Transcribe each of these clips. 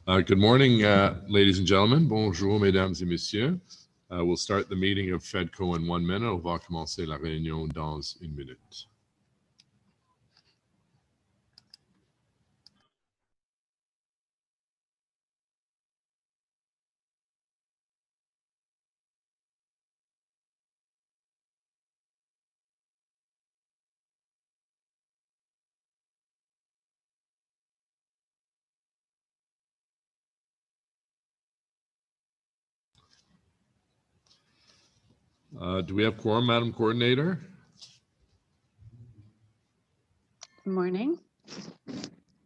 Good morning, ladies and gentlemen. Bonjour, mesdames et messieurs. We'll start the meeting of FEDCO in 1 minute. On va commencer la réunion dans 1 minute. Do we have quorum, Madam Coordinator? Good morning.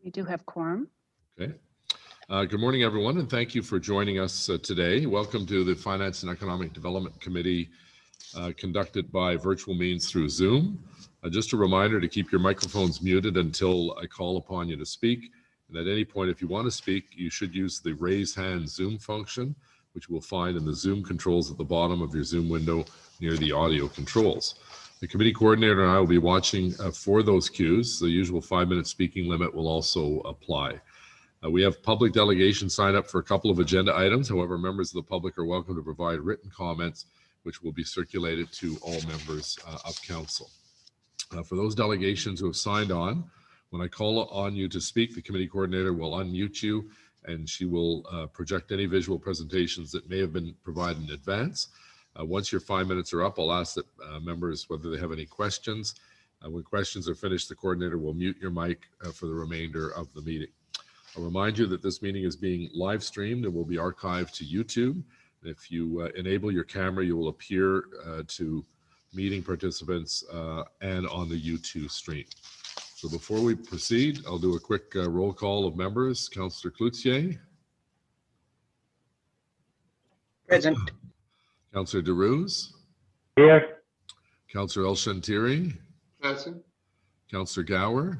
We do have quorum. Okay. Good morning, everyone, and thank you for joining us today. Welcome to the Finance and Economic Development Committee conducted by virtual means through Zoom. Just a reminder to keep your microphones muted until I call upon you to speak. And at any point, if you want to speak, you should use the raise hand Zoom function, which you will find in the Zoom controls at the bottom of your Zoom window near the audio controls. The committee coordinator and I will be watching for those cues. The usual 5-minute speaking limit will also apply. We have public delegation sign up for a couple of agenda items. However, members of the public are welcome to provide written comments, which will be circulated to all members of council. For those delegations who have signed on, when I call on you to speak, the committee coordinator will unmute you and she will project any visual presentations that may have been provided in advance. Once your 5 minutes are up, I'll ask that members whether they have any questions. When questions are finished, the coordinator will mute your mic for the remainder of the meeting. I'll remind you that this meeting is being live streamed and will be archived to YouTube. If you enable your camera, you will appear to meeting participants and on the YouTube stream. So before we proceed, I'll do a quick roll call of members. Councillor Cloutier. Present. Councillor Derouz. Here. Councillor El Shantiri. Present. Councillor Gower.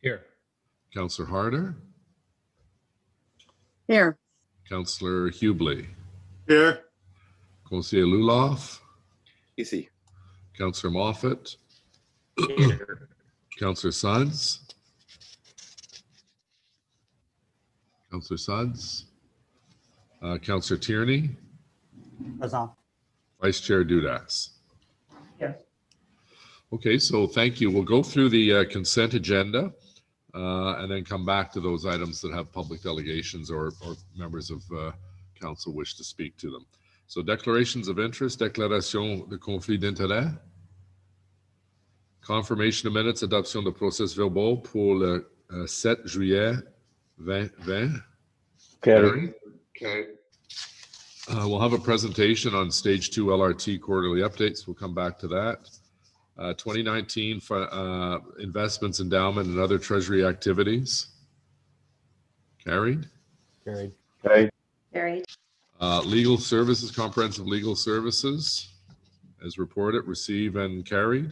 Here. Councillor Harder. Here. Councillor Hubley. Here. Conseiller Luloff. Ici. Councillor Moffat. Here. Councillor Suds. Councillor Suds. Councillor Tierney. Present. Vice Chair Dudas. Yes. Okay, so thank you. We'll go through the consent agenda and then come back to those items that have public delegations or members of council wish to speak to them. So declarations of interest, déclaration de conflit d'intérêt, confirmation of minutes, adoption de procès verbaux pour le 7 juillet 2020. Carry. Okay. We'll have a presentation on stage 2 LRT quarterly updates. We'll come back to that. 2019 investments, endowment, and other treasury activities. Carried. Carried. Carried. Carried. Legal services, comprehensive legal services, as reported, receive and carried.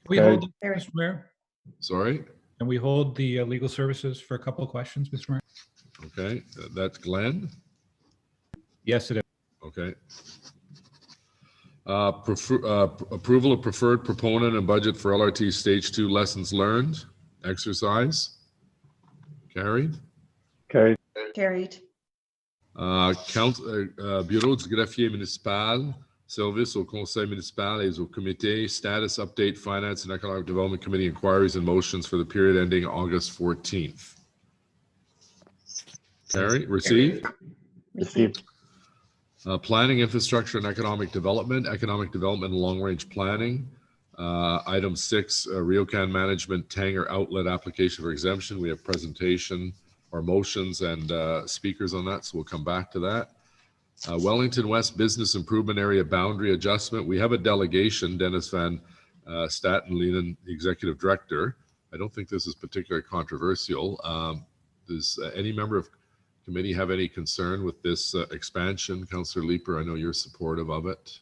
We Okay. hold, Mr. Mayor, Sorry. and we hold the legal services for a couple of questions, Mr. Mayor. Okay, that's Glenn. Yes, it is. Okay. Approval of preferred proponent and budget for LRT Stage 2 lessons learned exercise. Carried. Carried. Carried. Bureau du greffier municipal, service au conseil municipal et au comité, status update, finance and economic development committee inquiries and motions for the period ending August 14th. Carried. Received. Received. Planning, infrastructure, and economic development and long-range planning. Item 6, Riocan Management Tanger Outlet application for exemption. We have presentation or motions and speakers on that, so we'll come back to that. Wellington West Business Improvement Area Boundary Adjustment. We have a delegation, Dennis Van Statenlenen, the Executive Director. I don't think this is particularly controversial. Does any member of committee have any concern with this expansion? Councillor Leeper, I know you're supportive of it.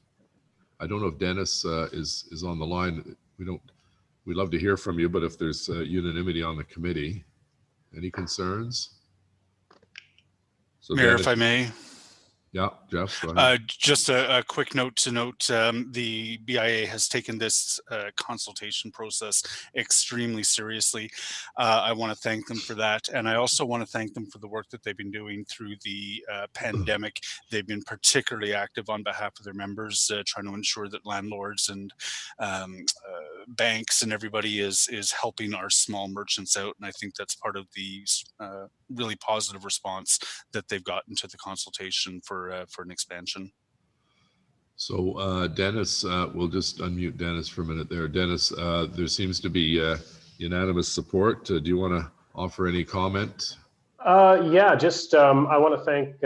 I don't know if Dennis is on the line. We'd love to hear from you, but if there's unanimity on the committee, any concerns? So Mayor, Dennis, if I may. yeah. Jeff, go ahead. Just a quick note to note, the BIA has taken this consultation process extremely seriously. I want to thank them for that. And I also want to thank them for the work that they've been doing through the pandemic. They've been particularly active on behalf of their members, trying to ensure that landlords and banks and everybody is helping our small merchants out. And I think that's part of the really positive response that they've gotten to the consultation for an expansion. So Dennis, we'll just unmute Dennis for a minute there. Dennis, there seems to be unanimous support. Do you want to offer any comment? Yeah, just I want to thank,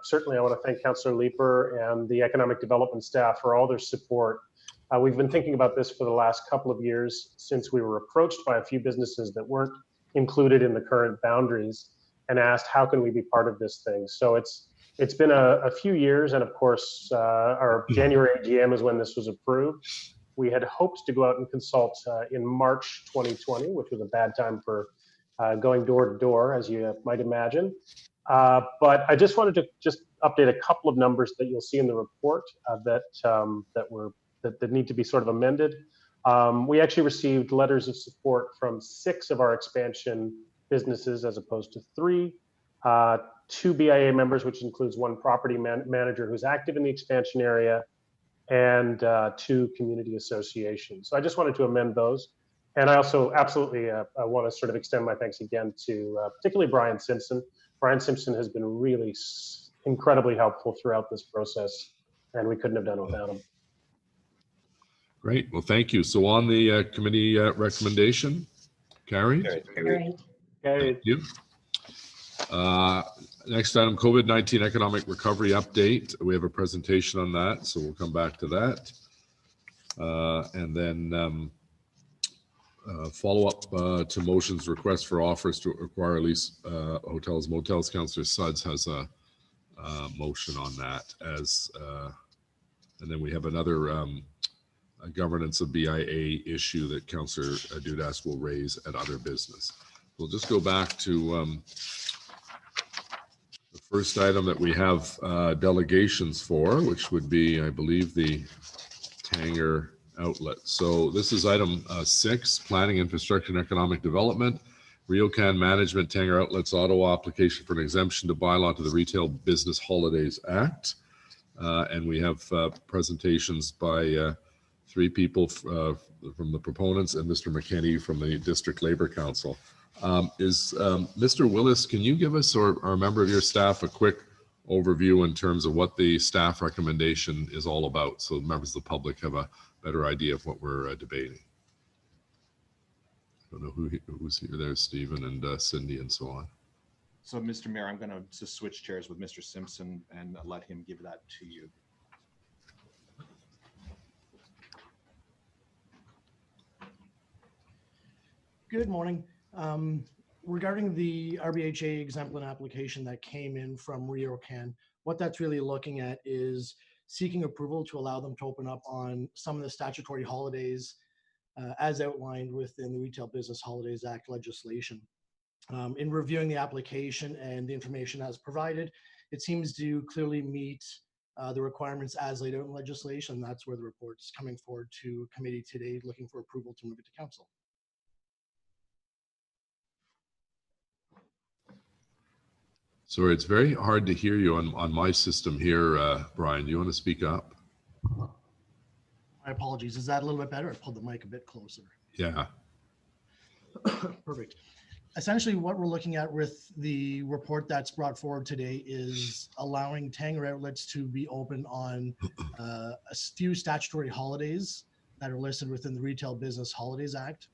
certainly I want to thank Councillor Leeper and the Economic Development staff for all their support. We've been thinking about this for the last couple of years since we were approached by a few businesses that weren't included in the current boundaries and asked, how can we be part of this thing? So it's been a few years, and of course, our January AGM is when this was approved. We had hoped to go out and consult in March 2020, which was a bad time for going door to door, as you might imagine. But I just wanted to just update a couple of numbers that you'll see in the report that need to be sort of amended. We actually received letters of support from 6 of our expansion businesses as opposed to 3. 2 BIA members, which includes 1 property manager who's active in the expansion area, and 2 community associations. So I just wanted to amend those. And I also absolutely want to sort of extend my thanks again to particularly Brian Simpson. Brian Simpson has been really incredibly helpful throughout this process, and we couldn't have done it without him. Great. Well, thank you. So on the committee recommendation, carried. Carried. Thank you. Next item, COVID-19 economic recovery update. We have a presentation on that, so we'll come back to that. And then follow up to motions, requests for offers to acquire lease hotels, motels. Councillor Suds has a motion on that and then we have another governance of BIA issue that Councillor Dudas will raise at other business. We'll just go back to the first item that we have delegations for, which would be, I believe, the Tanger Outlets. So this is item 6, Planning, Infrastructure, and Economic Development. RioCan Management, Tanger Outlets, Ottawa, application for an exemption to bylaw to the Retail Business Holidays Act. And we have presentations by 3 people from the proponents and Mr. McKinney from the District Labor Council. Mr. Willis, can you give us or a member of your staff a quick overview in terms of what the staff recommendation is all about, so members of the public have a better idea of what we're debating? I don't know who's here. There's Stephen and Cindy and so on. So, Mr. Mayor, I'm going to just switch chairs with Mr. Simpson and let him give that to you. Good morning. Regarding the RBHA exemption application that came in from RioCan, what that's really looking at is seeking approval to allow them to open up on some of the statutory holidays as outlined within the Retail Business Holidays Act legislation. In reviewing the application and the information as provided, it seems to clearly meet the requirements as laid out in legislation. That's where the report is coming forward to committee today, looking for approval to move it to council. Sorry, it's very hard to hear you on my system here, Brian. Do you want to speak up? My apologies. Is that a little bit better? I pulled the mic a bit closer. Yeah. Perfect. Essentially, what we're looking at with the report that's brought forward today is allowing Tanger Outlets to be open on a few statutory holidays that are listed within the Retail Business Holidays Act.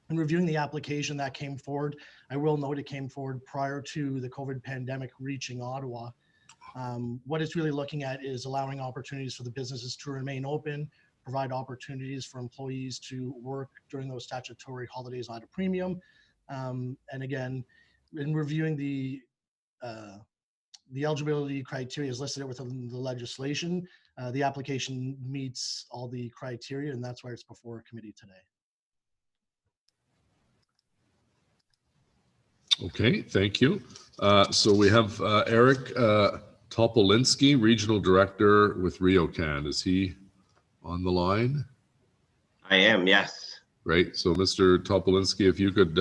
In reviewing the application that came forward, I will note it came forward prior to the COVID pandemic reaching Ottawa. What it's really looking at is allowing opportunities for the businesses to remain open, provide opportunities for employees to work during those statutory holidays at a premium. And again, in reviewing the eligibility criteria is listed within the legislation, the application meets all the criteria, and that's why it's before a committee today. Okay, thank you. So we have Eric Topolinski, Regional Director with RioCan. Is he on the line? I am, yes. Great. So Mr. Topolinski, if you could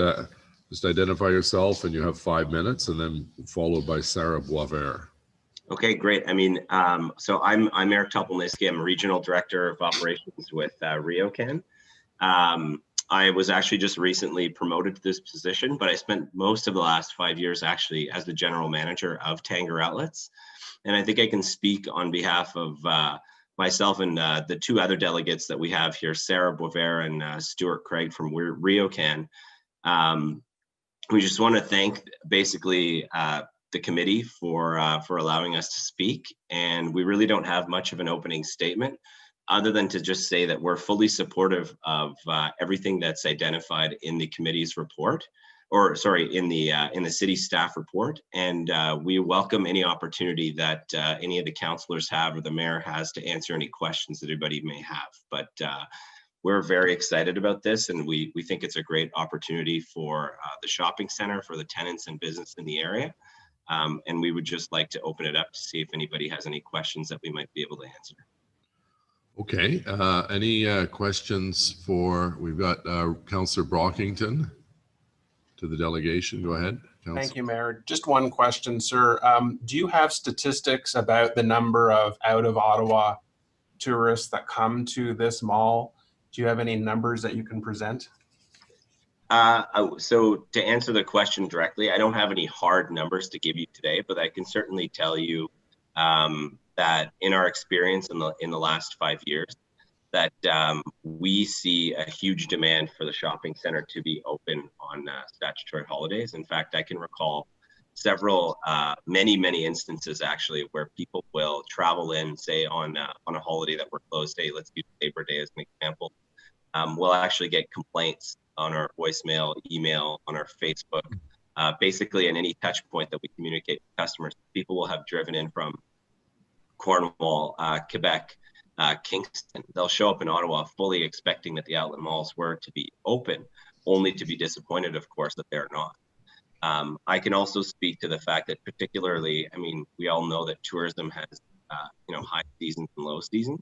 just identify yourself, and you have 5 minutes, and then followed by Sarah Boisvert. Okay, great. I mean, so I'm Eric Topolinski. I'm Regional Director of Operations with RioCan. I was actually just recently promoted to this position, but I spent most of the last 5 years actually as the General Manager of Tanger Outlets. And I think I can speak on behalf of myself and the two other delegates that we have here, Sarah Boisvert and Stuart Craig from RioCan. We just want to thank basically the committee for allowing us to speak. And we really don't have much of an opening statement other than to just say that we're fully supportive of everything that's identified in the committee's report, or sorry, in the city staff report. And we welcome any opportunity that any of the councillors have or the mayor has to answer any questions that anybody may have. But we're very excited about this, and we think it's a great opportunity for the shopping center, for the tenants and business in the area. And we would just like to open it up to see if anybody has any questions that we might be able to answer. Okay. Any questions for, we've got Councillor Brockington to the delegation. Go ahead, Councillor. Thank you, Mayor. Just one question, sir. Do you have statistics about the number of out of Ottawa tourists that come to this mall? Do you have any numbers that you can present? So to answer the question directly, I don't have any hard numbers to give you today, but I can certainly tell you that in our experience in the last 5 years, that we see a huge demand for the shopping center to be open on statutory holidays. In fact, I can recall several, many instances actually where people will travel in, say on a holiday that we're closed. Say, let's use Labor Day as an example. We'll actually get complaints on our voicemail, email, on our Facebook, basically in any touch point that we communicate with customers. People will have driven in from Cornwall, Quebec, Kingston. They'll show up in Ottawa fully expecting that the outlet malls were to be open, only to be disappointed, of course, that they're not. I can also speak to the fact that particularly, I mean, we all know that tourism has, high seasons and low seasons.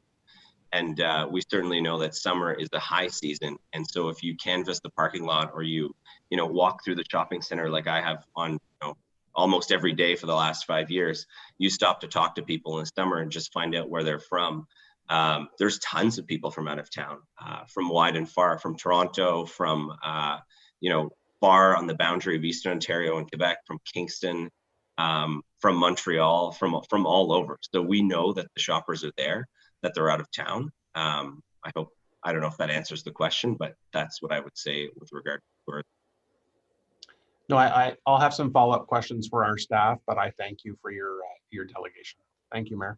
And we certainly know that summer is the high season. And so if you canvass the parking lot, or you walk through the shopping center like I have on almost every day for the last 5 years, you stop to talk to people in the summer and just find out where they're from. There's tons of people from out of town, from wide and far, from Toronto, from far on the boundary of Eastern Ontario and Quebec, from Kingston, from Montreal, from all over. So we know that the shoppers are there, that they're out of town. I don't know if that answers the question, but that's what I would say with regard to tourism. No, I'll have some follow-up questions for our staff, but I thank you for your delegation. Thank you, Mayor.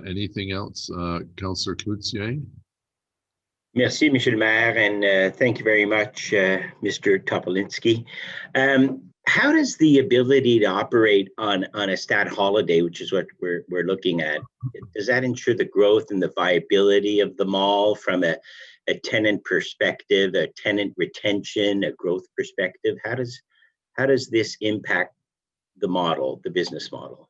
Anything else, Councillor Cloutier? Merci, Monsieur le Maire, and thank you very much, Mr. Topolinski. How does the ability to operate on a stat holiday, which is what we're looking at, does that ensure the growth and the viability of the mall from a tenant perspective, a tenant retention, a growth perspective? How does this impact the model, the business model?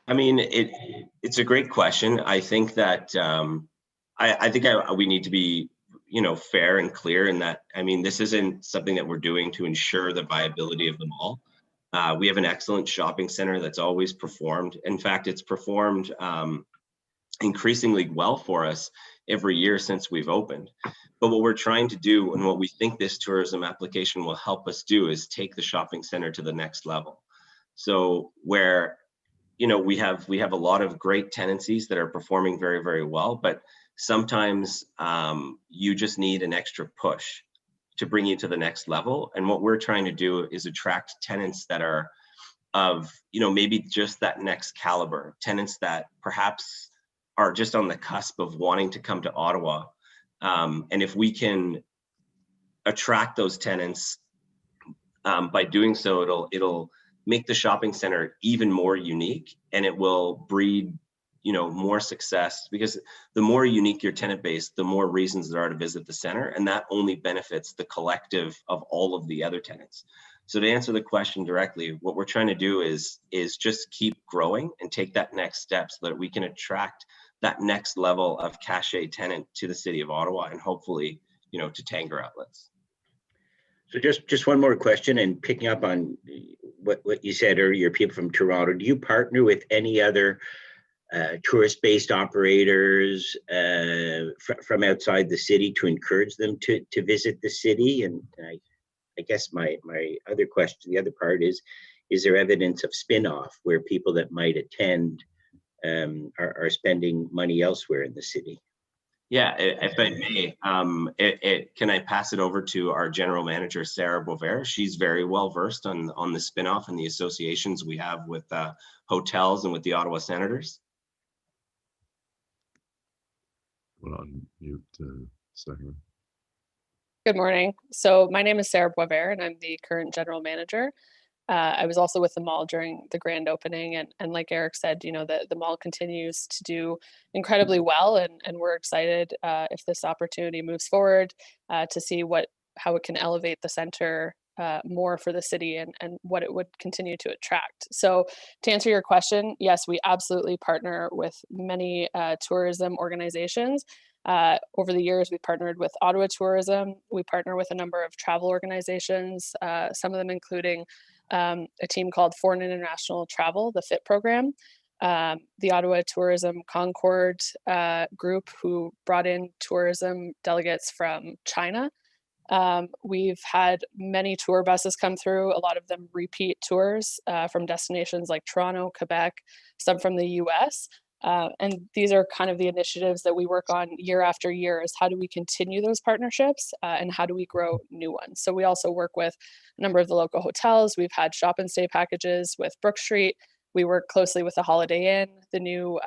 I mean, it's a great question. I think that we need to be, fair and clear in that. I mean, this isn't something that we're doing to ensure the viability of the mall. We have an excellent shopping center that's always performed. In fact, it's performed increasingly well for us every year since we've opened. But what we're trying to do, and what we think this tourism application will help us do, is take the shopping center to the next level. So where we have a lot of great tenancies that are performing very, very well, but sometimes you just need an extra push to bring you to the next level. And what we're trying to do is attract tenants that are of, maybe just that next caliber, tenants that perhaps are just on the cusp of wanting to come to Ottawa. And if we can attract those tenants by doing so, it'll make the shopping center even more unique, and it will breed more success, because the more unique your tenant base, the more reasons there are to visit the center, and that only benefits the collective of all of the other tenants. So to answer the question directly, what we're trying to do is just keep growing and take that next step so that we can attract that next level of cachet tenant to the city of Ottawa and hopefully, to Tanger Outlets. So just one more question, and picking up on what you said earlier, people from Toronto, do you partner with any other tourist-based operators from outside the city to encourage them to visit the city? And I guess my other question, the other part is there evidence of spin-off where people that might attend are spending money elsewhere in the city? Yeah, if I may, can I pass it over to our general manager, Sarah Boisvert? She's very well versed on the spin-off and the associations we have with hotels and with the Ottawa Senators. Well, on mute, Sarah. Good morning. So my name is Sarah Boisvert, and I'm the current general manager. I was also with the mall during the grand opening, and like Eric said, the mall continues to do incredibly well, and we're excited if this opportunity moves forward to see how it can elevate the center more for the city and what it would continue to attract. So to answer your question, yes, we absolutely partner with many tourism organizations. Over the years, we partnered with Ottawa Tourism. We partner with a number of travel organizations, some of them including a team called Foreign International Travel, the FIT program, the Ottawa Tourism Concord group, who brought in tourism delegates from China. We've had many tour buses come through, a lot of them repeat tours from destinations like Toronto, Quebec, some from the US. And these are kind of the initiatives that we work on year after year, is how do we continue those partnerships and how do we grow new ones? So we also work with a number of the local hotels. We've had shop and stay packages with Brook Street. We work closely with the Holiday Inn, the new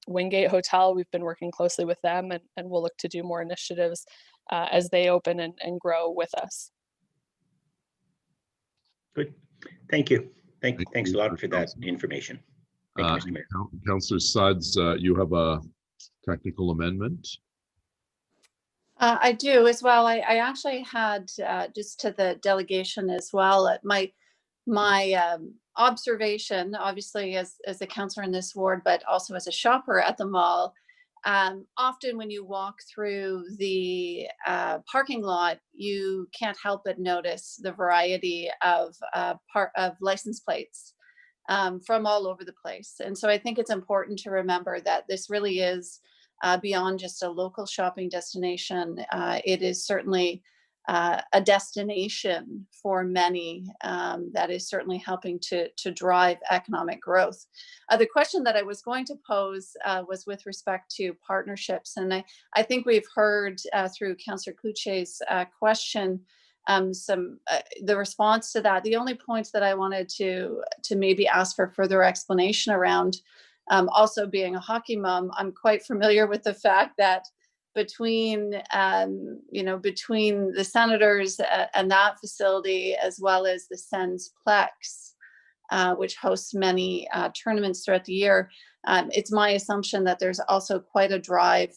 Wingate Hotel. We've been working closely with them, and we'll look to do more initiatives as they open and grow with us. Good. Thank you. Thanks a lot for that information. Thank you, Mr. Mayor. Councillor Suds, you have a technical amendment? I do as well. I actually had just to the delegation as well. My observation, obviously as a councillor in this ward, but also as a shopper at the mall, often when you walk through the parking lot, you can't help but notice the variety of license plates from all over the place. And so I think it's important to remember that this really is beyond just a local shopping destination. It is certainly a destination for many that is certainly helping to drive economic growth. The question that I was going to pose was with respect to partnerships. And I think we've heard through Councillor Cloutier's question the response to that. The only point that I wanted to maybe ask for further explanation around, also being a hockey mom, I'm quite familiar with the fact that between the Senators and that facility, as well as the Sens Plex, which hosts many tournaments throughout the year, it's my assumption that there's also quite a drive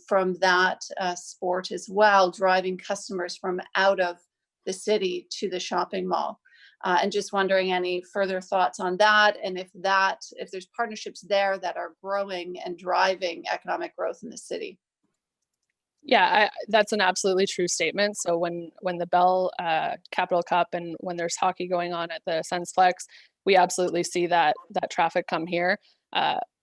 from that sport as well, driving customers from out of the city to the shopping mall. And just wondering any further thoughts on that, and if there's partnerships there that are growing and driving economic growth in the city. Yeah, that's an absolutely true statement. So when the Bell Capital Cup and when there's hockey going on at the Sens Plex, we absolutely see that traffic come here.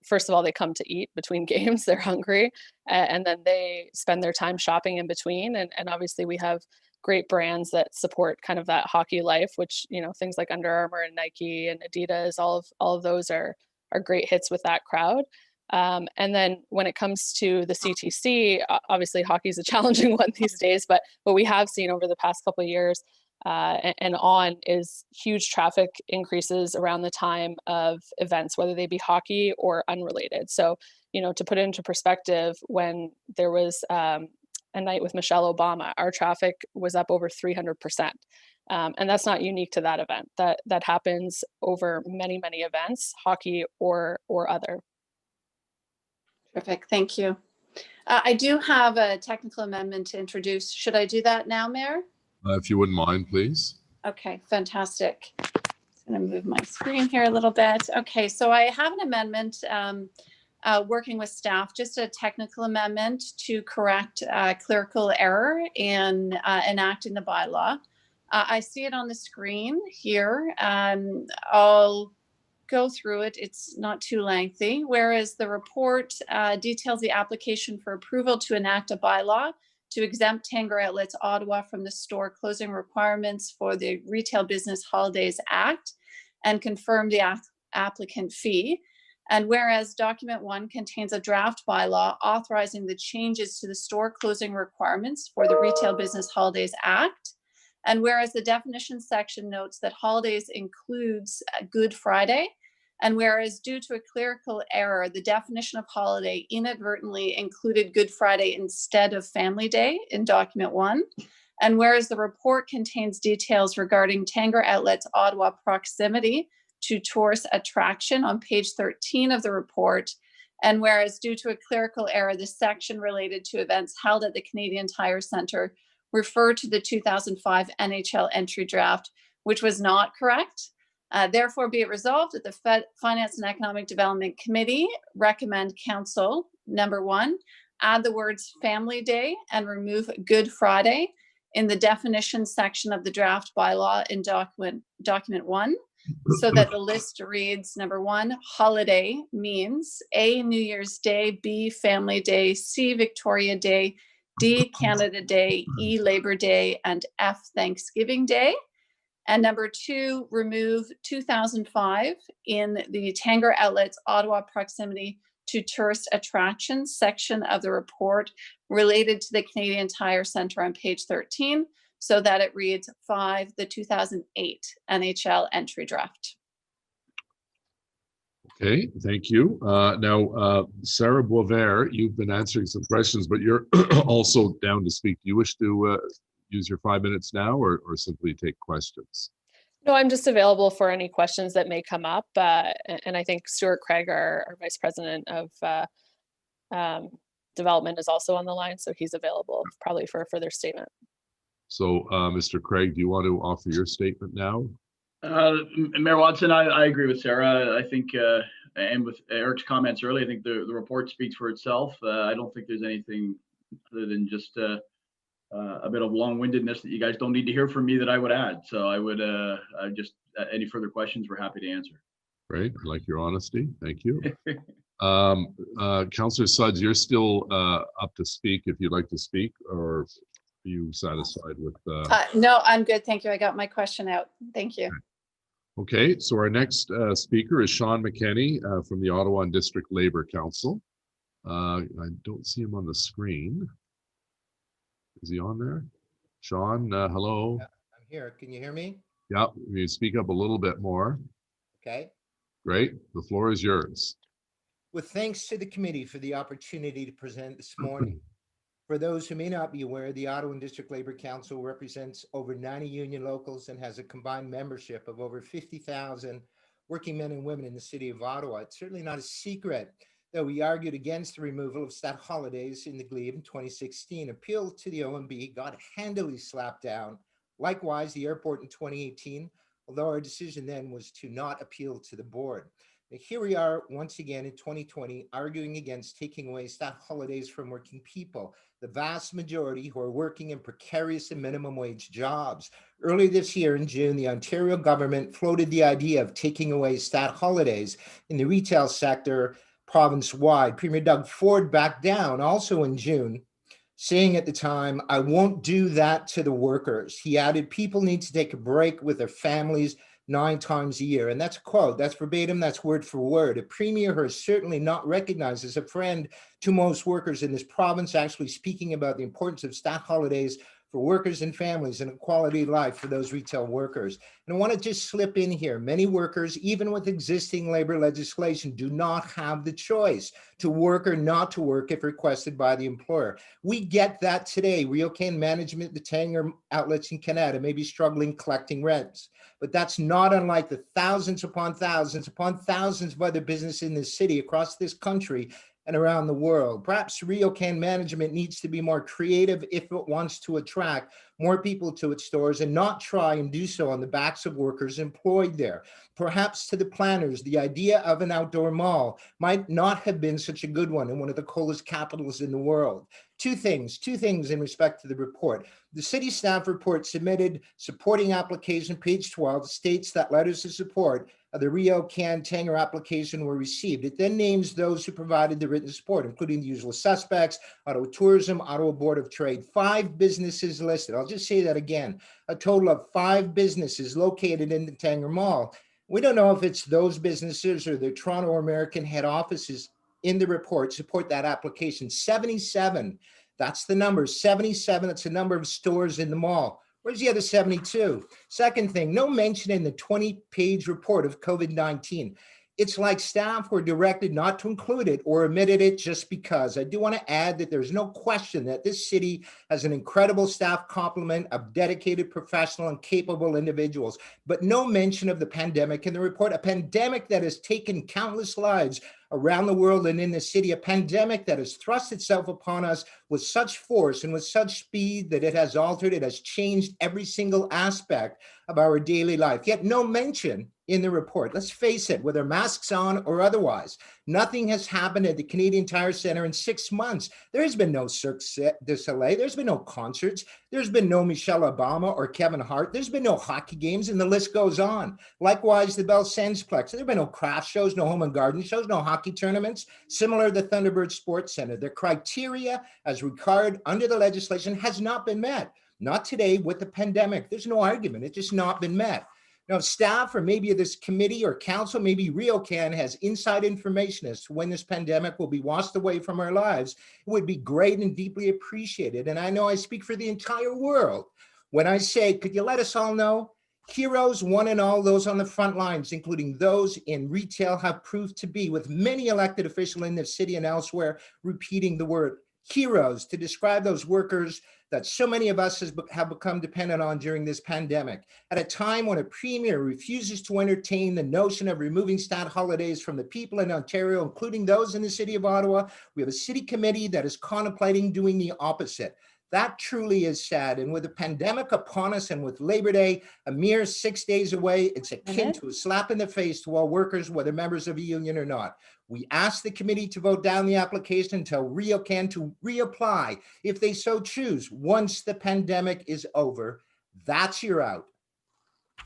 First of all, they come to eat between games, they're hungry, and then they spend their time shopping in between. And obviously we have great brands that support kind of that hockey life, which, things like Under Armour and Nike and Adidas, all of those are great hits with that crowd. And then when it comes to the CTC, obviously hockey is a challenging one these days, but what we have seen over the past couple of years and on is huge traffic increases around the time of events, whether they be hockey or unrelated. So, to put it into perspective, when there was a night with Michelle Obama, our traffic was up over 300%. And that's not unique to that event. That happens over many, many events, hockey or other. Terrific, thank you. I do have a technical amendment to introduce. Should I do that now, Mayor? If you wouldn't mind, please. Okay, fantastic. I'm going to move my screen here a little bit. Okay, so I have an amendment working with staff, just a technical amendment to correct clerical error in enacting the bylaw. I see it on the screen here. I'll go through it. It's not too lengthy. Whereas the report details the application for approval to enact a bylaw to exempt Tanger Outlets Ottawa from the store closing requirements for the Retail Business Holidays Act and confirm the applicant fee. And whereas document 1 contains a draft bylaw authorizing the changes to the store closing requirements for the Retail Business Holidays Act. And whereas the definition section notes that holidays includes Good Friday, and whereas due to a clerical error, the definition of holiday inadvertently included Good Friday instead of Family Day in document 1. And whereas the report contains details regarding Tanger Outlets Ottawa proximity to tourist attraction on page 13 of the report. And whereas due to a clerical error, the section related to events held at the Canadian Tire Centre refer to the 2005 NHL entry draft, which was not correct. Therefore, be it resolved that the Finance and Economic Development Committee recommend Council, number 1, add the words Family Day and remove Good Friday in the definition section of the draft bylaw in document 1, so that the list reads, number 1, holiday means A, New Year's Day, B, Family Day, C, Victoria Day, D, Canada Day, E, Labor Day, and F, Thanksgiving Day. And number 2, remove 2005 in the Tanger Outlets Ottawa proximity to tourist attractions section of the report related to the Canadian Tire Centre on page 13, so that it reads 5, the 2008 NHL entry draft. Okay, thank you. Now, Sarah Boisvert, you've been answering some questions, but you're also down to speak. Do you wish to use your 5 minutes now or simply take questions? No, I'm just available for any questions that may come up. And I think Stuart Craig, our Vice President of Development, is also on the line, so he's available probably for a further statement. So, Mr. Craig, do you want to offer your statement now? Mayor Watson, I agree with Sarah. I think, and with Eric's comments earlier, I think the report speaks for itself. I don't think there's anything other than just a bit of long-windedness that you guys don't need to hear from me that I would add. So I would just any further questions, we're happy to answer. Great, I like your honesty. Thank you. Councillor Sudds, you're still up to speak if you'd like to speak, or are you satisfied with? No, I'm good. Thank you. I got my question out. Thank you. Okay, so our next speaker is Sean McKenney from the Ottawa and District Labour Council. I don't see him on the screen. Is he on there? Sean, hello. Yeah, I'm here. Can you hear me? Yeah, you speak up a little bit more. Okay. Great, the floor is yours. With thanks to the committee for the opportunity to present this morning. For those who may not be aware, the Ottawa and District Labour Council represents over 90 union locals and has a combined membership of over 50,000 working men and women in the city of Ottawa. It's certainly not a secret that we argued against the removal of stat holidays in the Glebe in 2016, appealed to the OMB, got handily slapped down. Likewise, the airport in 2018, although our decision then was to not appeal to the board. Here we are once again in 2020 arguing against taking away stat holidays from working people, the vast majority who are working in precarious and minimum wage jobs. Earlier this year in June, the Ontario government floated the idea of taking away stat holidays in the retail sector province-wide. Premier Doug Ford backed down also in June, saying at the time, "I won't do that to the workers." He added, "People need to take a break with their families 9 times a year." And that's a quote, that's verbatim, that's word for word. A premier who is certainly not recognized as a friend to most workers in this province, actually speaking about the importance of stat holidays for workers and families and a quality of life for those retail workers. And I want to just slip in here. Many workers, even with existing labor legislation, do not have the choice to work or not to work if requested by the employer. We get that today. RioCan management, the Tanger Outlets in Canada may be struggling collecting rents, but that's not unlike the thousands upon thousands of other businesses in this city across this country and around the world. Perhaps RioCan management needs to be more creative if it wants to attract more people to its stores and not try and do so on the backs of workers employed there. Perhaps to the planners, the idea of an outdoor mall might not have been such a good one in one of the coldest capitals in the world. Two things in respect to the report. The city staff report submitted supporting application, page 12, states that letters of support of the RioCan Tanger application were received. It then names those who provided the written support, including the usual suspects, Ottawa Tourism, Ottawa Board of Trade, 5 businesses listed. I'll just say that again, a total of 5 businesses located in the Tanger Mall. We don't know if it's those businesses or the Toronto or American head offices in the report support that application. 77, that's the number, 77, that's the number of stores in the mall. Where's the other 72? Second thing, no mention in the 20-page report of COVID-19. It's like staff were directed not to include it or omitted it just because. I do want to add that there's no question that this city has an incredible staff complement of dedicated, professional, and capable individuals, but no mention of the pandemic in the report, a pandemic that has taken countless lives around the world and in the city, a pandemic that has thrust itself upon us with such force and with such speed that it has altered, it has changed every single aspect of our daily life, yet no mention in the report. Let's face it, whether masks on or otherwise, nothing has happened at the Canadian Tire Centre in 6 months. There has been no Cirque du Soleil, there's been no concerts, there's been no Michelle Obama or Kevin Hart, there's been no hockey games, and the list goes on. Likewise, the Bell Sendsplex, there have been no craft shows, no home and garden shows, no hockey tournaments, similar to the Thunderbird Sports Centre. The criteria as required under the legislation has not been met. Not today with the pandemic. There's no argument. It's just not been met. Now, staff or maybe this committee or council, maybe RioCan has inside information as to when this pandemic will be washed away from our lives, it would be great and deeply appreciated. And I know I speak for the entire world when I say, could you let us all know? Heroes, one and all, those on the front lines, including those in retail, have proved to be, with many elected officials in this city and elsewhere, repeating the word heroes to describe those workers that so many of us have become dependent on during this pandemic. At a time when a premier refuses to entertain the notion of removing stat holidays from the people in Ontario, including those in the city of Ottawa, we have a city committee that is contemplating doing the opposite. That truly is sad. And with the pandemic upon us and with Labor Day a mere 6 days away, it's akin to a slap in the face to all workers, whether members of a union or not. We ask the committee to vote down the application and tell RioCan to reapply if they so choose once the pandemic is over. That's your out.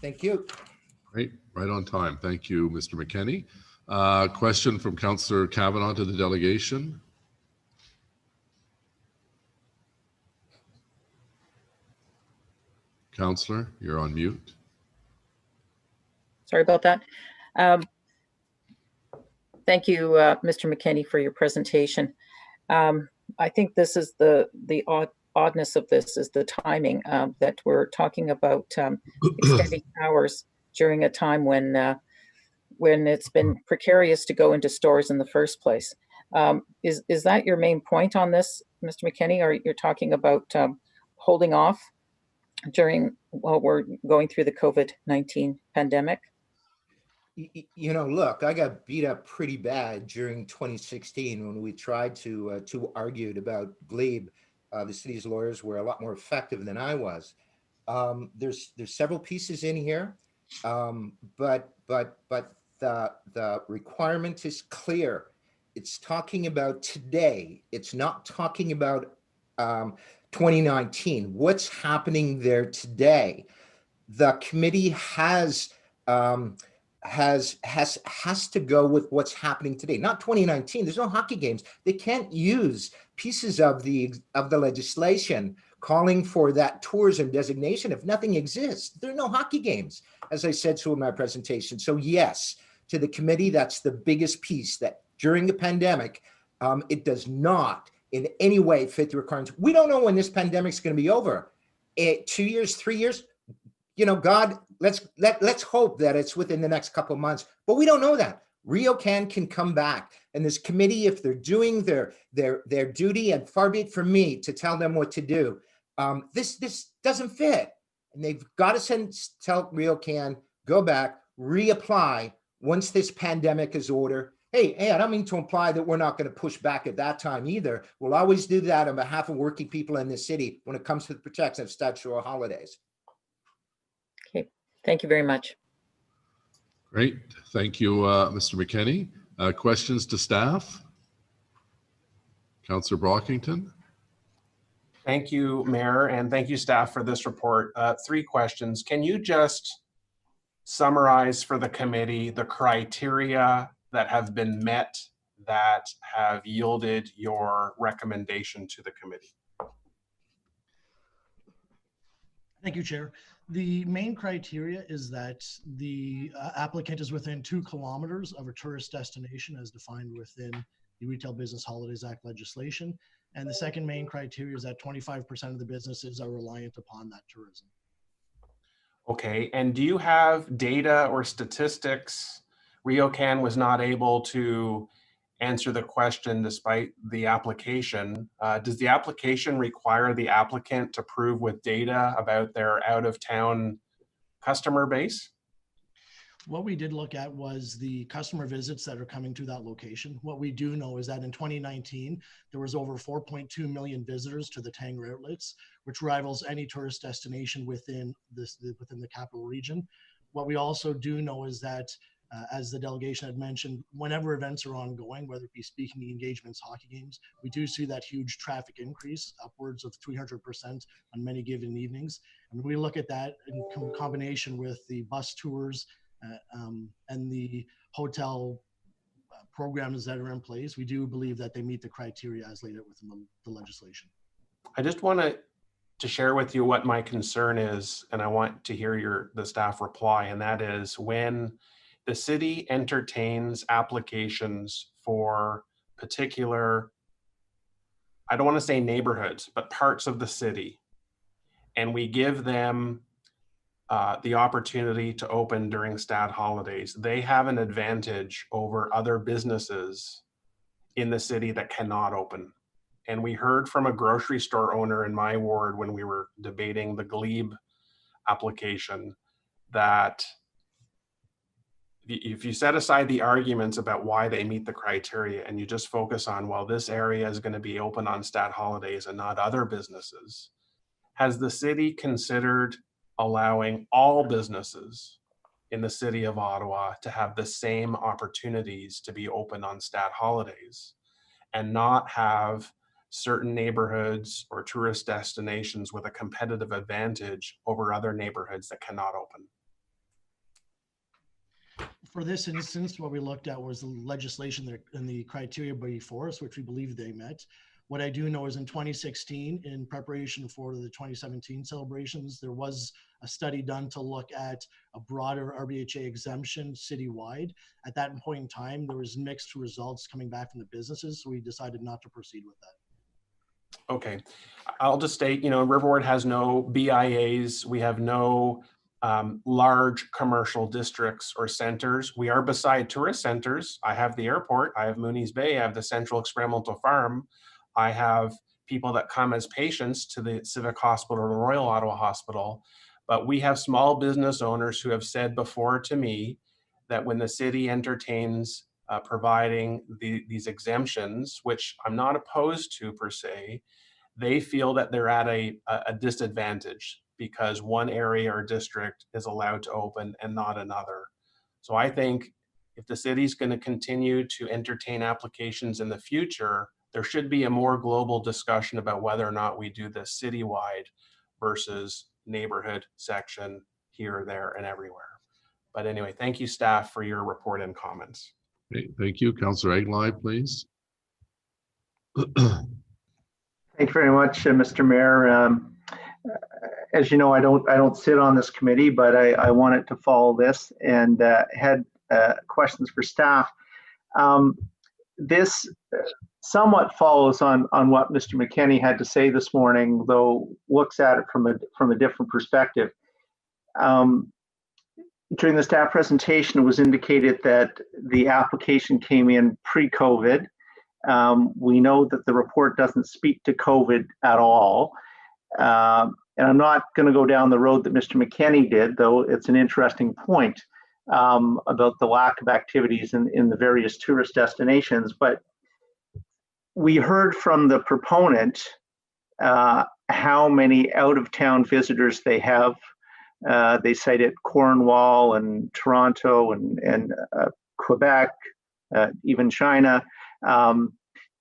Thank you. Right on time. Thank you, Mr. McKenney. Question from Councillor Kavanaugh to the delegation. Councillor, you're on mute. Sorry about that. Thank you, Mr. McKenney, for your presentation. I think this is the oddness of this is the timing that we're talking about extending hours during a time when it's been precarious to go into stores in the first place. Is that your main point on this, Mr. McKenney, or you're talking about holding off while we're going through the COVID-19 pandemic? You know, look, I got beat up pretty bad during 2016 when we tried to argue about Glebe. The city's lawyers were a lot more effective than I was. There's several pieces in here, but the requirement is clear. It's talking about today. It's not talking about 2019. What's happening there today? The committee has to go with what's happening today, not 2019. There's no hockey games. They can't use pieces of the legislation calling for that tourism designation if nothing exists. There are no hockey games, as I said so in my presentation. So yes, to the committee, that's the biggest piece, that during the pandemic, it does not in any way fit the requirements. We don't know when this pandemic is going to be over. 2 years, 3 years. You know, God, let's hope that it's within the next couple of months, but we don't know that. RioCan can come back, and this committee, if they're doing their duty, and far be it from me to tell them what to do, this doesn't fit, and they've got to tell RioCan, go back, reapply once this pandemic is over. Hey, I don't mean to imply that we're not going to push back at that time either. We'll always do that on behalf of working people in the city when it comes to the protection of statutory holidays. Okay, thank you very much. Great. Thank you, Mr. McKenney. Questions to staff? Councillor Brockington? Thank you, Mayor, and thank you, staff, for this report. 3 questions. Can you just summarize for the committee the criteria that have been met that have yielded your recommendation to the committee? Thank you, Chair. The main criteria is that the applicant is within 2 kilometers of a tourist destination as defined within the Retail Business Holidays Act legislation. And the second main criteria is that 25% of the businesses are reliant upon that tourism. Okay, and do you have data or statistics? RioCan was not able to answer the question despite the application. Does the application require the applicant to prove with data about their out-of-town customer base? What we did look at was the customer visits that are coming to that location. What we do know is that in 2019, there was over 4.2 million visitors to the Tanger Outlets, which rivals any tourist destination within the capital region. What we also do know is that, as the delegation had mentioned, whenever events are ongoing, whether it be speaking engagements, hockey games, we do see that huge traffic increase, upwards of 300% on many given evenings. And we look at that in combination with the bus tours, and the hotel programs that are in place, we do believe that they meet the criteria as laid out within the legislation. I just want to share with you what my concern is, and I want to hear the staff reply, and that is when the city entertains applications for particular, I don't want to say neighborhoods, but parts of the city, and we give them the opportunity to open during stat holidays, they have an advantage over other businesses in the city that cannot open. And we heard from a grocery store owner in my ward when we were debating the Glebe application that if you set aside the arguments about why they meet the criteria and you just focus on, well, this area is going to be open on stat holidays and not other businesses, has the city considered allowing all businesses in the city of Ottawa to have the same opportunities to be open on stat holidays and not have certain neighborhoods or tourist destinations with a competitive advantage over other neighborhoods that cannot open? For this instance, what we looked at was the legislation and the criteria before us, which we believe they met. What I do know is in 2016, in preparation for the 2017 celebrations, there was a study done to look at a broader RBHA exemption citywide. At that point in time, there was mixed results coming back from the businesses, so we decided not to proceed with that. Okay, I'll just state, Riverwood has no BIAs. We have no large commercial districts or centers. We are beside tourist centers. I have the airport, I have Mooney's Bay, I have the Central Experimental Farm. I have people that come as patients to the Civic Hospital or the Royal Ottawa Hospital, but we have small business owners who have said before to me that when the city entertains providing these exemptions, which I'm not opposed to per se, they feel that they're at a disadvantage because one area or district is allowed to open and not another. So I think if the city's going to continue to entertain applications in the future, there should be a more global discussion about whether or not we do this citywide versus neighborhood section here, there, and everywhere. But anyway, thank you, staff, for your report and comments. Okay, thank you. Councillor Aguilar, please. Thank you very much, Mr. Mayor. As you know, I don't sit on this committee, but I wanted to follow this and had questions for staff. This somewhat follows on what Mr. McKenney had to say this morning, though looks at it from a different perspective. During the staff presentation, it was indicated that the application came in pre-COVID. We know that the report doesn't speak to COVID at all. And I'm not going to go down the road that Mr. McKenney did, though it's an interesting point. about the lack of activities in the various tourist destinations. But we heard from the proponent how many out-of-town visitors they have. They cited Cornwall and Toronto and Quebec, even China,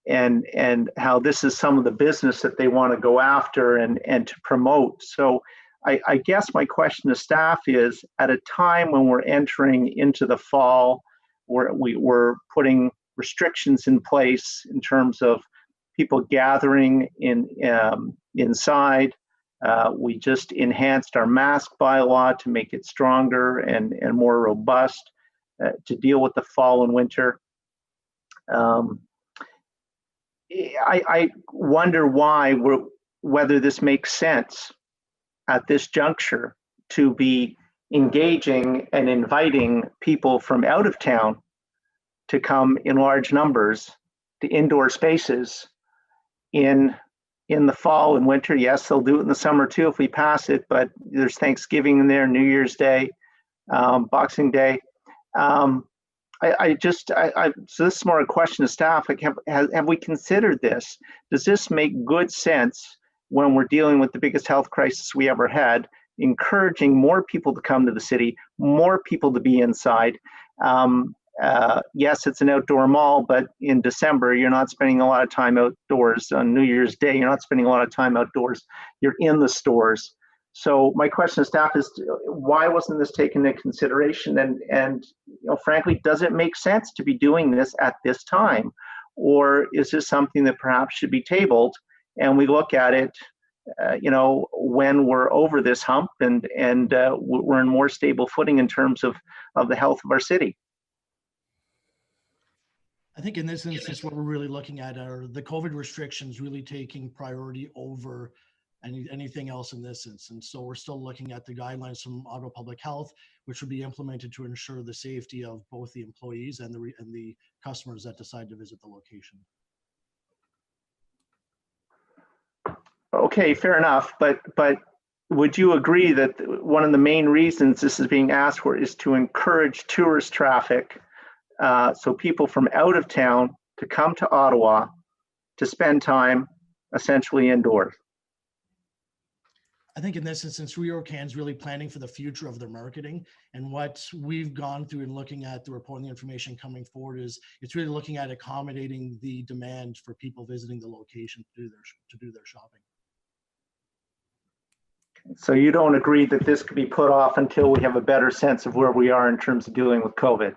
and how this is some of the business that they want to go after and to promote. So I guess my question to staff is, at a time when we're entering into the fall, where we're putting restrictions in place in terms of people gathering inside. We just enhanced our mask bylaw to make it stronger and more robust to deal with the fall and winter. I wonder whether this makes sense at this juncture to be engaging and inviting people from out of town to come in large numbers to indoor spaces in the fall and winter. Yes, they'll do it in the summer too if we pass it, but there's Thanksgiving in there, New Year's Day, Boxing Day. So this is more a question to staff. Like, have we considered this? Does this make good sense when we're dealing with the biggest health crisis we ever had, encouraging more people to come to the city, more people to be inside? Yes, it's an outdoor mall, but in December, you're not spending a lot of time outdoors. On New Year's Day, you're not spending a lot of time outdoors. You're in the stores. So my question to staff is, why wasn't this taken into consideration? And frankly, does it make sense to be doing this at this time? Or is this something that perhaps should be tabled and we look at it, when we're over this hump and we're in more stable footing in terms of the health of our city? I think in this instance, what we're really looking at are the COVID restrictions really taking priority over anything else in this instance. So we're still looking at the guidelines from Ottawa Public Health, which would be implemented to ensure the safety of both the employees and the customers that decide to visit the location. Okay, fair enough. But would you agree that one of the main reasons this is being asked for is to encourage tourist traffic, so people from out of town to come to Ottawa to spend time essentially indoors? I think in this instance, RioCan is really planning for the future of their marketing. And what we've gone through in looking at the report and the information coming forward is it's really looking at accommodating the demand for people visiting the location to do their shopping. So you don't agree that this could be put off until we have a better sense of where we are in terms of dealing with COVID?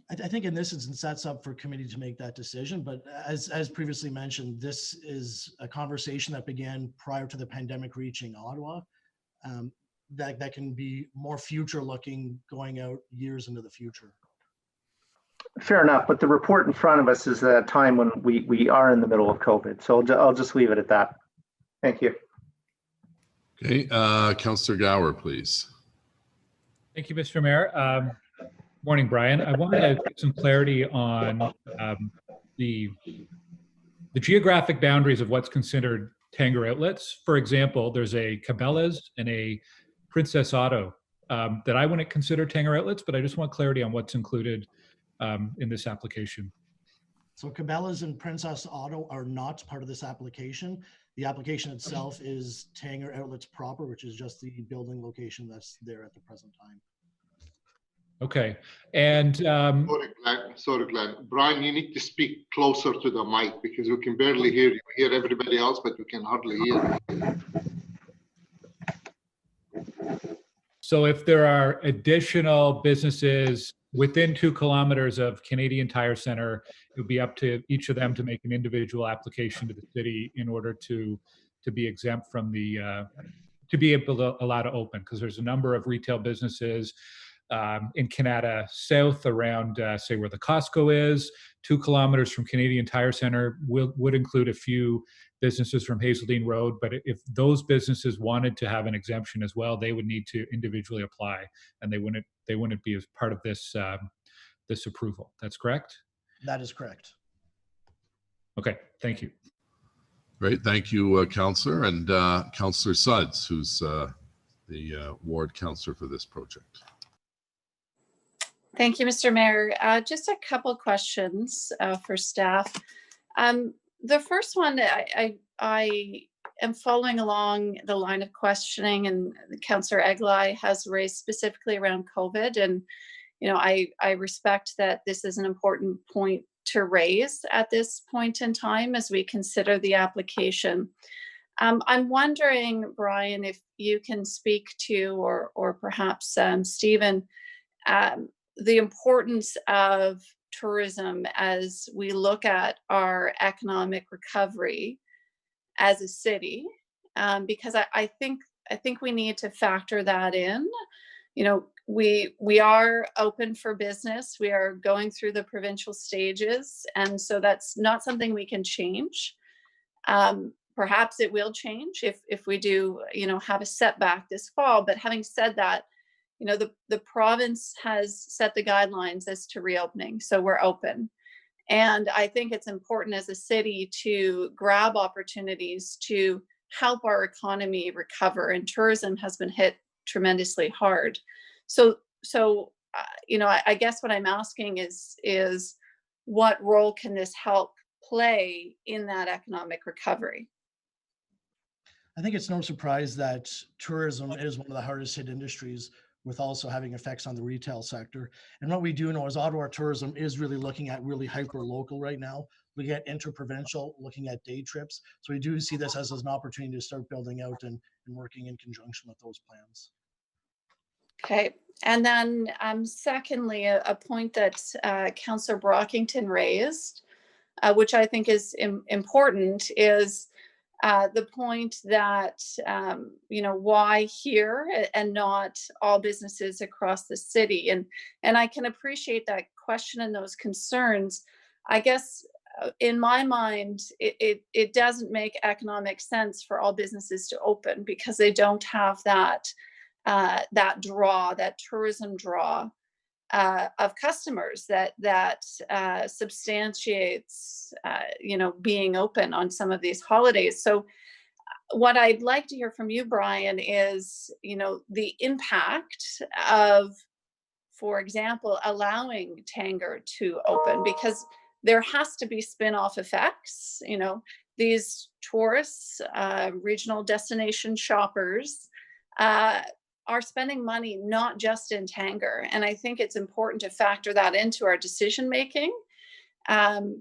I think in this instance, that's up for committee to make that decision. But as previously mentioned, this is a conversation that began prior to the pandemic reaching Ottawa, that can be more future looking, going out years into the future. Fair enough, but the report in front of us is at a time when we are in the middle of COVID. So I'll just leave it at that. Thank you. Okay, Councillor Gower, please. Thank you, Mr. Mayor. Morning, Brian. I wanted to get some clarity on the geographic boundaries of what's considered Tanger Outlets. For example, there's a Cabela's and a Princess Auto that I wouldn't consider Tanger Outlets, but I just want clarity on what's included in this application. So Cabela's and Princess Auto are not part of this application. The application itself is Tanger Outlets proper, which is just the building location that's there at the present time. Okay, and sorry, Glenn. Brian, you need to speak closer to the mic because we can barely hear you. We hear everybody else, but we can hardly hear you. So if there are additional businesses within 2 kilometers of Canadian Tire Center, it would be up to each of them to make an individual application to the city in order to be exempt from the, to be able to allow to open, because there's a number of retail businesses in Canada South around, say, where the Costco is. 2 kilometers from Canadian Tire Center would include a few businesses from Hazeldean Road, but if those businesses wanted to have an exemption as well, they would need to individually apply, and they wouldn't be as part of this this approval. That's correct? That is correct. Okay, thank you. Great, thank you, Councillor, and Councillor Suds, who's the ward councillor for this project. Thank you, Mr. Mayor. Just a couple questions for staff. The first one, I am following along the line of questioning, and Councillor Eglai has raised specifically around COVID. And, you know, I respect that this is an important point to raise at this point in time as we consider the application. I'm wondering, Brian, if you can speak to, or perhaps Stephen, the importance of tourism as we look at our economic recovery as a city, because I think we need to factor that in. You know, we are open for business. We are going through the provincial stages, and so that's not something we can change. Perhaps it will change if we do, you know, have a setback this fall. But having said that, you know, the province has set the guidelines as to reopening, so we're open. And I think it's important as a city to grab opportunities to help our economy recover, and tourism has been hit tremendously hard. So you know, I guess what I'm asking is what role can this help play in that economic recovery? I think it's no surprise that tourism is one of the hardest hit industries, with also having effects on the retail sector. And what we do know is Ottawa tourism is really looking at really hyper local right now. We get interprovincial, looking at day trips. So we do see this as an opportunity to start building out and working in conjunction with those plans. Okay. And then secondly, a point that Councillor Brockington raised, which I think is important, is the point that, you know, why here and not all businesses across the city? And I can appreciate that question and those concerns. I guess in my mind, it doesn't make economic sense for all businesses to open, because they don't have that draw, that tourism draw of customers that substantiates, you know, being open on some of these holidays. So what I'd like to hear from you, Brian, is, you know, the impact of, for example, allowing Tanger to open, because there has to be spin-off effects. You know, these tourists, regional destination shoppers, are spending money not just in Tanger. And I think it's important to factor that into our decision making,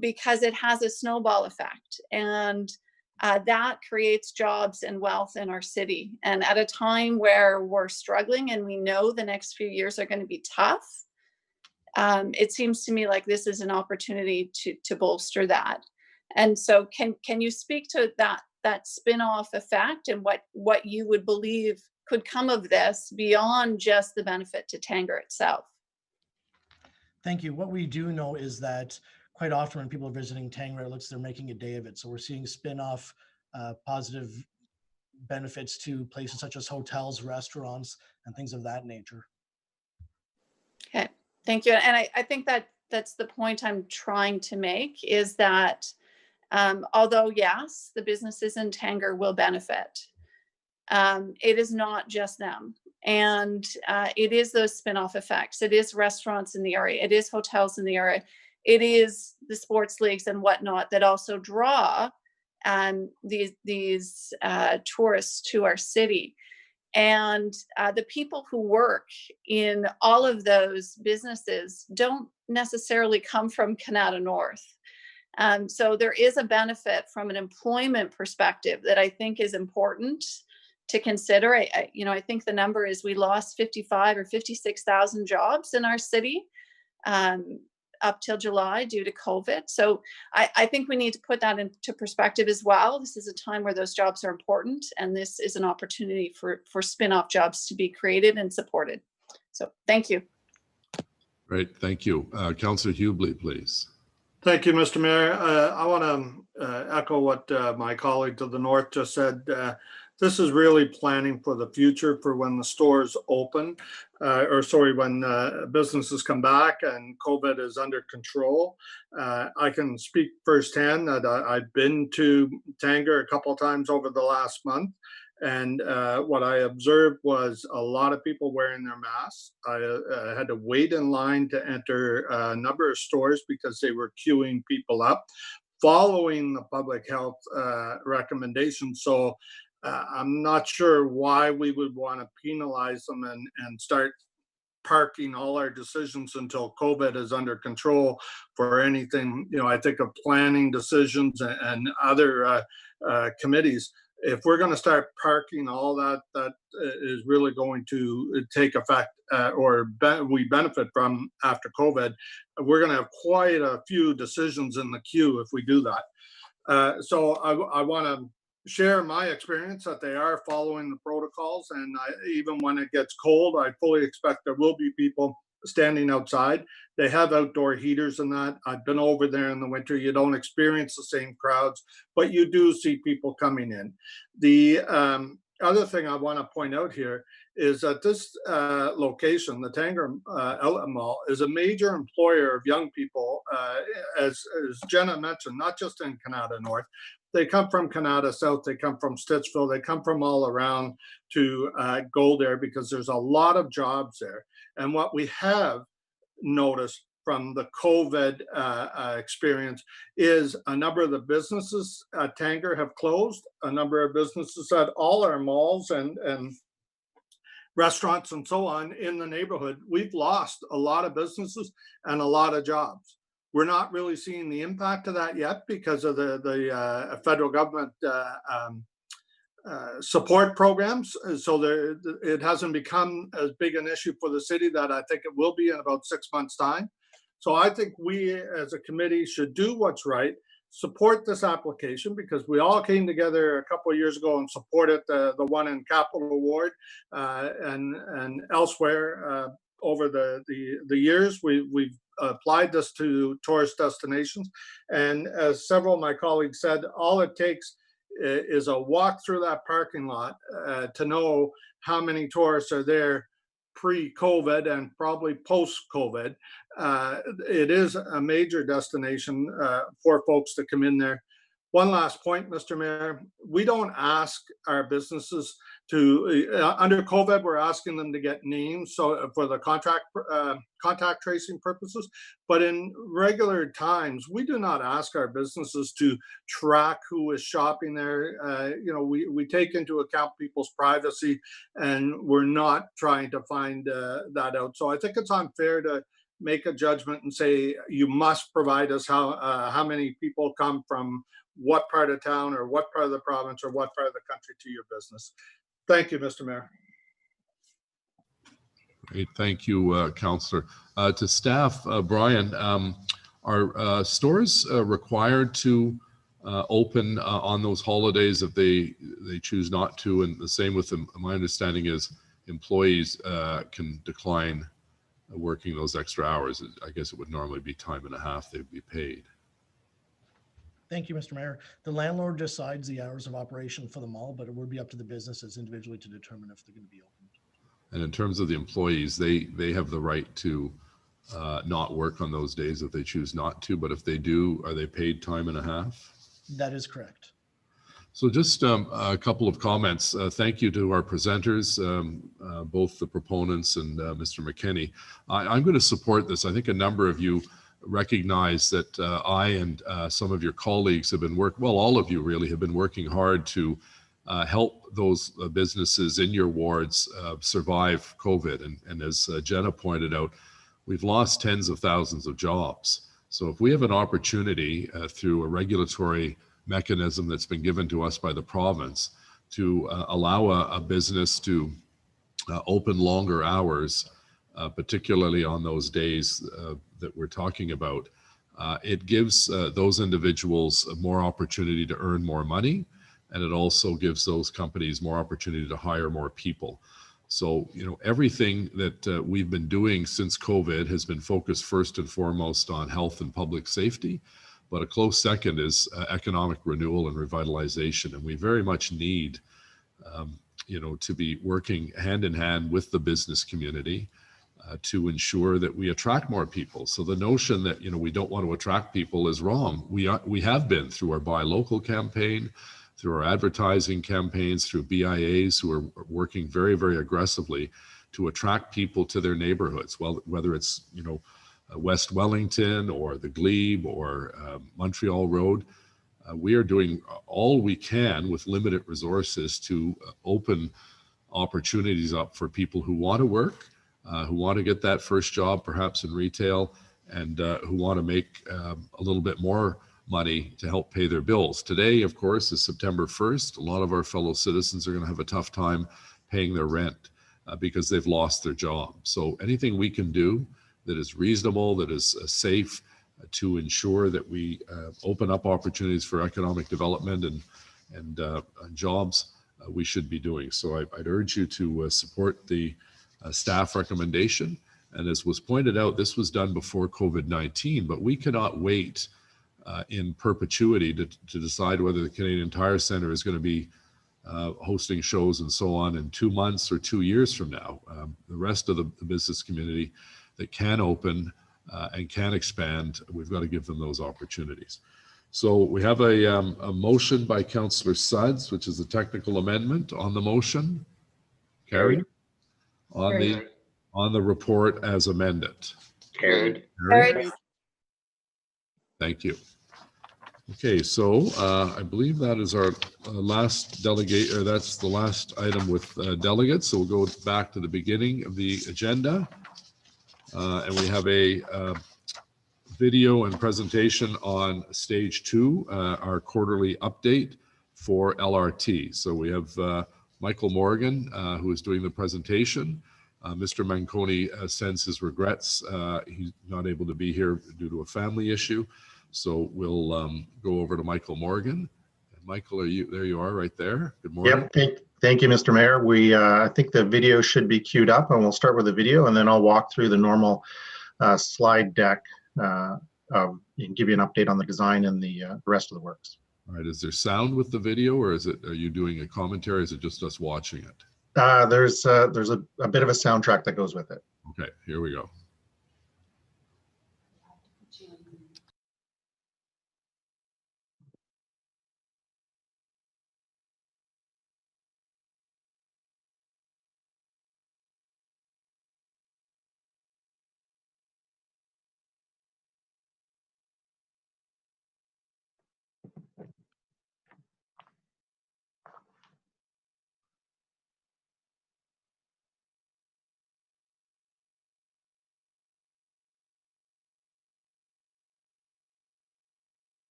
because it has a snowball effect, and that creates jobs and wealth in our city. And at a time where we're struggling and we know the next few years are going to be tough, it seems to me like this is an opportunity to bolster that. And so can you speak to that spin-off effect and what you would believe could come of this beyond just the benefit to Tanger itself? Thank you. What we do know is that quite often when people are visiting Tanger Outlets, they're making a day of it. So we're seeing spin-off positive benefits to places such as hotels, restaurants, and things of that nature. Okay, thank you. And I think that's the point I'm trying to make, is that although yes, the businesses in Tanger will benefit, it is not just them. And it is those spin-off effects. It is restaurants in the area. It is hotels in the area. It is the sports leagues and whatnot that also draw these tourists to our city. And the people who work in all of those businesses don't necessarily come from Canada North. So there is a benefit from an employment perspective that I think is important to consider. I think the number is we lost 55 or 56,000 jobs in our city up till July due to COVID. So I think we need to put that into perspective as well. This is a time where those jobs are important, and this is an opportunity for spin-off jobs to be created and supported. So thank you. Great, thank you. Councillor Hubley, please. Thank you, Mr. Mayor. I want to echo what my colleague to the north just said. This is really planning for the future, for when the stores open, when businesses come back and COVID is under control. I can speak firsthand that I've been to Tanger a couple of times over the last month, And what I observed was a lot of people wearing their masks. I had to wait in line to enter a number of stores because they were queuing people up, following the public health recommendations. So I'm not sure why we would want to penalize them and start parking all our decisions until COVID is under control for anything. You know, I think of planning decisions and other committees. If we're going to start parking all that, that is really going to take effect we benefit from after COVID. We're going to have quite a few decisions in the queue if we do that. So I want to share my experience that they are following the protocols, and even when it gets cold, I fully expect there will be people standing outside. They have outdoor heaters and that. I've been over there in the winter. You don't experience the same crowds, but you do see people coming in. The other thing I want to point out here is that this location, the Tanger Outlet Mall, is a major employer of young people, as Jenna mentioned, not just in Canada North. They come from Canada South, they come from Stittsville, they come from all around to go there because there's a lot of jobs there. And what we have noticed from the COVID experience is a number of the businesses at Tanger have closed, a number of businesses at all our malls and restaurants and so on in the neighborhood. We've lost a lot of businesses and a lot of jobs. We're not really seeing the impact of that yet because of the federal government support programs. So it hasn't become as big an issue for the city that I think it will be in about 6 months' time. So I think we as a committee should do what's right, support this application, because we all came together a couple of years ago and supported the one in Capital Ward and elsewhere over the years. We've applied this to tourist destinations. And as several of my colleagues said, all it takes is a walk through that parking lot to know how many tourists are there pre-COVID and probably post-COVID. It is a major destination for folks to come in there. One last point, Mr. Mayor, we don't ask our businesses to, under COVID, we're asking them to get names so for the contact tracing purposes, but in regular times, we do not ask our businesses to track who is shopping there. You know, we take into account people's privacy, and we're not trying to find that out. So I think it's unfair to make a judgment and say, you must provide us how many people come from what part of town or what part of the province or what part of the country to your business. Thank you, Mr. Mayor. Great, thank you, Councillor. To staff, Brian, are stores required to open on those holidays if they choose not to? And the same with them. My understanding is employees can decline working those extra hours. I guess it would normally be time and a half they'd be paid. Thank you, Mr. Mayor. The landlord decides the hours of operation for the mall, but it would be up to the businesses individually to determine if they're going to be open. And in terms of the employees, they have the right to not work on those days if they choose not to, but if they do, are they paid time and a half? That is correct. So just a couple of comments. Thank you to our presenters, both the proponents and Mr. McKenney. I'm going to support this. I think a number of you recognize that I and some of your colleagues have been all of you really have been working hard to help those businesses in your wards survive COVID. And as Jenna pointed out, we've lost tens of thousands of jobs. So if we have an opportunity through a regulatory mechanism that's been given to us by the province to allow a business to open longer hours, particularly on those days that we're talking about, it gives those individuals more opportunity to earn more money, and it also gives those companies more opportunity to hire more people. So, you know, everything that we've been doing since COVID has been focused first and foremost on health and public safety, but a close second is economic renewal and revitalization. And we very much need, you know, to be working hand in hand with the business community to ensure that we attract more people. So the notion that, you know, we don't want to attract people is wrong. We have been through our Buy Local campaign, through our advertising campaigns, through BIAs who are working very, very aggressively to attract people to their neighborhoods. Well, whether it's, West Wellington or the Glebe or Montreal Road, we are doing all we can with limited resources to open opportunities up for people who want to work, who want to get that first job, perhaps in retail, and who want to make a little bit more money to help pay their bills. Today, of course, is September 1st. A lot of our fellow citizens are going to have a tough time paying their rent because they've lost their job. So anything we can do that is reasonable, that is safe, to ensure that we open up opportunities for economic development and jobs, we should be doing. So I'd urge you to support the staff recommendation. And as was pointed out, this was done before COVID-19, but we cannot wait in perpetuity to decide whether the Canadian Tire Centre is going to be hosting shows and so on in 2 months or 2 years from now. The rest of the business community that can open and can expand, we've got to give them those opportunities. So we have a motion by Councillor Suds, which is a technical amendment on the motion. Carried. On the report as amended. Carried. Carried. Thank you. Okay, so I believe that is our last delegate, or that's the last item with delegates. So we'll go back to the beginning of the agenda. And we have a video and presentation on stage 2, our quarterly update for LRT. So we have Michael Morgan, who is doing the presentation. Mr. Manconi sends his regrets. He's not able to be here due to a family issue. So we'll go over to Michael Morgan. And Michael, there you are right there. Good morning. Yep, thank you, Mr. Mayor. I think the video should be queued up, and we'll start with the video, and then I'll walk through the normal slide deck and give you an update on the design and the rest of the works. All right, is there sound with the video, or are you doing a commentary? Is it just us watching it? There's a bit of a soundtrack that goes with it. Okay, here we go.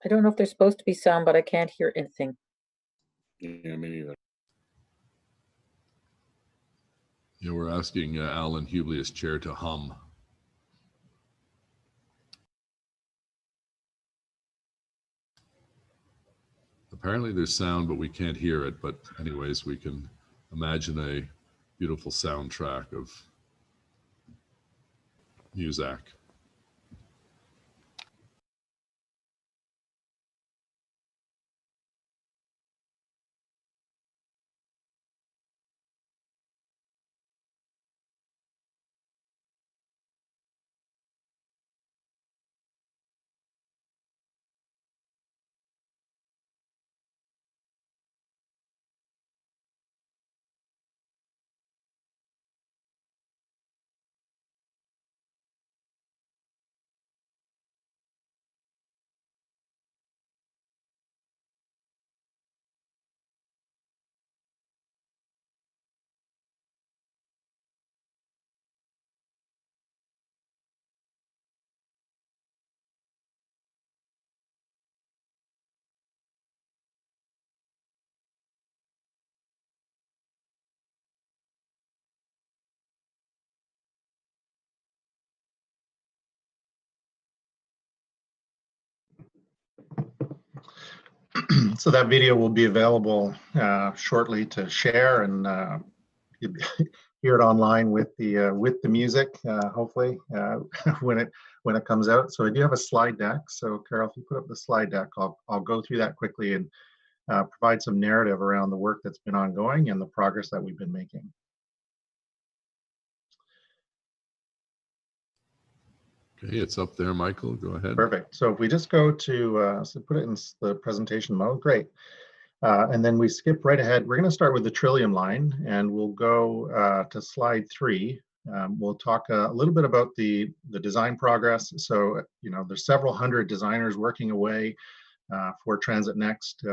I don't know if there's supposed to be sound, but I can't hear anything. Yeah, me neither. Yeah, we're asking Alan Hubly as chair to hum. Apparently there's sound, but we can't hear it. But anyways, we can imagine a beautiful soundtrack of music. So that video will be available shortly to share, and you'll hear it online with the music, hopefully when it comes out. So I do have a slide deck. So Carol, if you put up the slide deck, I'll go through that quickly and provide some narrative around the work that's been ongoing and the progress that we've been making. Okay, it's up there, Michael. Go ahead. Perfect. So if we just go to, so put it in the presentation mode, great. And then we skip right ahead. We're going to start with the Trillium line, and we'll go to slide 3. We'll talk a little bit about the design progress. So, there's several hundred designers working away for Transit Next,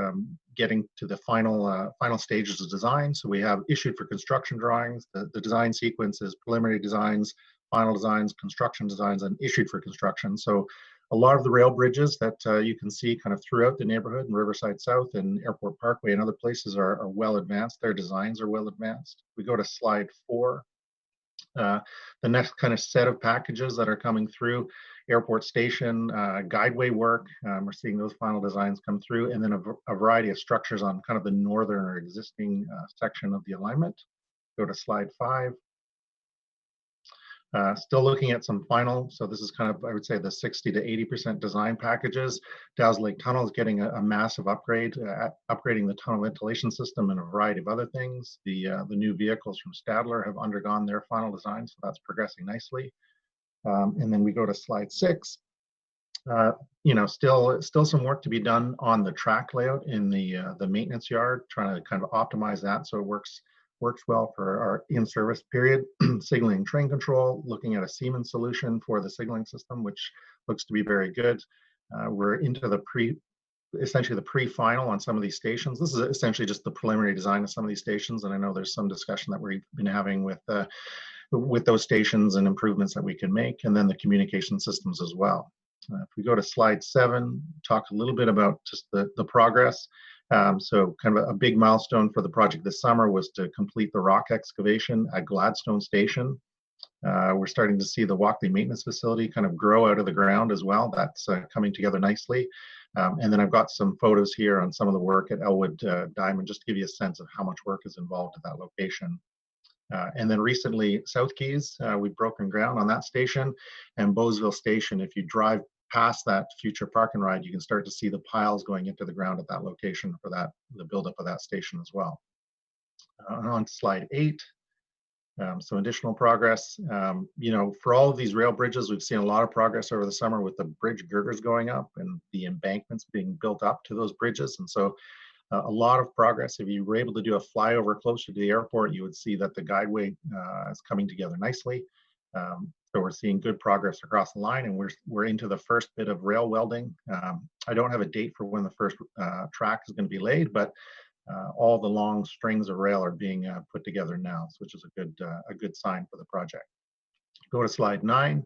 getting to the final stages of design. So we have issued for construction drawings. The design sequence is preliminary designs, final designs, construction designs, and issued for construction. So a lot of the rail bridges that you can see kind of throughout the neighborhood in Riverside South and Airport Parkway and other places are well advanced. Their designs are well advanced. We go to slide 4. The next kind of set of packages that are coming through: Airport Station, guideway work. We're seeing those final designs come through, and then a variety of structures on kind of the northern or existing section of the alignment. Go to slide 5. Still looking at some final, so this is kind of, I would say, the 60 to 80% design packages. Dow's Lake Tunnel is getting a massive upgrade, upgrading the tunnel ventilation system and a variety of other things. The new vehicles from Stadler have undergone their final design, so that's progressing nicely. And then we go to slide 6. Still some work to be done on the track layout in the maintenance yard, trying to kind of optimize that so it works well for our in-service period. Signaling train control, looking at a Siemens solution for the signaling system, which looks to be very good. We're into essentially the pre-final on some of these stations. This is essentially just the preliminary design of some of these stations, and I know there's some discussion that we've been having with those stations and improvements that we can make, and then the communication systems as well. If we go to slide 7, talk a little bit about just the progress. So kind of a big milestone for the project this summer was to complete the rock excavation at Gladstone Station. We're starting to see the Walkley maintenance facility kind of grow out of the ground as well. That's coming together nicely. And then I've got some photos here on some of the work at Elwood Diamond, just to give you a sense of how much work is involved at that location. And then recently, South Keys, we've broken ground on that station, and Bowesville Station. If you drive past that future park and ride, you can start to see the piles going into the ground at that location for the buildup of that station as well. On to slide 8. Some additional progress. For all of these rail bridges, we've seen a lot of progress over the summer with the bridge girders going up and the embankments being built up to those bridges. And so a lot of progress. If you were able to do a flyover closer to the airport, you would see that the guideway is coming together nicely. So we're seeing good progress across the line, and we're into the first bit of rail welding. I don't have a date for when the first track is going to be laid, but all the long strings of rail are being put together now, which is a good sign for the project. Go to slide 9.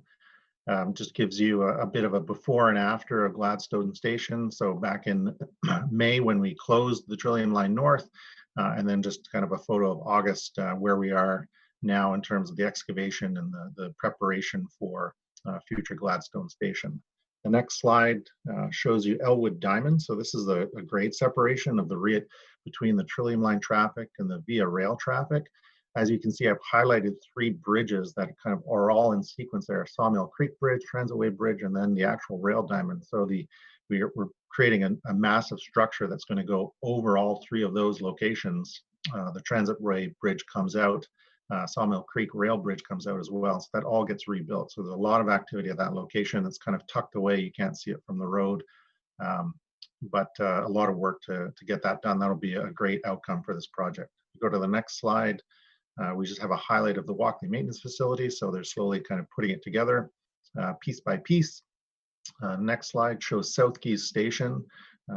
Just gives you a bit of a before and after of Gladstone Station. So back in May when we closed the Trillium Line North, and then just kind of a photo of August where we are now in terms of the excavation and the preparation for future Gladstone Station. The next slide shows you Elwood Diamond. So this is a grade separation of between the Trillium Line traffic and the Via Rail traffic. As you can see, I've highlighted 3 bridges that kind of are all in sequence there: Sawmill Creek Bridge, Transitway Bridge, and then the actual rail diamond. So we're creating a massive structure that's going to go over all 3 of those locations. The Transitway Bridge comes out, Sawmill Creek Rail Bridge comes out as well. So that all gets rebuilt. So there's a lot of activity at that location. It's kind of tucked away. You can't see it from the road. But a lot of work to get that done. That'll be a great outcome for this project. Go to the next slide. We just have a highlight of the Walkley maintenance facility. So they're slowly kind of putting it together piece by piece. Next slide shows South Keys Station.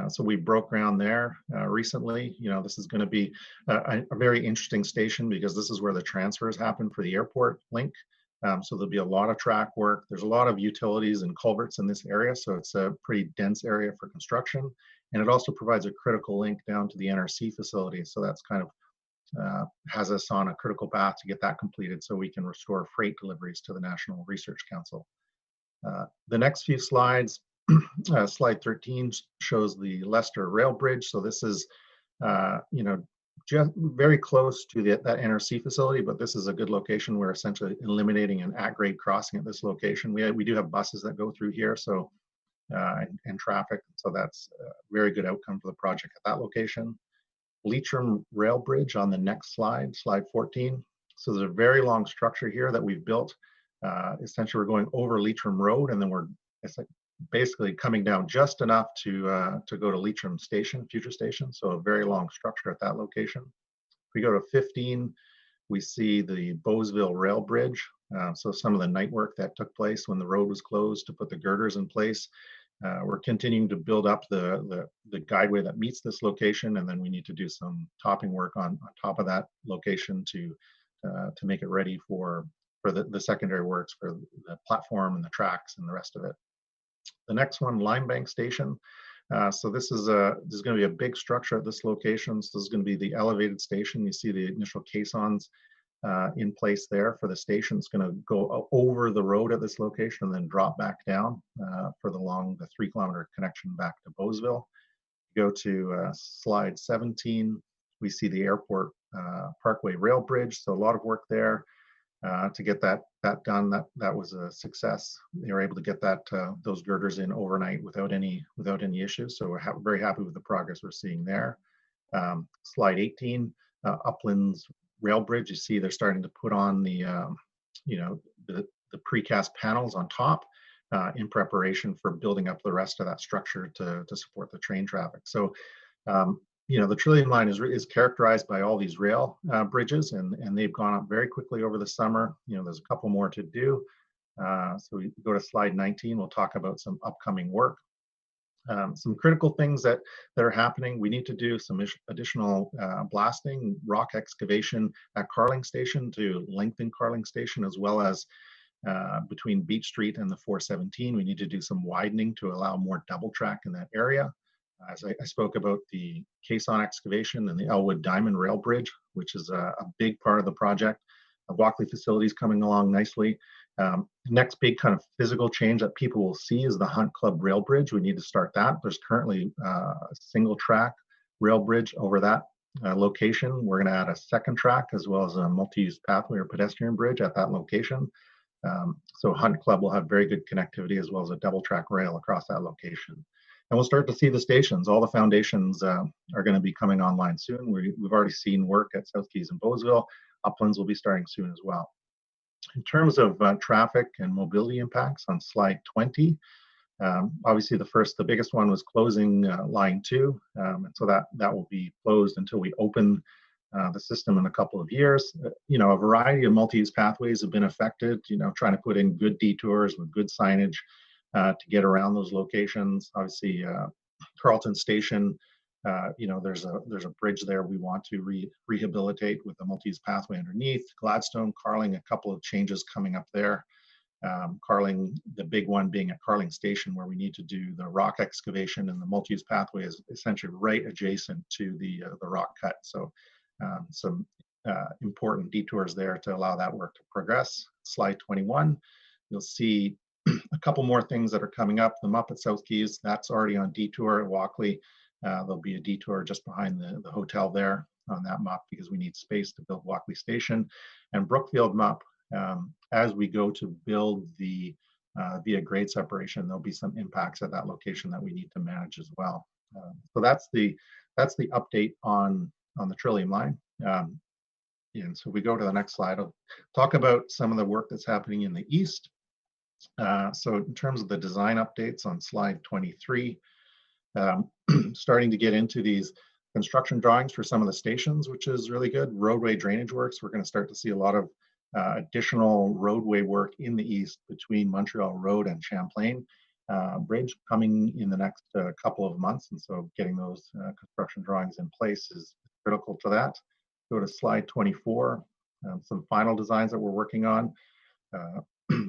So we broke ground there recently. This is going to be a very interesting station because this is where the transfers happen for the airport link. So there'll be a lot of track work. There's a lot of utilities and culverts in this area. So it's a pretty dense area for construction. And it also provides a critical link down to the NRC facility. So that's kind of has us on a critical path to get that completed so we can restore freight deliveries to the National Research Council. The next few slides, Slide 13 shows the Leicester Rail Bridge. So this is, just very close to that NRC facility, but this is a good location. We're essentially eliminating an at-grade crossing at this location. We do have buses that go through here, so and traffic, so that's a very good outcome for the project at that location. Leitrim Rail Bridge on the next slide, slide 14. So there's a very long structure here that we've built. Essentially, we're going over Leitrim Road, and then we're basically coming down just enough to go to Leitrim Station, future station. So a very long structure at that location. If we go to 15, we see the Bowesville Rail Bridge. So some of the night work that took place when the road was closed to put the girders in place. We're continuing to build up the guideway that meets this location, and then we need to do some topping work on top of that location to make it ready for the secondary works for the platform and the tracks and the rest of it. The next one, Limebank Station. So this is going to be a big structure at this location. So this is going to be the elevated station. You see the initial caissons in place there for the station. It's going to go over the road at this location and then drop back down for the 3-kilometer connection back to Bowesville. Go to slide 17. We see the Airport Parkway Rail Bridge. So a lot of work there to get that done. That was a success. They were able to get those girders in overnight without any issues. So we're very happy with the progress we're seeing there. Slide 18, Uplands Rail Bridge. You see they're starting to put on the precast panels on top in preparation for building up the rest of that structure to support the train traffic. So the Trillium Line is characterized by all these rail bridges, and they've gone up very quickly over the summer. There's a couple more to do. So we go to slide 19. We'll talk about some upcoming work. Some critical things that are happening. We need to do some additional blasting, rock excavation at Carling Station to lengthen Carling Station, as well as between Beach Street and the 417. We need to do some widening to allow more double track in that area. As I spoke about the caisson excavation and the Elwood Diamond Rail Bridge, which is a big part of the project. The Walkley facility is coming along nicely. Next big kind of physical change that people will see is the Hunt Club Rail Bridge. We need to start that. There's currently a single track rail bridge over that location. We're going to add a second track as well as a multi-use pathway or pedestrian bridge at that location. So Hunt Club will have very good connectivity as well as a double track rail across that location. And we'll start to see the stations. All the foundations are going to be coming online soon. We've already seen work at South Keys and Bowesville. Uplands will be starting soon as well. In terms of traffic and mobility impacts on slide 20, obviously the biggest one was closing line 2. And so that will be closed until we open the system in a couple of years. A variety of multi-use pathways have been affected, trying to put in good detours with good signage to get around those locations. Obviously, Carlton Station, there's a bridge there we want to rehabilitate with the multi-use pathway underneath. Gladstone, Carling, a couple of changes coming up there. Carling, the big one being at Carling Station, where we need to do the rock excavation, and the multi-use pathway is essentially right adjacent to the rock cut. So some important detours there to allow that work to progress. Slide 21, you'll see a couple more things that are coming up. The Muppet South Keys, that's already on detour at Walkley. There'll be a detour just behind the hotel there on that MUP because we need space to build Walkley Station. And Brookfield MUP, as we go to build the via grade separation, there'll be some impacts at that location that we need to manage as well. So that's the update on the Trillium Line. And so we go to the next slide. I'll talk about some of the work that's happening in the east. So in terms of the design updates on slide 23, starting to get into these construction drawings for some of the stations, which is really good. Roadway drainage works. We're going to start to see a lot of additional roadway work in the east between Montreal Road and Champlain Bridge coming in the next couple of months. And so getting those construction drawings in place is critical to that. Go to slide 24, some final designs that we're working on.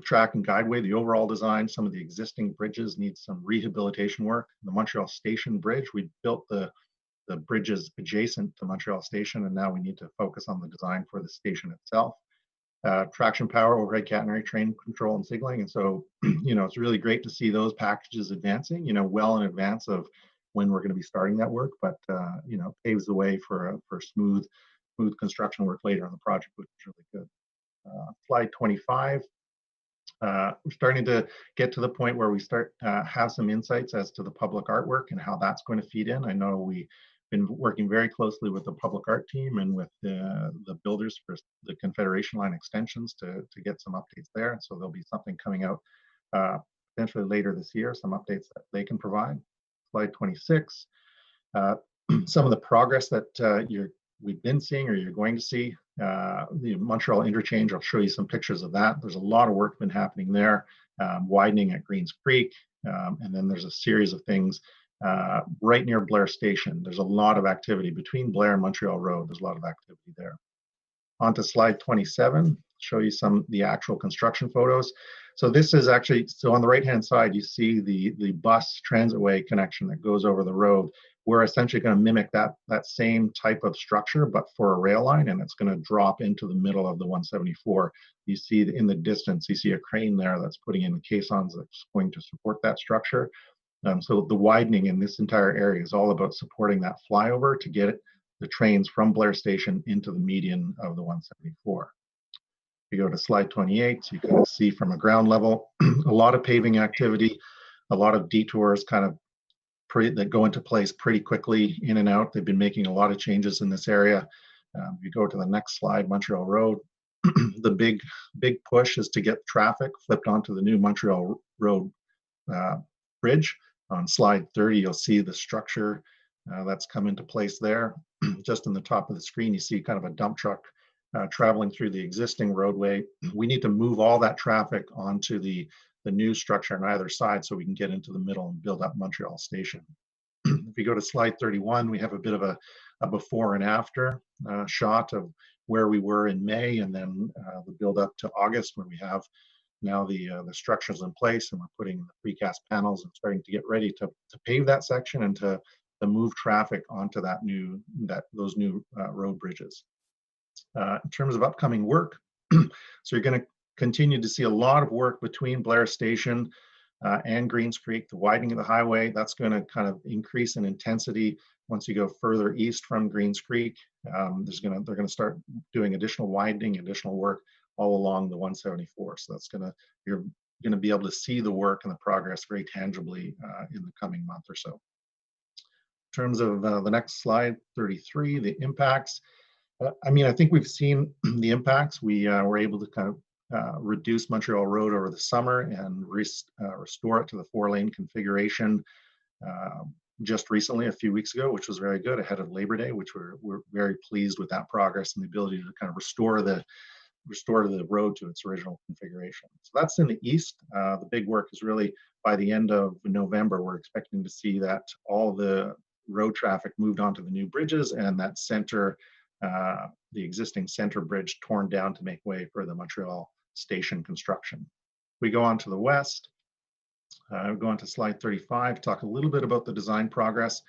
Track and guideway, the overall design, some of the existing bridges need some rehabilitation work. The Montreal Station Bridge, we built the bridges adjacent to Montreal Station, and now we need to focus on the design for the station itself. traction power, overhead catenary, train control, and signaling. And so, it's really great to see those packages advancing, well in advance of when we're going to be starting that work, but, paves the way for smooth construction work later on the project, which is really good. Slide 25. We're starting to get to the point where we start have some insights as to the public artwork and how that's going to feed in. I know we've been working very closely with the public art team and with the builders for the Confederation line extensions to get some updates there. And so there'll be something coming out potentially later this year, some updates that they can provide. Slide 26. Some of the progress that we've been seeing or you're going to see. The Montreal interchange, I'll show you some pictures of that. There's a lot of work been happening there, widening at Greens Creek, and then there's a series of things right near Blair Station. There's a lot of activity between Blair and Montreal Road. There's a lot of activity there. On to slide 27, show you the actual construction photos. So this is actually, on the right-hand side, you see the bus transitway connection that goes over the road. We're essentially going to mimic that same type of structure, but for a rail line, and it's going to drop into the middle of the 174. You see in the distance, you see a crane there that's putting in the caissons that's going to support that structure. So the widening in this entire area is all about supporting that flyover to get the trains from Blair Station into the median of the 174. If you go to slide 28, you can see from a ground level, a lot of paving activity, a lot of detours kind of that go into place pretty quickly in and out. They've been making a lot of changes in this area. If you go to the next slide, Montreal Road, the big push is to get traffic flipped onto the new Montreal Road bridge. On slide 30, you'll see the structure that's come into place there. Just in the top of the screen, you see kind of a dump truck traveling through the existing roadway. We need to move all that traffic onto the new structure on either side so we can get into the middle and build up Montreal Station. If you go to slide 31, we have a bit of a before and after shot of where we were in May, and then the build up to August, where we have now the structures in place and we're putting the precast panels and starting to get ready to pave that section and to move traffic onto those new road bridges. In terms of upcoming work, so you're going to continue to see a lot of work between Blair Station and Greens Creek. The widening of the highway, that's going to kind of increase in intensity once you go further east from Greens Creek. They're going to start doing additional widening, additional work all along the 174. So you're going to be able to see the work and the progress very tangibly in the coming month or so. In terms of the next slide, 33, the impacts. I think we've seen the impacts. We were able to kind of reduce Montreal Road over the summer and restore it to the 4-lane configuration just recently, a few weeks ago, which was very good, ahead of Labor Day, which we're very pleased with that progress and the ability to kind of restore the road to its original configuration. So that's in the east. The big work is really by the end of November. We're expecting to see that all the road traffic moved onto the new bridges and that the existing center bridge torn down to make way for the Montreal Station construction. We go on to the west. We go on to slide 35, talk a little bit about the design progress.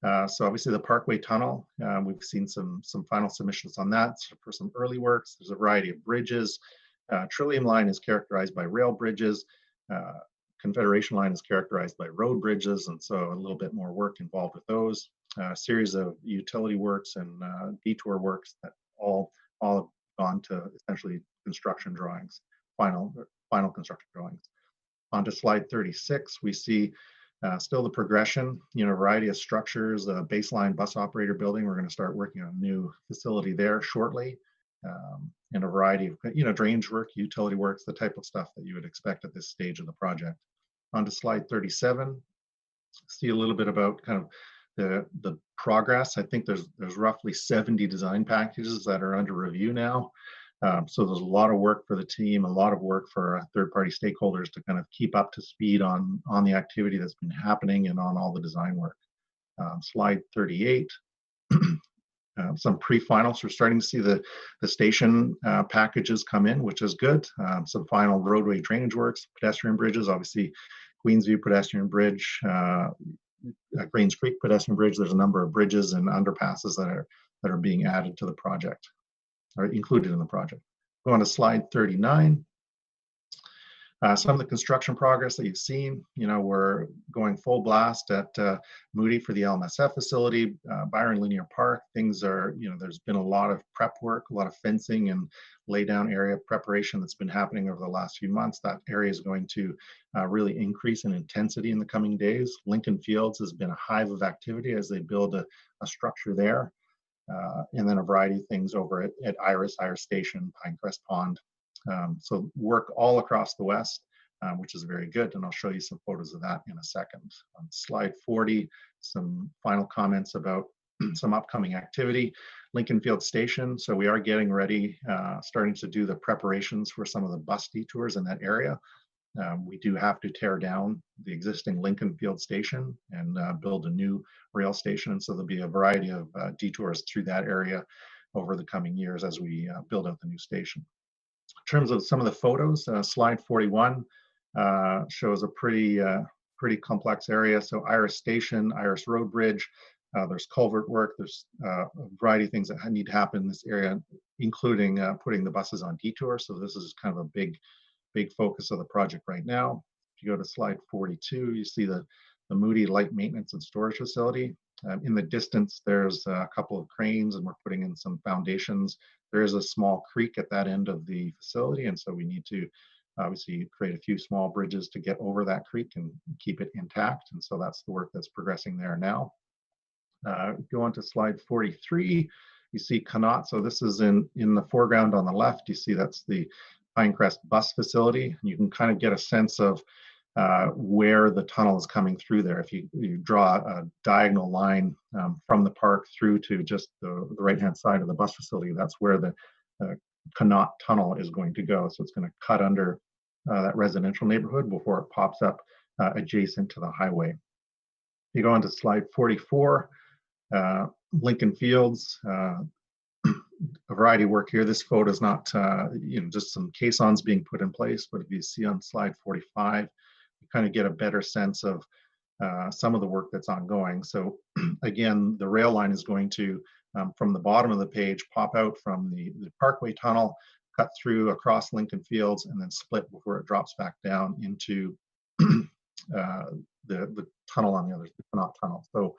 So obviously the Parkway Tunnel, we've seen some final submissions on that for some early works. There's a variety of bridges. Trillium Line is characterized by rail bridges. Confederation Line is characterized by road bridges, and so a little bit more work involved with those. A series of utility works and detour works that all have gone to essentially construction drawings, final construction drawings. On to slide 36, we see still the progression, a variety of structures, a baseline bus operator building. We're going to start working on a new facility there shortly, and a variety of drainage work, utility works, the type of stuff that you would expect at this stage of the project. On to slide 37, see a little bit about kind of the progress. I think there's roughly 70 design packages that are under review now. So there's a lot of work for the team, a lot of work for third-party stakeholders to kind of keep up to speed on the activity that's been happening and on all the design work. Slide 38, some pre-finals. We're starting to see the station packages come in, which is good. Some final roadway drainage works, pedestrian bridges, obviously Queensview pedestrian bridge, Greens Creek pedestrian bridge. There's a number of bridges and underpasses that are being added to the project or included in the project. Go on to slide 39. Some of the construction progress that you've seen, we're going full blast at Moody for the LMSF facility, Byron Linear Park. Things are, there's been a lot of prep work, a lot of fencing and lay down area preparation that's been happening over the last few months. That area is going to really increase in intensity in the coming days. Lincoln Fields has been a hive of activity as they build a structure there. And then a variety of things over at Iris Station, Pinecrest Pond. So work all across the West, which is very good. And I'll show you some photos of that in a second. On slide 40, some final comments about some upcoming activity. Lincoln Field Station. So we are getting ready, starting to do the preparations for some of the bus detours in that area. We do have to tear down the existing Lincoln Field Station and build a new rail station. And so there'll be a variety of detours through that area over the coming years as we build out the new station. In terms of some of the photos, slide 41 shows a pretty complex area. So Iris Station, Iris Road Bridge, there's culvert work, there's a variety of things that need to happen in this area, including putting the buses on detour. So this is kind of a big focus of the project right now. If you go to slide 42, you see the Moody Light Maintenance and Storage Facility. In the distance, there's a couple of cranes and we're putting in some foundations. There is a small creek at that end of the facility, and so we need to obviously create a few small bridges to get over that creek and keep it intact. And so that's the work that's progressing there now. Go on to slide 43. You see Connaught. So this is in the foreground on the left. You see that's the Pinecrest bus facility. And you can kind of get a sense of where the tunnel is coming through there. If you draw a diagonal line from the park through to just the right-hand side of the bus facility, that's where the Connaught tunnel is going to go. So it's going to cut under that residential neighborhood before it pops up adjacent to the highway. You go on to slide 44, Lincoln Fields. A variety of work here. This photo is not, just some caissons being put in place, but if you see on slide 45, you kind of get a better sense of some of the work that's ongoing. So again, the rail line is going to, from the bottom of the page, pop out from the Parkway Tunnel, cut through across Lincoln Fields, and then split before it drops back down into the tunnel on the other, the Connaught Tunnel. So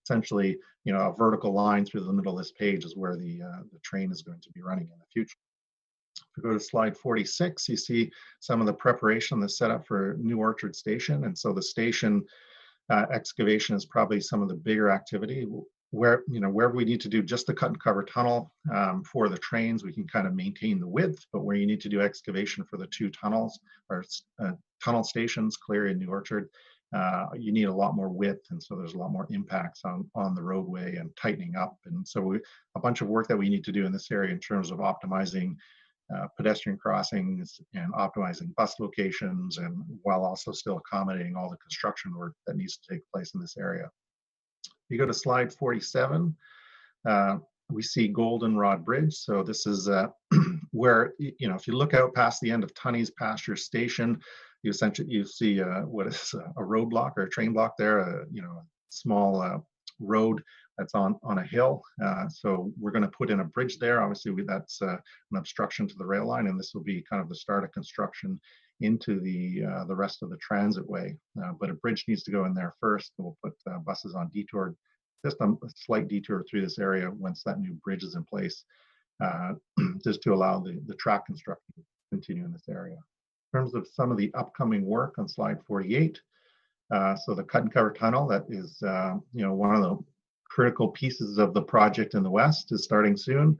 essentially, a vertical line through the middle of this page is where the train is going to be running in the future. If we go to slide 46, you see some of the preparation that's set up for New Orchard Station. And so the station excavation is probably some of the bigger activity. Where we need to do just the cut and cover tunnel for the trains, we can kind of maintain the width, but where you need to do excavation for the two tunnels or tunnel stations, Cleary and New Orchard, you need a lot more width, and so there's a lot more impacts on the roadway and tightening up. And so a bunch of work that we need to do in this area in terms of optimizing pedestrian crossings and optimizing bus locations, and while also still accommodating all the construction work that needs to take place in this area. You go to slide 47, we see Goldenrod Bridge. So this is where, if you look out past the end of Tunney's Pasture Station, you see what is a roadblock or a train block there, a small road that's on a hill. So we're going to put in a bridge there. Obviously, that's an obstruction to the rail line, and this will be kind of the start of construction into the rest of the transit way. But a bridge needs to go in there first. We'll put buses on detour, just a slight detour through this area once that new bridge is in place, just to allow the track construction to continue in this area. In terms of some of the upcoming work on slide 48, so the cut and cover tunnel, that is one of the critical pieces of the project in the West, is starting soon.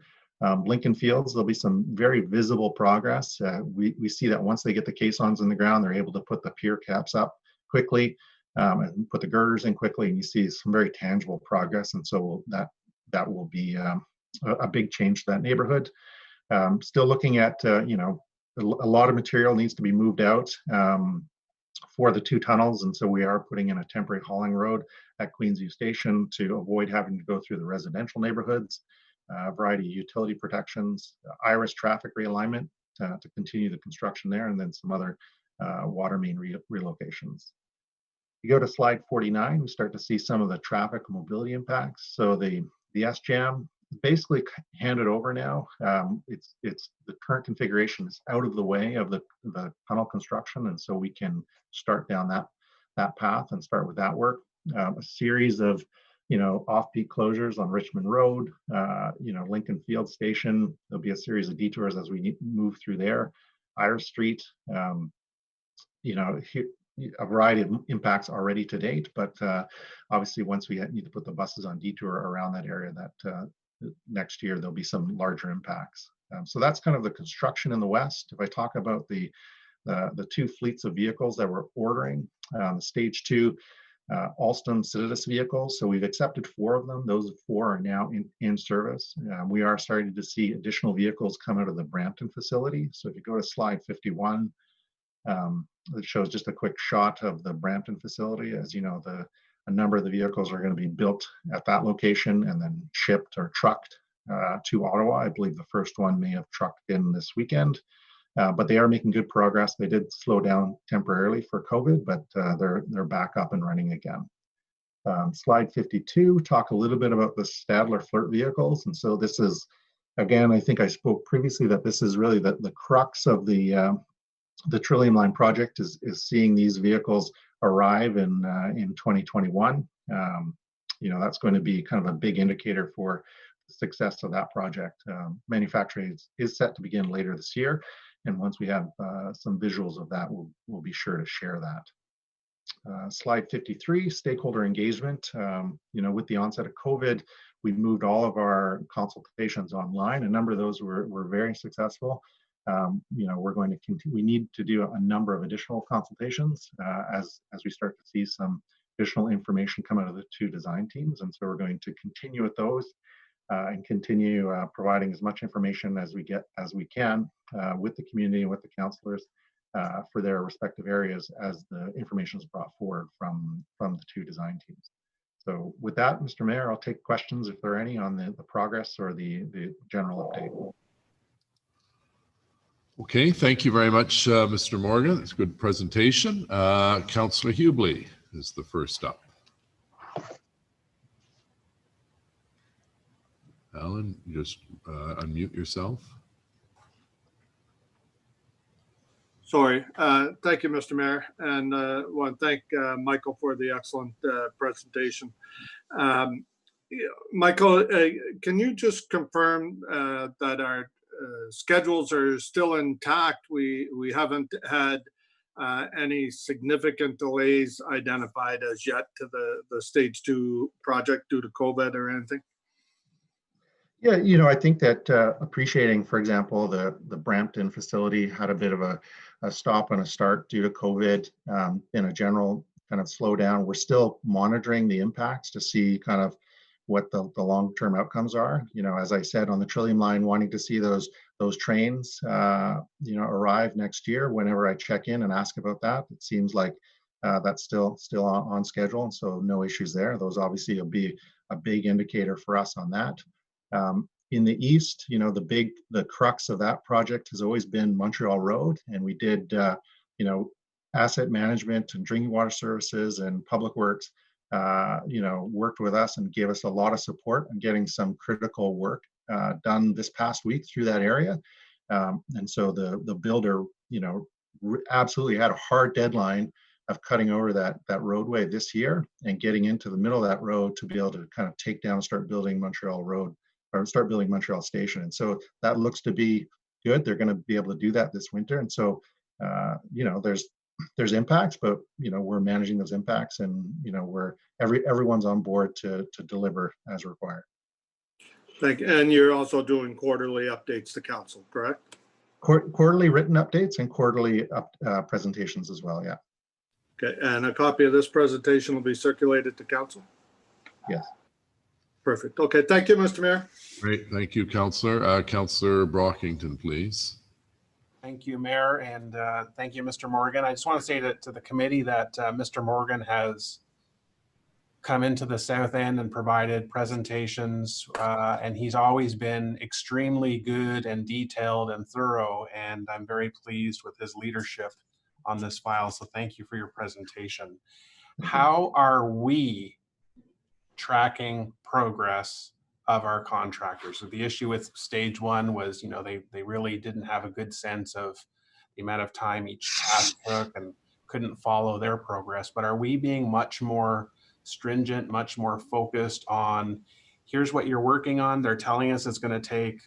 Lincoln Fields, there'll be some very visible progress. We see that once they get the caissons in the ground, they're able to put the pier caps up quickly and put the girders in quickly, and you see some very tangible progress. And so that will be a big change to that neighborhood. Still looking at, a lot of material needs to be moved out for the two tunnels, and so we are putting in a temporary hauling road at Queensview Station to avoid having to go through the residential neighborhoods. A variety of utility protections, Iris traffic realignment to continue the construction there, and then some other water main relocations. You go to slide 49, we start to see some of the traffic mobility impacts. So the SJAM basically handed over now. It's the current configuration is out of the way of the tunnel construction, and so we can start down that path and start with that work. A series of off-peak closures on Richmond Road, Lincoln Field Station. There'll be a series of detours as we move through there. Iris Street, a variety of impacts already to date, but obviously once we need to put the buses on detour around that area, that next year there'll be some larger impacts. So that's kind of the construction in the west. If I talk about the two fleets of vehicles that we're ordering, stage 2 Alstom Citadis vehicles. So we've accepted 4 of them. Those 4 are now in service. We are starting to see additional vehicles come out of the Brampton facility. So if you go to slide 51, it shows just a quick shot of the Brampton facility. As you know, a number of the vehicles are going to be built at that location and then shipped or trucked to Ottawa. I believe the first one may have trucked in this weekend. But they are making good progress. They did slow down temporarily for COVID, but they're back up and running again. Slide 52, talk a little bit about the Stadler Flirt vehicles. And so this is, again, I think I spoke previously that this is really the crux of the Trillium Line project is seeing these vehicles arrive in 2021. That's going to be kind of a big indicator for the success of that project. Manufacturing is set to begin later this year. And once we have some visuals of that, we'll be sure to share that. Slide 53, stakeholder engagement. With the onset of COVID, we moved all of our consultations online. A number of those were very successful. We're going to continue. We need to do a number of additional consultations as we start to see some additional information come out of the 2 design teams. And so we're going to continue with those and continue providing as much information as we can with the community and with the councillors for their respective areas as the information is brought forward from the 2 design teams. So with that, Mr. Mayor, I'll take questions if there are any on the progress or the general update. Okay, thank you very much, Mr. Morgan. It's a good presentation. Councillor Hubley is the first up. Alan, just unmute yourself. Sorry. Thank you, Mr. Mayor, and I want to thank Michael for the excellent presentation. Michael, can you just confirm that our schedules are still intact? We haven't had any significant delays identified as yet to the stage 2 project due to COVID or anything? Yeah, I think that appreciating, for example, the Brampton facility had a bit of a stop and a start due to COVID in a general kind of slowdown. We're still monitoring the impacts to see kind of what the long-term outcomes are. As I said, on the Trillium Line, wanting to see those trains, arrive next year. Whenever I check in and ask about that, it seems like that's still on schedule, and so no issues there. Those obviously will be a big indicator for us on that. In the east, the crux of that project has always been Montreal Road, and we did, asset management and drinking water services and public works, worked with us and gave us a lot of support in getting some critical work done this past week through that area. And so the builder, absolutely had a hard deadline of cutting over that roadway this year and getting into the middle of that road to be able to kind of take down and start building Montreal Road or start building Montreal Station. And so that looks to be good. They're going to be able to do that this winter. And so, there's impacts, but we're managing those impacts, and everyone's on board to deliver as required. Thank you. And you're also doing quarterly updates to council, correct? Quarterly written updates and quarterly presentations as well. Yeah. Okay. And a copy of this presentation will be circulated to council? Yes. Perfect. Okay. Thank you, Mr. Mayor. Great. Thank you, Councillor. Councillor Brockington, please. Thank you, Mayor, and thank you, Mr. Morgan. I just want to say to the committee that Mr. Morgan has come into the South End and provided presentations, and he's always been extremely good and detailed and thorough, and I'm very pleased with his leadership on this file, so thank you for your presentation. How are we tracking progress of our contractors. So the issue with stage one was, you know, they really didn't have a good sense of the amount of time each task took and couldn't follow their progress. But are we being much more stringent, much more focused on, here's what you're working on. They're telling us it's going to take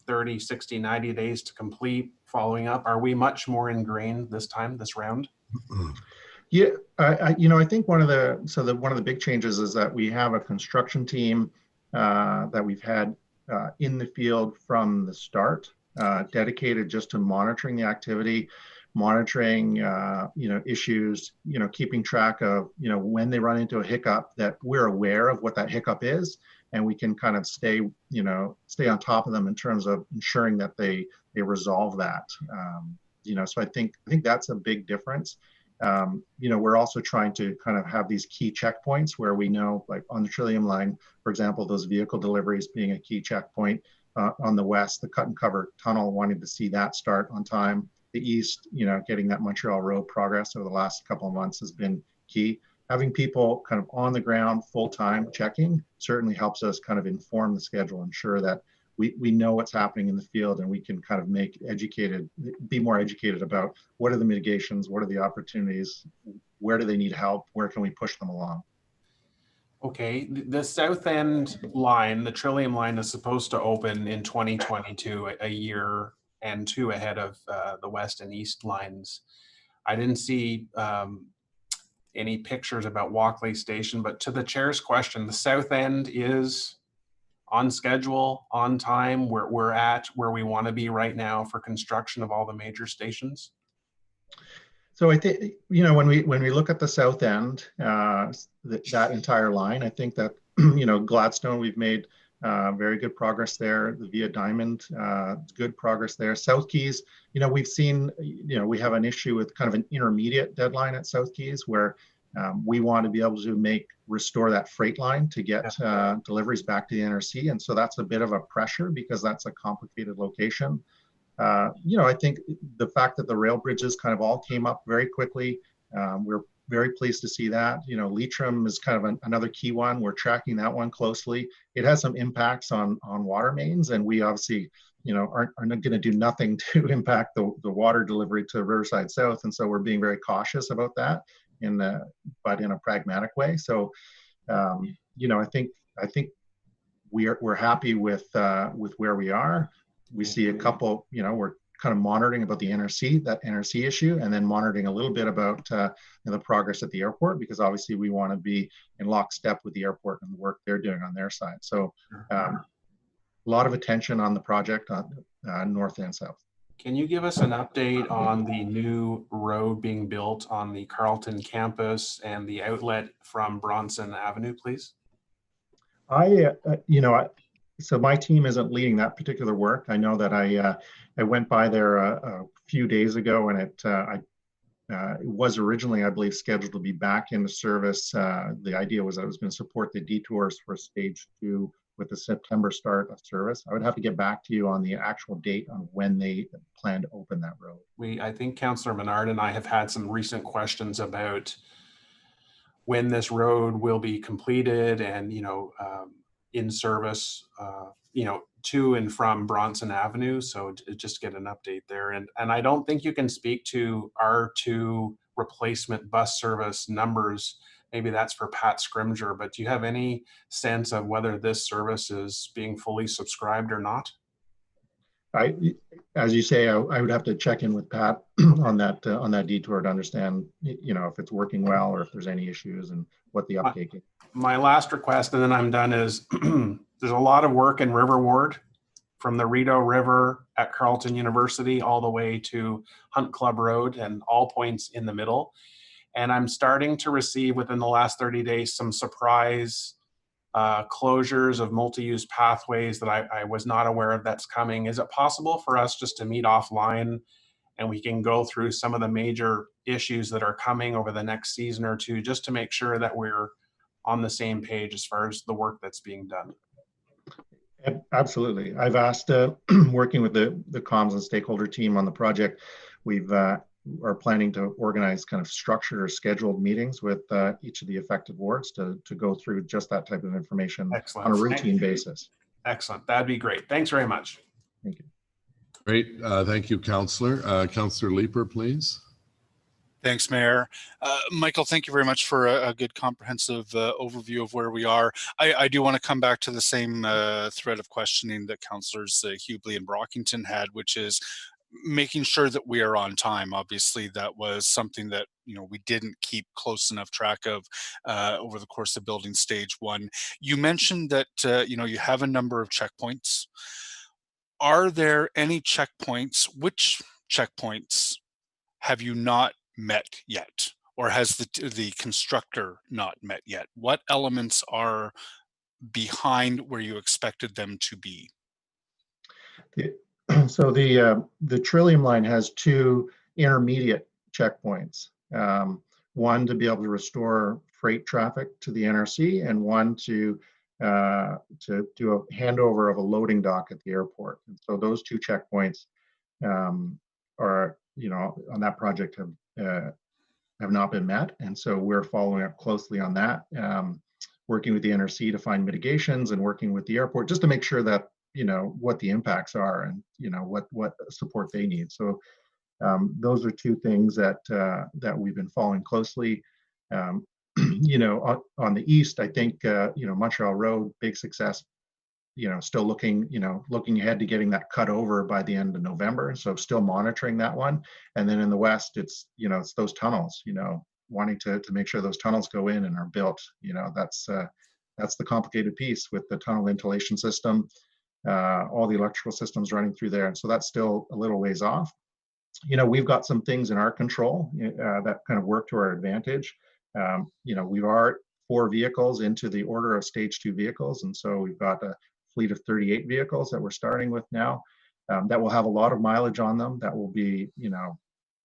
30, 60, 90 days to complete, following up. Are we much more ingrained this time, this round? Yeah, I think one of the big changes is that we have a construction team that we've had in the field from the start, dedicated just to monitoring the activity, monitoring issues, keeping track of when they run into a hiccup, that we're aware of what that hiccup is, and we can kind of stay on top of them in terms of ensuring that they resolve that. So I think that's a big difference. We're also trying to kind of have these key checkpoints where we know, like on the Trillium line, for example, those vehicle deliveries being a key checkpoint. On the west, the cut and cover tunnel, wanting to see that start on time. The east, getting that Montreal Road progress over the last couple of months has been key. Having people kind of on the ground full-time checking certainly helps us kind of inform the schedule, ensure that we know what's happening in the field, and we can kind of be more educated about what are the mitigations, what are the opportunities, where do they need help, where can we push them along. Okay, the south end line, the Trillium line, is supposed to open in 2022, a year and two ahead of the west and east lines. I didn't see any pictures about Walkley Station, but to the chair's question, the south end is on schedule, on time. We're at where we want to be right now for construction of all the major stations. So I think, when we look at the south end, that entire line, I think that, Gladstone, we've made very good progress there. The Via Diamond, good progress there. South Keys, we've seen, we have an issue with kind of an intermediate deadline at South Keys where we want to be able to restore that freight line to get deliveries back to the NRC. And so that's a bit of a pressure because that's a complicated location. I think the fact that the rail bridges kind of all came up very quickly, we're very pleased to see that. Leitrim is kind of another key one. We're tracking that one closely. It has some impacts on water mains, and we obviously, aren't going to do nothing to impact the water delivery to Riverside South. And so we're being very cautious about that, but in a pragmatic way. So, I think we're happy with where we are. We see a couple, we're kind of monitoring about the NRC issue, and then monitoring a little bit about the progress at the airport, because obviously we want to be in lockstep with the airport and the work they're doing on their side. So a lot of attention on the project on north and south. Can you give us an update on the new road being built on the Carleton campus and the outlet from Bronson Avenue, please? So my team isn't leading that particular work. I know that I went by there a few days ago, and it was originally, I believe, scheduled to be back into service. The idea was that it was going to support the detours for stage 2 with the September start of service. I would have to get back to you on the actual date on when they plan to open that road. I think Councillor Menard and I have had some recent questions about when this road will be completed and, in service, to and from Bronson Avenue. So just get an update there. And I don't think you can speak to R2 replacement bus service numbers. Maybe that's for Pat Scrimger, but do you have any sense of whether this service is being fully subscribed or not? As you say, I would have to check in with Pat on that detour to understand, if it's working well or if there's any issues and what the uptake is. My last request, and then I'm done, is there's a lot of work in River Ward from the Rideau River at Carleton University all the way to Hunt Club Road and all points in the middle. And I'm starting to receive within the last 30 days some surprise closures of multi-use pathways that I was not aware of that's coming. Is it possible for us just to meet offline and we can go through some of the major issues that are coming over the next season or two, just to make sure that we're on the same page as far as the work that's being done? Absolutely. I've asked, working with the comms and stakeholder team on the project, we've are planning to organize kind of structured or scheduled meetings with each of the affected wards to go through just that type of information. Excellent. On a routine basis. Excellent. That'd be great. Thanks very much. Great. Thank you, Councillor. Councillor Leeper, please. Thanks, Mayor. Michael, thank you very much for a good comprehensive overview of where we are. I do want to come back to the same thread of questioning that Councillors Hubley and Brockington had, which is making sure that we are on time. Obviously, that was something that we didn't keep close enough track of over the course of building stage one. You mentioned that you have a number of checkpoints. Are there any checkpoints? Which checkpoints have you not met yet, or has the constructor not met yet? What elements are behind where you expected them to be? So the Trillium line has two intermediate checkpoints. One to be able to restore freight traffic to the NRC, and one to do a handover of a loading dock at the airport. And so those two checkpoints are, on that project have not been met, and so we're following up closely on that, working with the NRC to find mitigations and working with the airport just to make sure that what the impacts are and what support they need. So those are two things that we've been following closely. On the east, I think Montreal Road, big success. Still looking ahead to getting that cut over by the end of November. So still monitoring that one. And then in the west, it's those tunnels. Wanting to make sure those tunnels go in and are built. That's the complicated piece with the tunnel ventilation system, all the electrical systems running through there. And so that's still a little ways off. We've got some things in our control that kind of work to our advantage. We are 4 vehicles into the order of stage 2 vehicles. And so we've got a fleet of 38 vehicles that we're starting with now that will have a lot of mileage on them. That will be,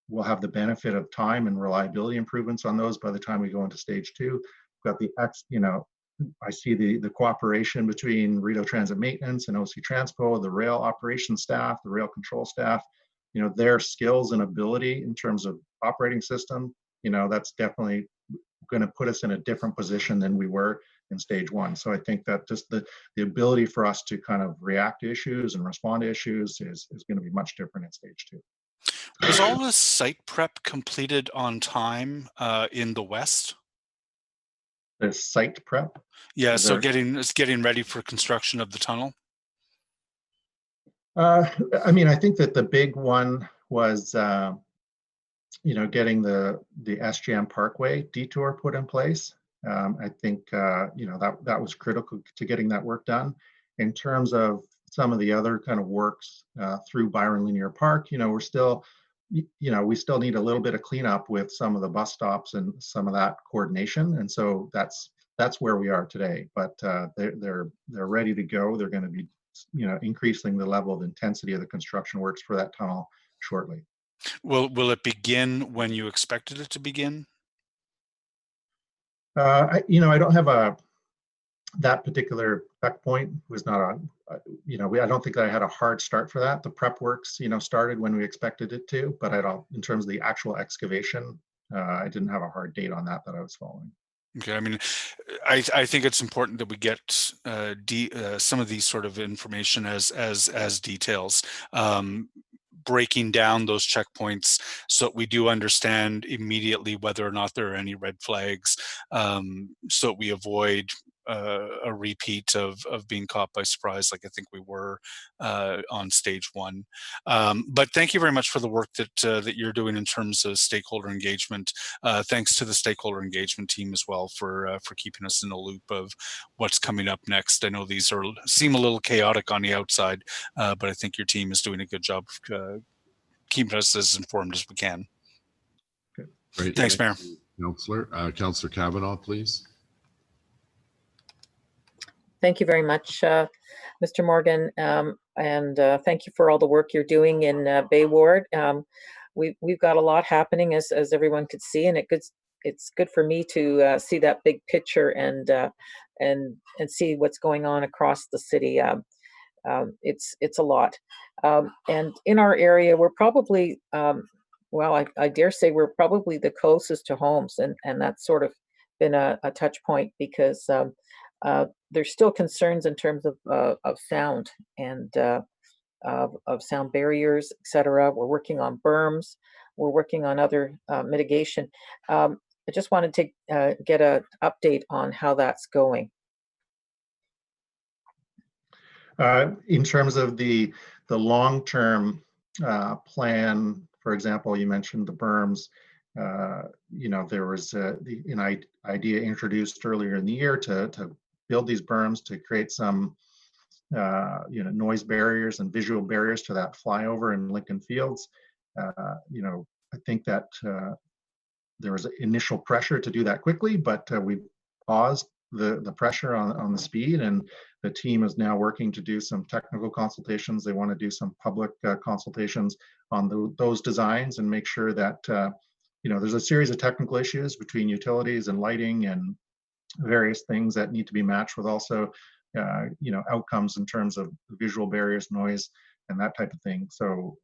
we'll have the benefit of time and reliability improvements on those by the time we go into stage 2. We've got the I see the cooperation between Rideau Transit Maintenance and OC Transpo, the rail operations staff, the rail control staff, their skills and ability in terms of operating system, that's definitely going to put us in a different position than we were in stage 1. So I think that just the ability for us to kind of react to issues and respond to issues is going to be much different in stage 2. Was all the site prep completed on time in the west? The site prep? Yeah, so getting ready for construction of the tunnel? I think that the big one was getting the SGM Parkway detour put in place. I think that was critical to getting that work done. In terms of some of the other kind of works through Byron Linear Park, we're still, we still need a little bit of cleanup with some of the bus stops and some of that coordination. And so that's where we are today. But they're ready to go. They're going to be increasing the level of intensity of the construction works for that tunnel shortly. Will it begin when you expected it to begin? I don't have that particular checkpoint was not on. I don't think that I had a hard start for that. The prep works, started when we expected it to, but in terms of the actual excavation, I didn't have a hard date on that I was following. Okay, I think it's important that we get some of these sort of information as details, breaking down those checkpoints so that we do understand immediately whether or not there are any red flags, so that we avoid a repeat of being caught by surprise like I think we were on stage 1. But thank you very much for the work that you're doing in terms of stakeholder engagement. Thanks to the stakeholder engagement team as well for keeping us in the loop of what's coming up next. I know these seem a little chaotic on the outside, but I think your team is doing a good job keeping us as informed as we can. Great. Thanks, Mayor. Councillor. Councillor Kavanaugh, please. Thank you very much, Mr. Morgan, and thank you for all the work you're doing in Bay Ward. We've got a lot happening, as everyone could see, and it's good for me to see that big picture and see what's going on across the city. It's a lot, and in our area, we're probably well, I dare say we're probably the closest to homes, and that's sort of been a touch point because there's still concerns in terms of sound and of sound barriers, etc. We're working on berms. We're working on other mitigation. I just wanted to get an update on how that's going. In terms of the long-term plan, for example, you mentioned the berms. There was an idea introduced earlier in the year to build these berms to create some noise barriers and visual barriers to that flyover in Lincoln Fields. I think that there was initial pressure to do that quickly, but we paused the pressure on the speed, and the team is now working to do some technical consultations. They want to do some public consultations on those designs and make sure that there's a series of technical issues between utilities and lighting and various things that need to be matched with also outcomes in terms of visual barriers, noise, and that type of thing. So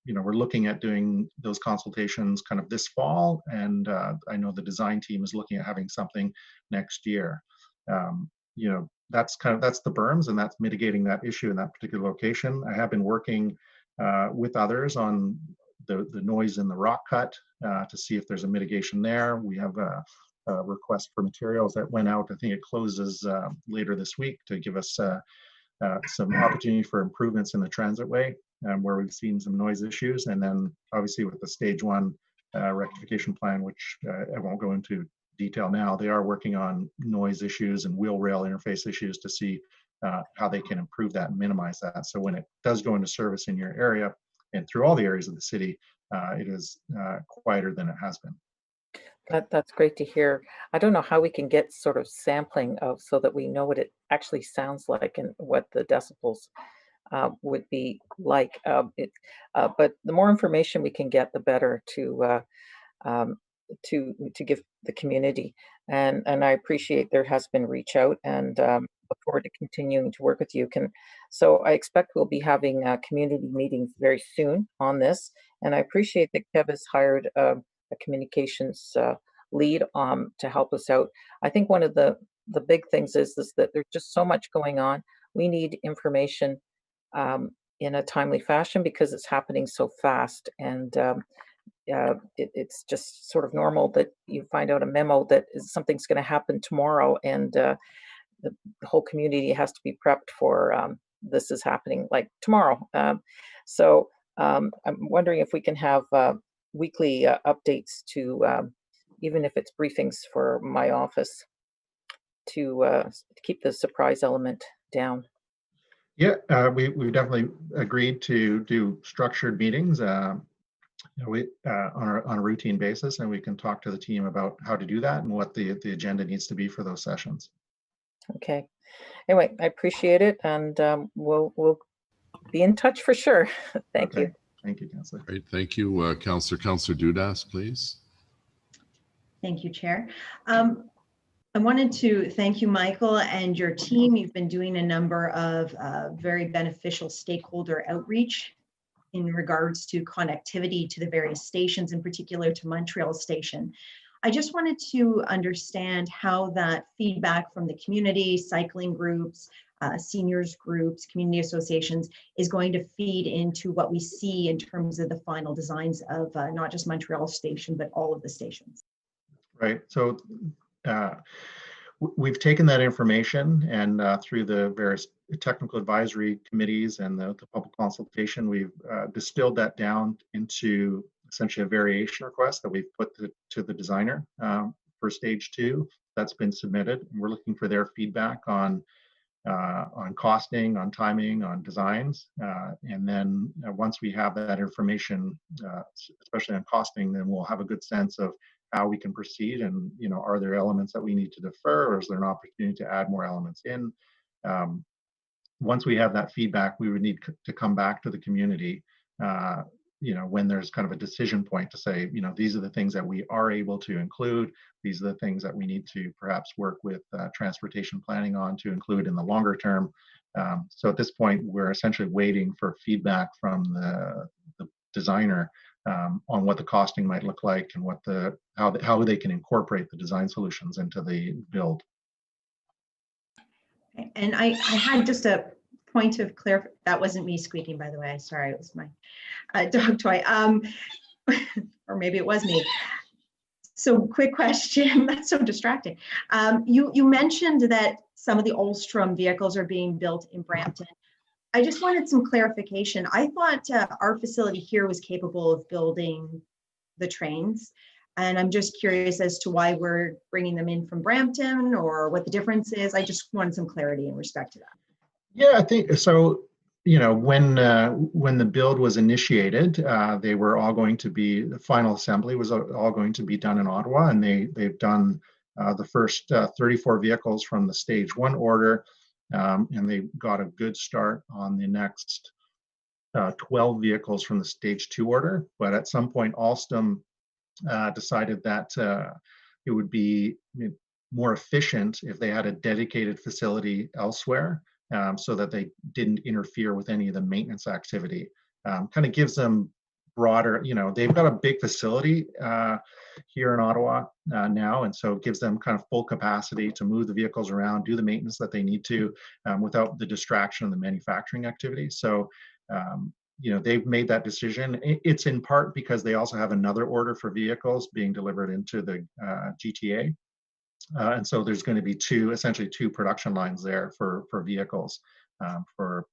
we're looking at doing those consultations kind of this fall, and I know the design team is looking at having something next year. That's the berms, and that's mitigating that issue in that particular location. I have been working with others on the noise in the rock cut to see if there's a mitigation there. We have a request for materials that went out. I think it closes later this week to give us some opportunity for improvements in the transitway where we've seen some noise issues. And then obviously with the stage 1 rectification plan, which I won't go into detail now, they are working on noise issues and wheel rail interface issues to see how they can improve that and minimize that. So when it does go into service in your area and through all the areas of the city, it is quieter than it has been. That's great to hear. I don't know how we can get sort of sampling of so that we know what it actually sounds like and what the decibels would be like. But the more information we can get, the better to give the community. And I appreciate there has been reach out, and look forward to continuing to work with you. So I expect we'll be having community meetings very soon on this. And I appreciate that Kev has hired a communications lead to help us out. I think one of the big things is that there's just so much going on. We need information in a timely fashion because it's happening so fast, and it's just sort of normal that you find out a memo that something's going to happen tomorrow, and the whole community has to be prepped for this is happening like tomorrow. So I'm wondering if we can have weekly updates to, even if it's briefings for my office, to keep the surprise element down. Yeah, we definitely agreed to do structured meetings on a routine basis, and we can talk to the team about how to do that and what the agenda needs to be for those sessions. Okay. Anyway, I appreciate it, and we'll be in touch for sure. Thank you. Thank you, Councillor. Great, thank you, Councillor. Councillor Dudas, please. Thank you, Chair. I wanted to thank you, Michael, and your team. You've been doing a number of very beneficial stakeholder outreach in regards to connectivity to the various stations, in particular to Montreal Station. I just wanted to understand how that feedback from the community, cycling groups, seniors groups, community associations is going to feed into what we see in terms of the final designs of not just Montreal Station, but all of the stations. Right. So we've taken that information, and through the various technical advisory committees and the public consultation, we've distilled that down into essentially a variation request that we've put to the designer for stage 2. That's been submitted, and we're looking for their feedback on costing, on timing, on designs, and then once we have that information, especially on costing, then we'll have a good sense of how we can proceed, and are there elements that we need to defer, or is there an opportunity to add more elements in? Once we have that feedback, we would need to come back to the community when there's kind of a decision point to say, these are the things that we are able to include, these are the things that we need to perhaps work with transportation planning on to include in the longer term. So at this point, we're essentially waiting for feedback from the designer on what the costing might look like and how they can incorporate the design solutions into the build. And I had just a point of clarification. That wasn't me squeaking, by the way. Sorry, it was my dog toy. Or maybe it was me. So quick question, that's so distracting. You mentioned that some of the Ulstrom vehicles are being built in Brampton. I just wanted some clarification. I thought our facility here was capable of building the trains. And I'm just curious as to why we're bringing them in from Brampton or what the difference is. I just wanted some clarity in respect to that. Yeah, I think so. You know, when the build was initiated, they were all going to be, the final assembly was all going to be done in Ottawa, and they've done the first 34 vehicles from the stage 1 order, and they got a good start on the next 12 vehicles from the stage 2 order. But at some point, Alstom decided that it would be more efficient if they had a dedicated facility elsewhere, so that they didn't interfere with any of the maintenance activity. Kind of gives them broader, you know, they've got a big facility here in Ottawa now, and so it gives them kind of full capacity to move the vehicles around, do the maintenance that they need to, without the distraction of the manufacturing activity. So you know, they've made that decision. It's in part because they also have another order for vehicles being delivered into the GTA. And so there's going to be essentially two production lines there for vehicles, for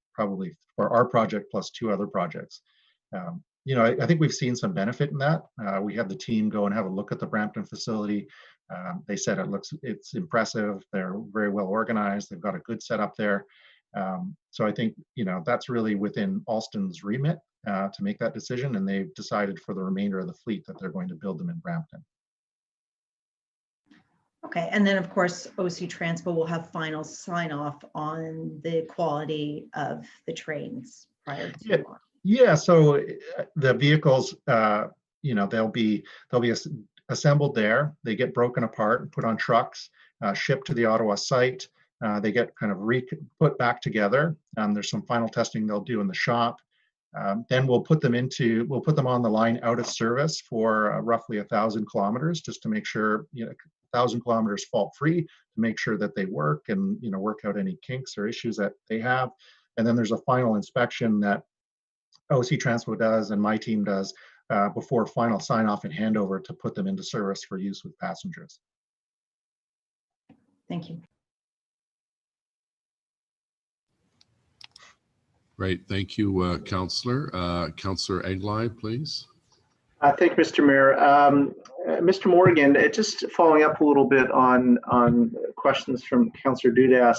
our project plus 2 other projects. You know, I think we've seen some benefit in that. We had the team go and have a look at the Brampton facility. They said it's impressive. They're very well organized. They've got a good setup there. So I think, you know, that's really within Alstom's remit to make that decision, and they've decided for the remainder of the fleet that they're going to build them in Brampton. Okay, and then of course, OC Transpo will have final sign off on the quality of the trains prior to launch. Yeah, so the vehicles, you know, they'll be assembled there. They get broken apart and put on trucks, shipped to the Ottawa site. They get kind of put back together. There's some final testing they'll do in the shop. Then we'll put them on the line out of service for roughly 1,000 kilometers, just to make sure, you know, 1,000 kilometers fault free, to make sure that they work and, you know, work out any kinks or issues that they have. And then there's a final inspection that OC Transpo does and my team does before final sign off and handover to put them into service for use with passengers. Thank you. Great, thank you, Councillor. Councillor Eglai, please. Thank you, Mr. Mayor. Mr. Morgan, just following up a little bit on questions from Councillor Dudas.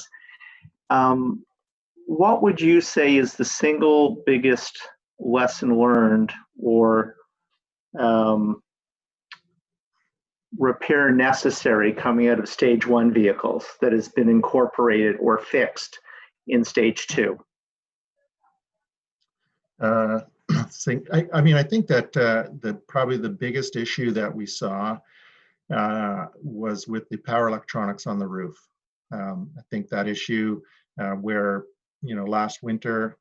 What would you say is the single biggest lesson learned or repair necessary coming out of stage 1 vehicles that has been incorporated or fixed in stage 2? I mean, I think that probably the biggest issue that we saw was with the power electronics on the roof. I think that issue where, you know, last winter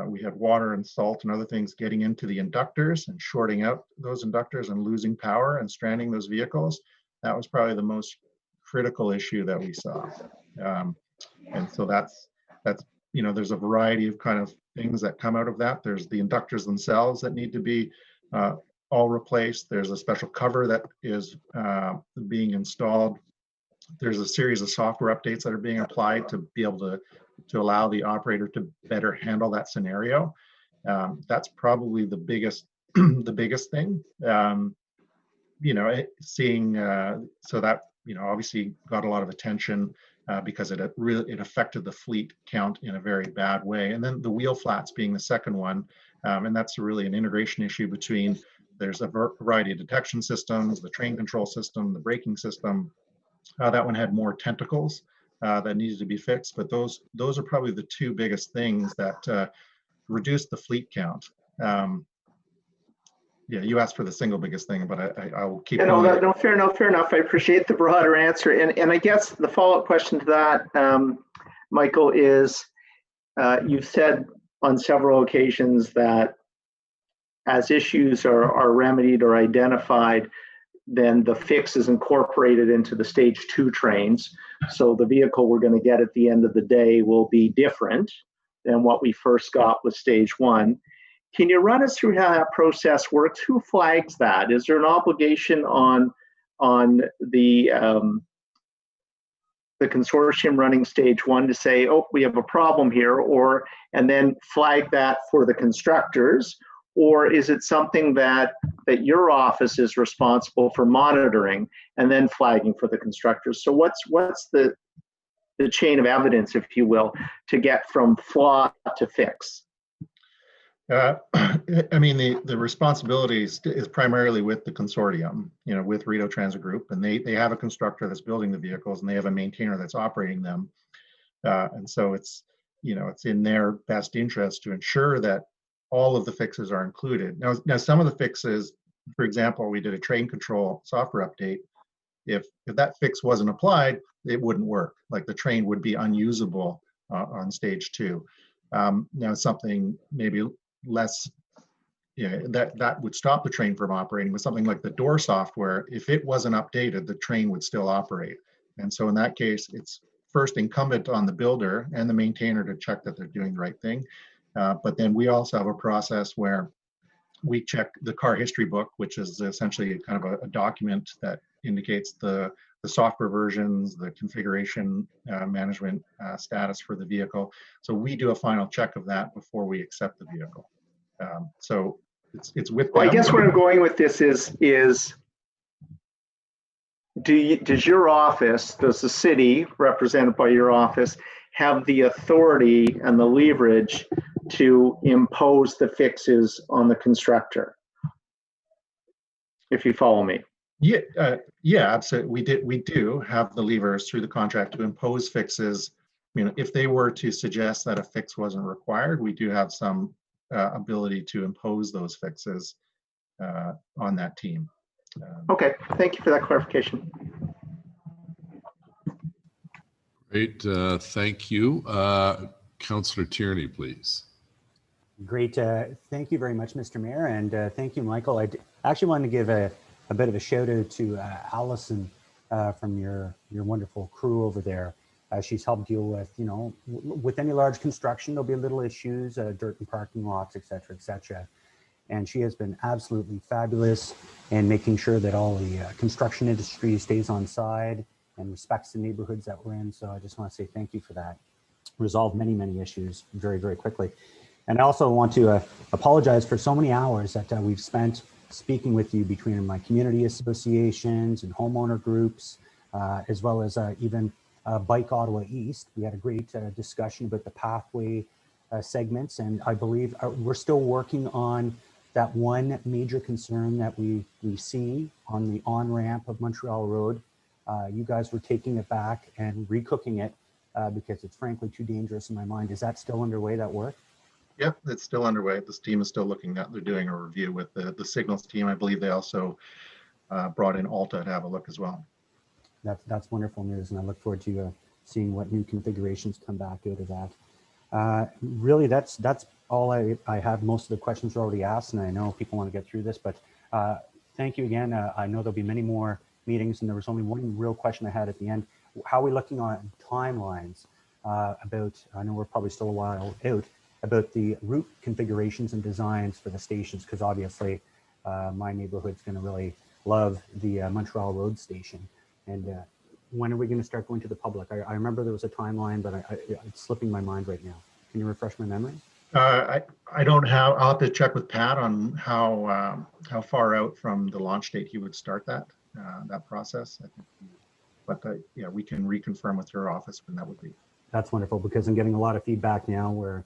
we had water and salt and other things getting into the inductors and shorting out those inductors and losing power and stranding those vehicles. That was probably the most critical issue that we saw. And so that's, you know, there's a variety of kind of things that come out of that. There's the inductors themselves that need to be all replaced. There's a special cover that is being installed. There's a series of software updates that are being applied to be able to allow the operator to better handle that scenario. That's probably the biggest the biggest thing. You know, seeing so that, you know, obviously got a lot of attention because it affected the fleet count in a very bad way. And then the wheel flats being the second one, and that's really an integration issue between, there's a variety of detection systems, the train control system, the braking system. That one had more tentacles that needed to be fixed, but those are probably the 2 biggest things that reduced the fleet count. Yeah, you asked for the single biggest thing, but I will keep going. No, fair enough. I appreciate the broader answer. And I guess the follow-up question to that, Michael, is you've said on several occasions that as issues are remedied or identified, then the fix is incorporated into the stage 2 trains. So the vehicle we're going to get at the end of the day will be different than what we first got with stage 1. Can you run us through how that process works? Who flags that? Is there an obligation on the consortium running stage 1 to say, oh, we have a problem here, and then flag that for the constructors? Or is it something that your office is responsible for monitoring and then flagging for the constructors? So what's the chain of evidence, if you will, to get from flaw to fix? I mean, the responsibility is primarily with the consortium, with Rideau Transit Group, and they have a constructor that's building the vehicles, and they have a maintainer that's operating them, and so it's in their best interest to ensure that all of the fixes are included. Now some of the fixes, for example, we did a train control software update. If that fix wasn't applied, it wouldn't work. Like the train would be unusable on stage 2. Now something maybe less, that would stop the train from operating with something like the door software. If it wasn't updated, the train would still operate. And so in that case, it's first incumbent on the builder and the maintainer to check that they're doing the right thing. But then we also have a process where we check the car history book, which is essentially kind of a document that indicates the software versions, the configuration management status for the vehicle. So we do a final check of that before we accept the vehicle. So it's with them. Well, I guess where I'm going with this is does your office, does the city represented by your office have the authority and the leverage to impose the fixes on the constructor? If you follow me. Yeah, absolutely. We do have the levers through the contract to impose fixes. If they were to suggest that a fix wasn't required, we do have some ability to impose those fixes on that team. Okay, thank you for that clarification. Great, thank you. Councillor Tierney, please. Great, thank you very much, Mr. Mayor, and thank you, Michael. I actually wanted to give a bit of a shout out to Allison from your wonderful crew over there. She's helped deal with, with any large construction, there'll be little issues, dirt and parking lots, et cetera, and she has been absolutely fabulous in making sure that all the construction industry stays on side and respects the neighborhoods that we're in. So I just want to say thank you for that. Resolved many, many issues very, very quickly. And I also want to apologize for so many hours that we've spent speaking with you between my community associations and homeowner groups, as well as even Bike Ottawa East. We had a great discussion about the pathway segments, and I believe we're still working on that one major concern that we see on the on-ramp of Montreal Road. You guys were taking it back and recooking it because it's frankly too dangerous in my mind. Is that still underway, that work? Yep, it's still underway. This team is still looking at, they're doing a review with the signals team. I believe they also brought in Alta to have a look as well. That's wonderful news, and I look forward to seeing what new configurations come back out of that. Really, that's all I have. Most of the questions are already asked, and I know people want to get through this, but thank you again. I know there'll be many more meetings, and there was only one real question I had at the end. How are we looking on timelines about, I know we're probably still a while out, about the route configurations and designs for the stations, because obviously my neighborhood's going to really love the Montreal Road station. And when are we going to start going to the public? I remember there was a timeline, but it's slipping my mind right now. Can you refresh my memory? I don't have, I'll have to check with Pat on how far out from the launch date he would start that process. I think, but yeah, we can reconfirm with your office when that would be. That's wonderful, because I'm getting a lot of feedback now where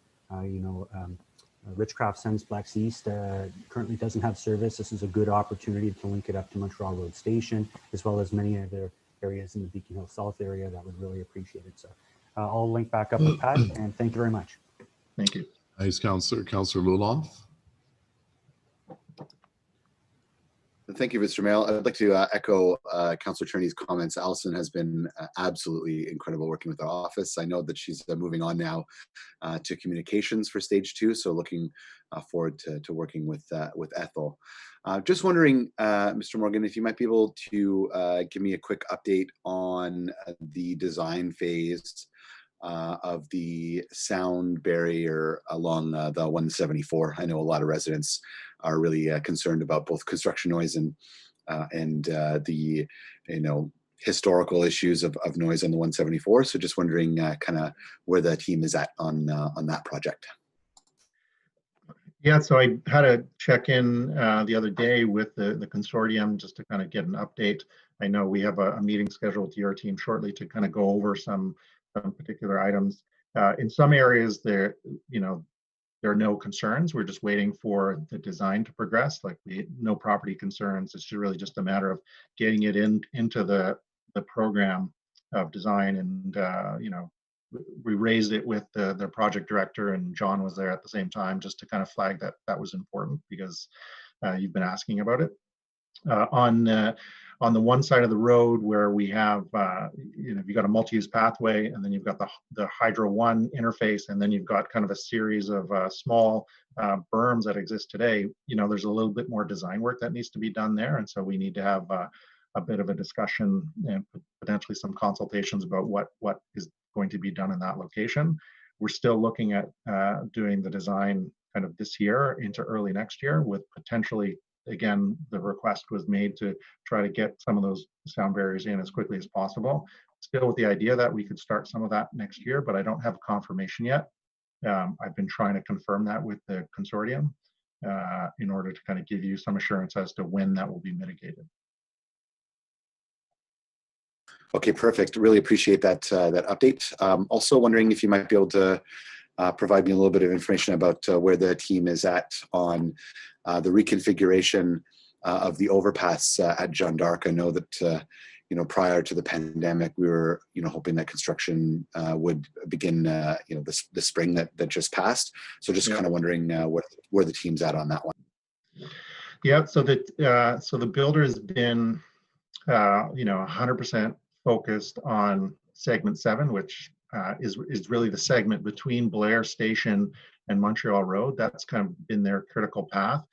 Richcraft Sensplex East currently doesn't have service. This is a good opportunity to link it up to Montreal Road Station, as well as many other areas in the Beacon Hill South area that would really appreciate it. So I'll link back up with Pat, and thank you very much. Thank you. Thanks, Councillor. Councillor Luloff. Thank you, Mr. Mayor. I'd like to echo Councillor Turney's comments. Allison has been absolutely incredible working with our office. I know that she's moving on now to communications for stage 2, so looking forward to working with Ethel. Just wondering, Mr. Morgan, if you might be able to give me a quick update on the design phase of the sound barrier along the 174. I know a lot of residents are really concerned about both construction noise and the historical issues of noise on the 174. So just wondering kind of where the team is at on that project. Yeah, so I had a check-in the other day with the consortium just to kind of get an update. I know we have a meeting scheduled with your team shortly to kind of go over some particular items. In some areas, there are no concerns. We're just waiting for the design to progress. Like no property concerns. It's really just a matter of getting it into the program of design, and we raised it with the project director, and John was there at the same time just to kind of flag that was important because you've been asking about it. On the one side of the road where we have, you've got a multi-use pathway, and then you've got the Hydro 1 interface, and then you've got kind of a series of small berms that exist today. There's a little bit more design work that needs to be done there, and so we need to have a bit of a discussion and potentially some consultations about what is going to be done in that location. We're still looking at doing the design kind of this year into early next year, with potentially, again, the request was made to try to get some of those sound barriers in as quickly as possible. Still with the idea that we could start some of that next year, but I don't have confirmation yet. I've been trying to confirm that with the consortium in order to kind of give you some assurance as to when that will be mitigated. Okay, perfect. Really appreciate that update. Also wondering if you might be able to provide me a little bit of information about where the team is at on the reconfiguration of the overpass at Jeanne d'Arc. I know that prior to the pandemic, we were hoping that construction would begin the spring that just passed. So just kind of wondering where the team's at on that one. Yeah, so the builder has been 100% focused on segment 7, which is really the segment between Blair Station and Montreal Road. That's kind of been their critical path.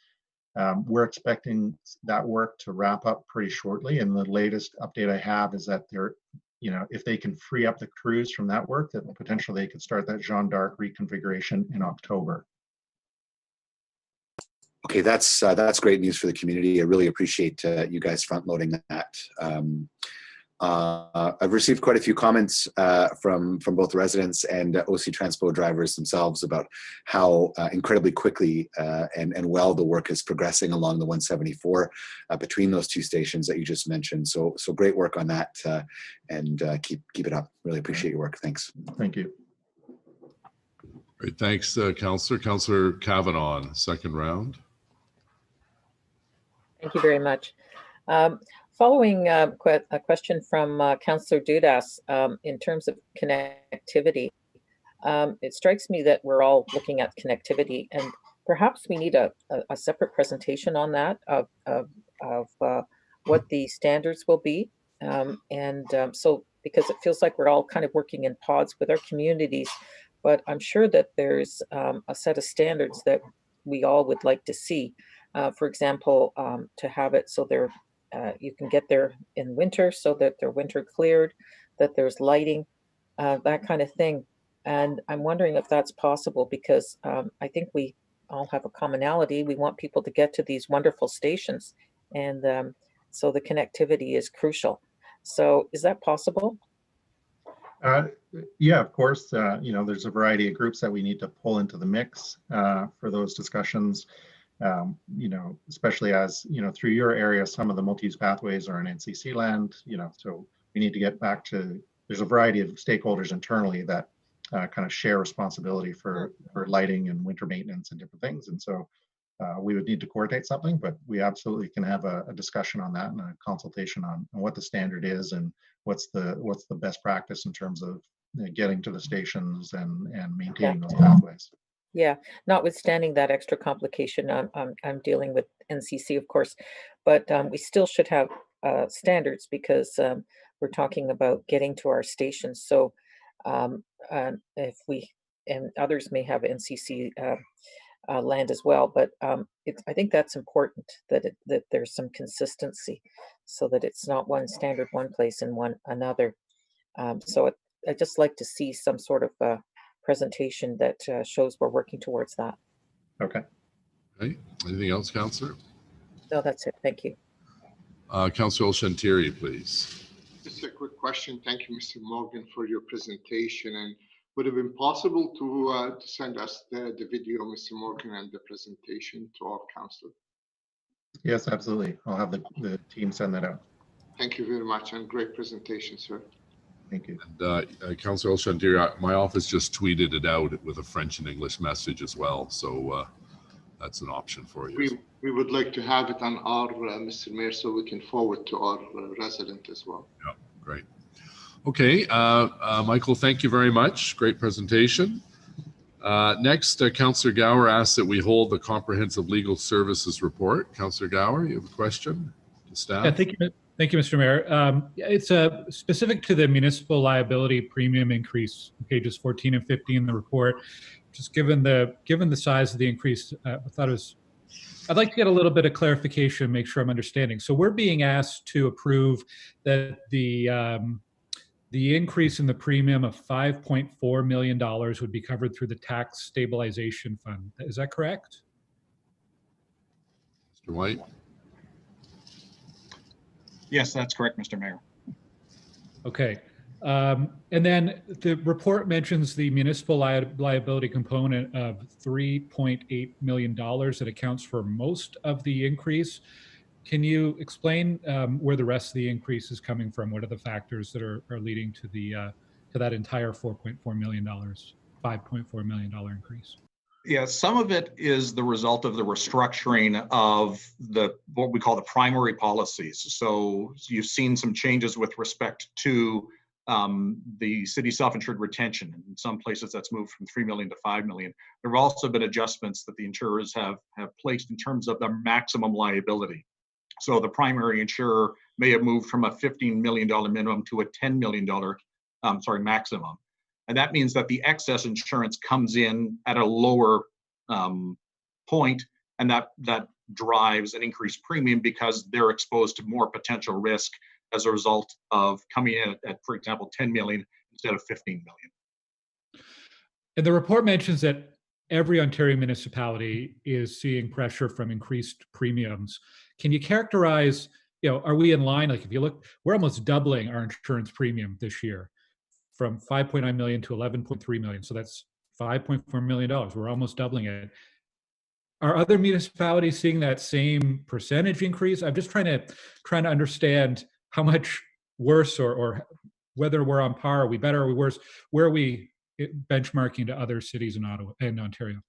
We're expecting that work to wrap up pretty shortly, and the latest update I have is that they're, if they can free up the crews from that work, that potentially they could start that Jeanne d'Arc reconfiguration in October. Okay, that's great news for the community. I really appreciate you guys front loading that. I've received quite a few comments from both residents and OC Transpo drivers themselves about how incredibly quickly and well the work is progressing along the 174 between those two stations that you just mentioned. So great work on that, and keep it up. Really appreciate your work. Thanks. Thank you. Great, thanks, Councillor. Councillor Kavanaugh, second round. Thank you very much. Following a question from Councillor Dudas in terms of connectivity, it strikes me that we're all looking at connectivity, and perhaps we need a separate presentation on that of what the standards will be. So because it feels like we're all kind of working in pods with our communities, but I'm sure that there's a set of standards that we all would like to see. For example, to have it so they're you can get there in winter so that they're winter cleared, that there's lighting, that kind of thing. And I'm wondering if that's possible, because I think we all have a commonality. We want people to get to these wonderful stations, and so the connectivity is crucial. So is that possible? Yeah, of course. There's a variety of groups that we need to pull into the mix for those discussions. Especially as, through your area, some of the multi-use pathways are in NCC land, so we need to get back to, there's a variety of stakeholders internally that kind of share responsibility for lighting and winter maintenance and different things. And so we would need to coordinate something, but we absolutely can have a discussion on that and a consultation on what the standard is and what's the best practice in terms of getting to the stations and maintaining those pathways. Yeah, notwithstanding that extra complication, I'm dealing with NCC, of course, but we still should have standards because we're talking about getting to our stations. So if we, and others may have NCC land as well, but I think that's important that there's some consistency so that it's not one standard one place and one another. I'd just like to see some sort of presentation that shows we're working towards that. Okay. Okay. Anything else, Councillor? No, that's it. Thank you. Councillor Shantiri, please. Just a quick question. Thank you, Mr. Morgan, for your presentation. And would it have been possible to send us the video, Mr. Morgan, and the presentation to our council? Yes, absolutely. I'll have the team send that out. Thank you very much, and great presentation, sir. Thank you. And Councillor Shantiri, my office just tweeted it out with a French and English message as well. So that's an option for you. We would like to have it on our, Mr. Mayor, so we can forward to our resident as well. Yeah, great. Okay, Michael, thank you very much. Great presentation. Next, Councillor Gower asks that we hold the comprehensive legal services report. Councillor Gower, you have a question to staff? Yeah, thank you, Mr. Mayor. It's specific to the municipal liability premium increase, pages 14 and 15 in the report. Just given the size of the increase, I thought I'd like to get a little bit of clarification, make sure I'm understanding. So we're being asked to approve that the increase in the premium of $5.4 million would be covered through the tax stabilization fund. Is that correct? Mr. White? Yes, that's correct, Mr. Mayor. Okay. And then the report mentions the municipal liability component of $3.8 million that accounts for most of the increase. Can you explain where the rest of the increase is coming from? What are the factors that are leading to to that entire $4.4 million, $5.4 million increase? Yeah, some of it is the result of the restructuring of what we call the primary policies. So you've seen some changes with respect to the city self-insured retention. In some places that's moved from 3 million to 5 million. There have also been adjustments that the insurers have placed in terms of their maximum liability. So the primary insurer may have moved from a $15 million minimum to a $10 million maximum. And that means that the excess insurance comes in at a lower point, and that drives an increased premium because they're exposed to more potential risk as a result of coming in at, for example, 10 million instead of 15 million. And the report mentions that every Ontario municipality is seeing pressure from increased premiums. Can you characterize, are we in line? Like if you look, we're almost doubling our insurance premium this year from 5.9 million to 11.3 million. So that's $5.4 million. We're almost doubling it. Are other municipalities seeing that same percentage increase? I'm just trying to understand how much worse or whether we're on par, are we better, are we worse? Where are we benchmarking to other cities in Ottawa and Ontario?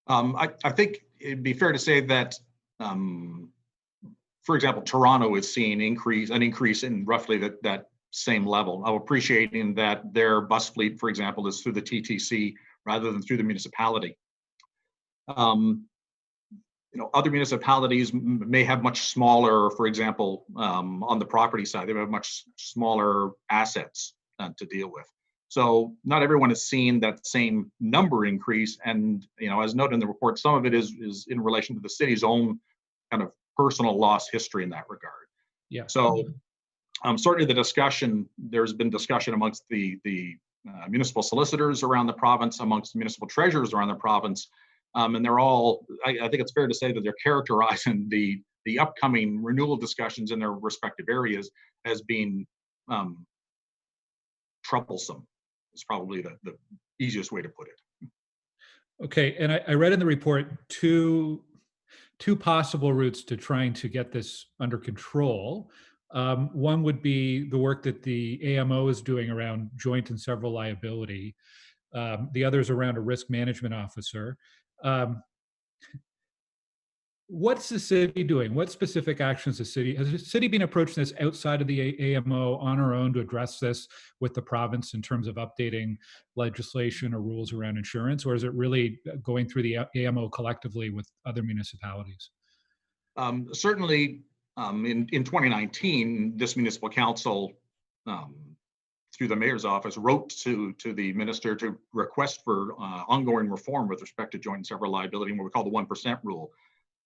I think it'd be fair to say that, for example, Toronto is seeing an increase in roughly that same level. I'm appreciating that their bus fleet, for example, is through the TTC rather than through the municipality. Other municipalities may have much smaller, for example, on the property side, they have much smaller assets to deal with. So not everyone is seeing that same number increase. And, as noted in the report, some of it is in relation to the city's own kind of personal loss history in that regard. Yeah. So certainly there's been discussion amongst the municipal solicitors around the province, amongst the municipal treasurers around the province. And they're all, I think it's fair to say that they're characterizing the upcoming renewal discussions in their respective areas as being troublesome. Is probably the easiest way to put it. Okay, and I read in the report two possible routes to trying to get this under control. One would be the work that the AMO is doing around joint and several liability. The other is around a risk management officer. what's the city doing? What specific actions has the city been approaching this outside of the AMO on our own to address this with the province in terms of updating legislation or rules around insurance, or is it really going through the AMO collectively with other municipalities? Certainly, in 2019, this municipal council, through the mayor's office, wrote to the minister to request for ongoing reform with respect to joint and several liability and what we call the 1% rule.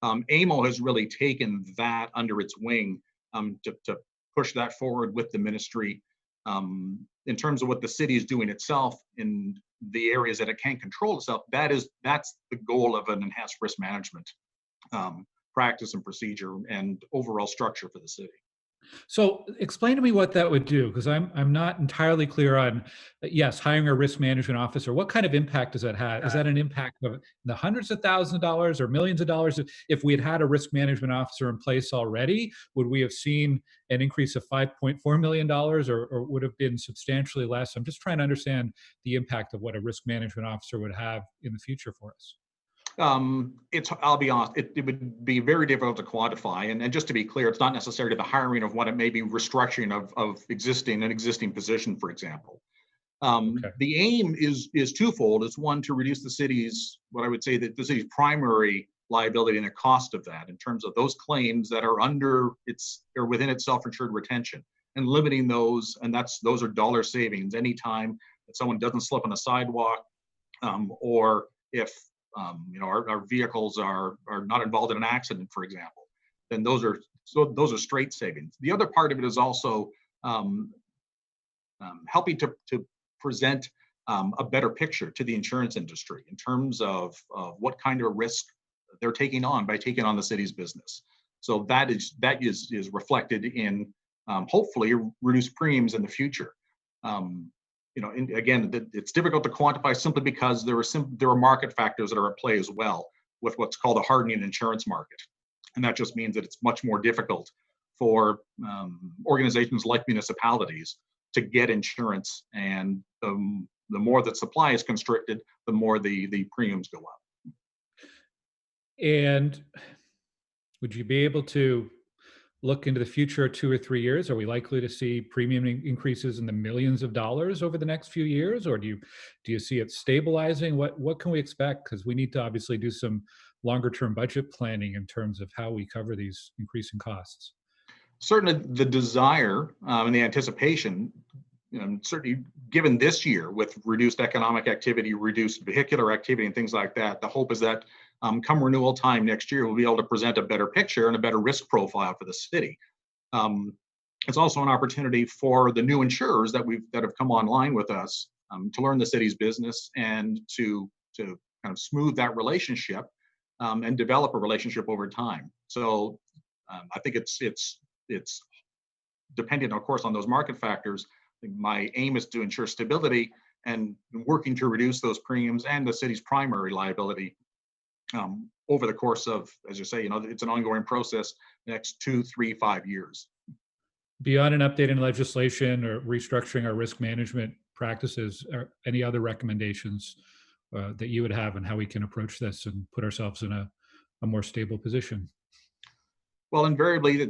AMO has really taken that under its wing to push that forward with the ministry. In terms of what the city is doing itself in the areas that it can't control itself, that's the goal of an enhanced risk management practice and procedure and overall structure for the city. So explain to me what that would do, because I'm not entirely clear on, yes, hiring a risk management officer. What kind of impact does that have? Is that an impact of the hundreds of thousands of dollars or millions of dollars? If we had had a risk management officer in place already, would we have seen an increase of $5.4 million or would have been substantially less? I'm just trying to understand the impact of what a risk management officer would have in the future for us. I'll be honest, it would be very difficult to quantify. And just to be clear, it's not necessarily the hiring of one, it may be restructuring of an existing position, for example. Okay. The aim is twofold. It's one, to reduce the city's, what I would say that the city's primary liability and the cost of that in terms of those claims that are within its self-insured retention, and limiting those. And those are dollar savings anytime that someone doesn't slip on a sidewalk, or if our vehicles are not involved in an accident, for example, then those are straight savings. The other part of it is also helping to present a better picture to the insurance industry in terms of what kind of risk they're taking on by taking on the city's business. So that is reflected in hopefully reduced premiums in the future. Again, it's difficult to quantify simply because there are market factors that are at play as well with what's called a hardening insurance market. And that just means that it's much more difficult for organizations like municipalities to get insurance. And the more that supply is constricted, the more the premiums go up. And would you be able to look into the future 2 or 3 years? Are we likely to see premium increases in the millions of dollars over the next few years, or do you see it stabilizing? What can we expect? Because we need to obviously do some longer term budget planning in terms of how we cover these increasing costs. Certainly, the desire and the anticipation, certainly given this year with reduced economic activity, reduced vehicular activity, and things like that, the hope is that come renewal time next year, we'll be able to present a better picture and a better risk profile for the city. It's also an opportunity for the new insurers that have come online with us to learn the city's business and to kind of smooth that relationship and develop a relationship over time. So I think it's dependent, of course, on those market factors. My aim is to ensure stability and working to reduce those premiums and the city's primary liability over the course of, as you say, it's an ongoing process, the next 2, 3, 5 years. Beyond an update in legislation or restructuring our risk management practices, are any other recommendations that you would have on how we can approach this and put ourselves in a more stable position? Well, invariably,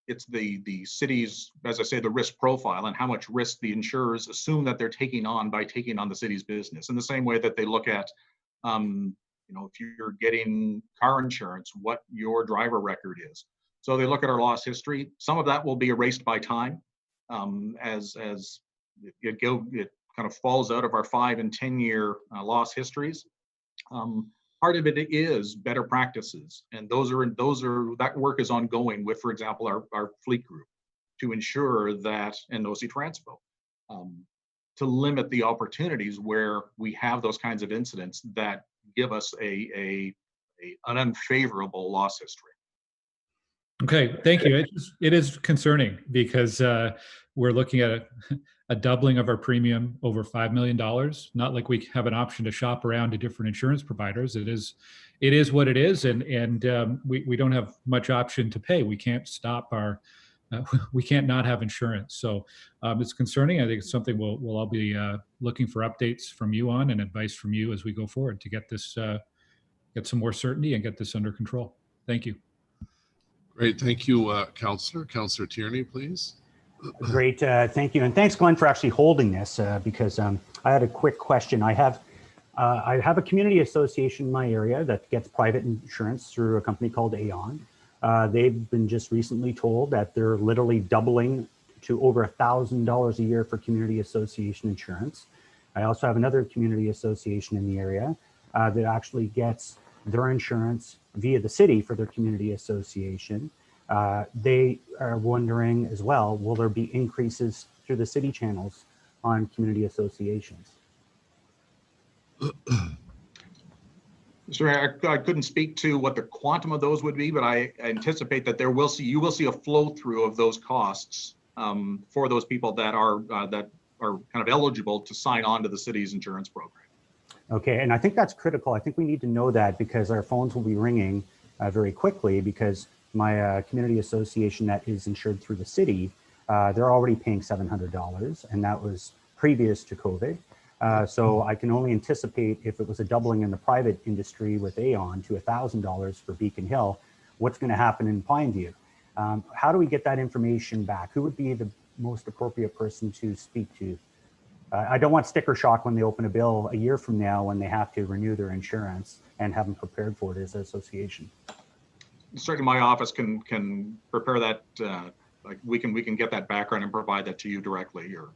it's the city's, as I say, the risk profile and how much risk the insurers assume that they're taking on by taking on the city's business. In the same way that they look at, if you're getting car insurance, what your driver record is. So they look at our loss history. Some of that will be erased by time as it kind of falls out of our 5 and 10 year loss histories. Part of it is better practices, and that work is ongoing with, for example, our fleet group to ensure that, and OC Transpo, to limit the opportunities where we have those kinds of incidents that give us an unfavorable loss history. Okay, thank you. It is concerning because we're looking at a doubling of our premium, over $5 million. Not like we have an option to shop around to different insurance providers. It is what it is, and we don't have much option to pay. We can't stop we can't not have insurance. So it's concerning. I think it's something we'll all be looking for updates from you on and advice from you as we go forward to get this get some more certainty and get this under control. Thank you. Great. Thank you, Councillor. Councillor Tierney, please. Great. Thank you. And thanks, Glenn, for actually holding this because I had a quick question. I have a community association in my area that gets private insurance through a company called Aon. They've been just recently told that they're literally doubling to over $1,000 a year for community association insurance. I also have another community association in the area that actually gets their insurance via the city for their community association. They are wondering as well, will there be increases through the city channels on community associations? Mr. Mayor, I couldn't speak to what the quantum of those would be, but I anticipate that you will see a flow through of those costs for those people that are kind of eligible to sign on to the city's insurance program. Okay, and I think that's critical. I think we need to know that because our phones will be ringing very quickly because my community association that is insured through the city, they're already paying $700 and that was previous to COVID. So I can only anticipate if it was a doubling in the private industry with Aon to $1,000 for Beacon Hill, what's going to happen in Pineview? How do we get that information back? Who would be the most appropriate person to speak to? I don't want sticker shock when they open a bill a year from now when they have to renew their insurance and haven't prepared for it as an association. Certainly my office can prepare that. Like we can get that background and provide that to you directly here.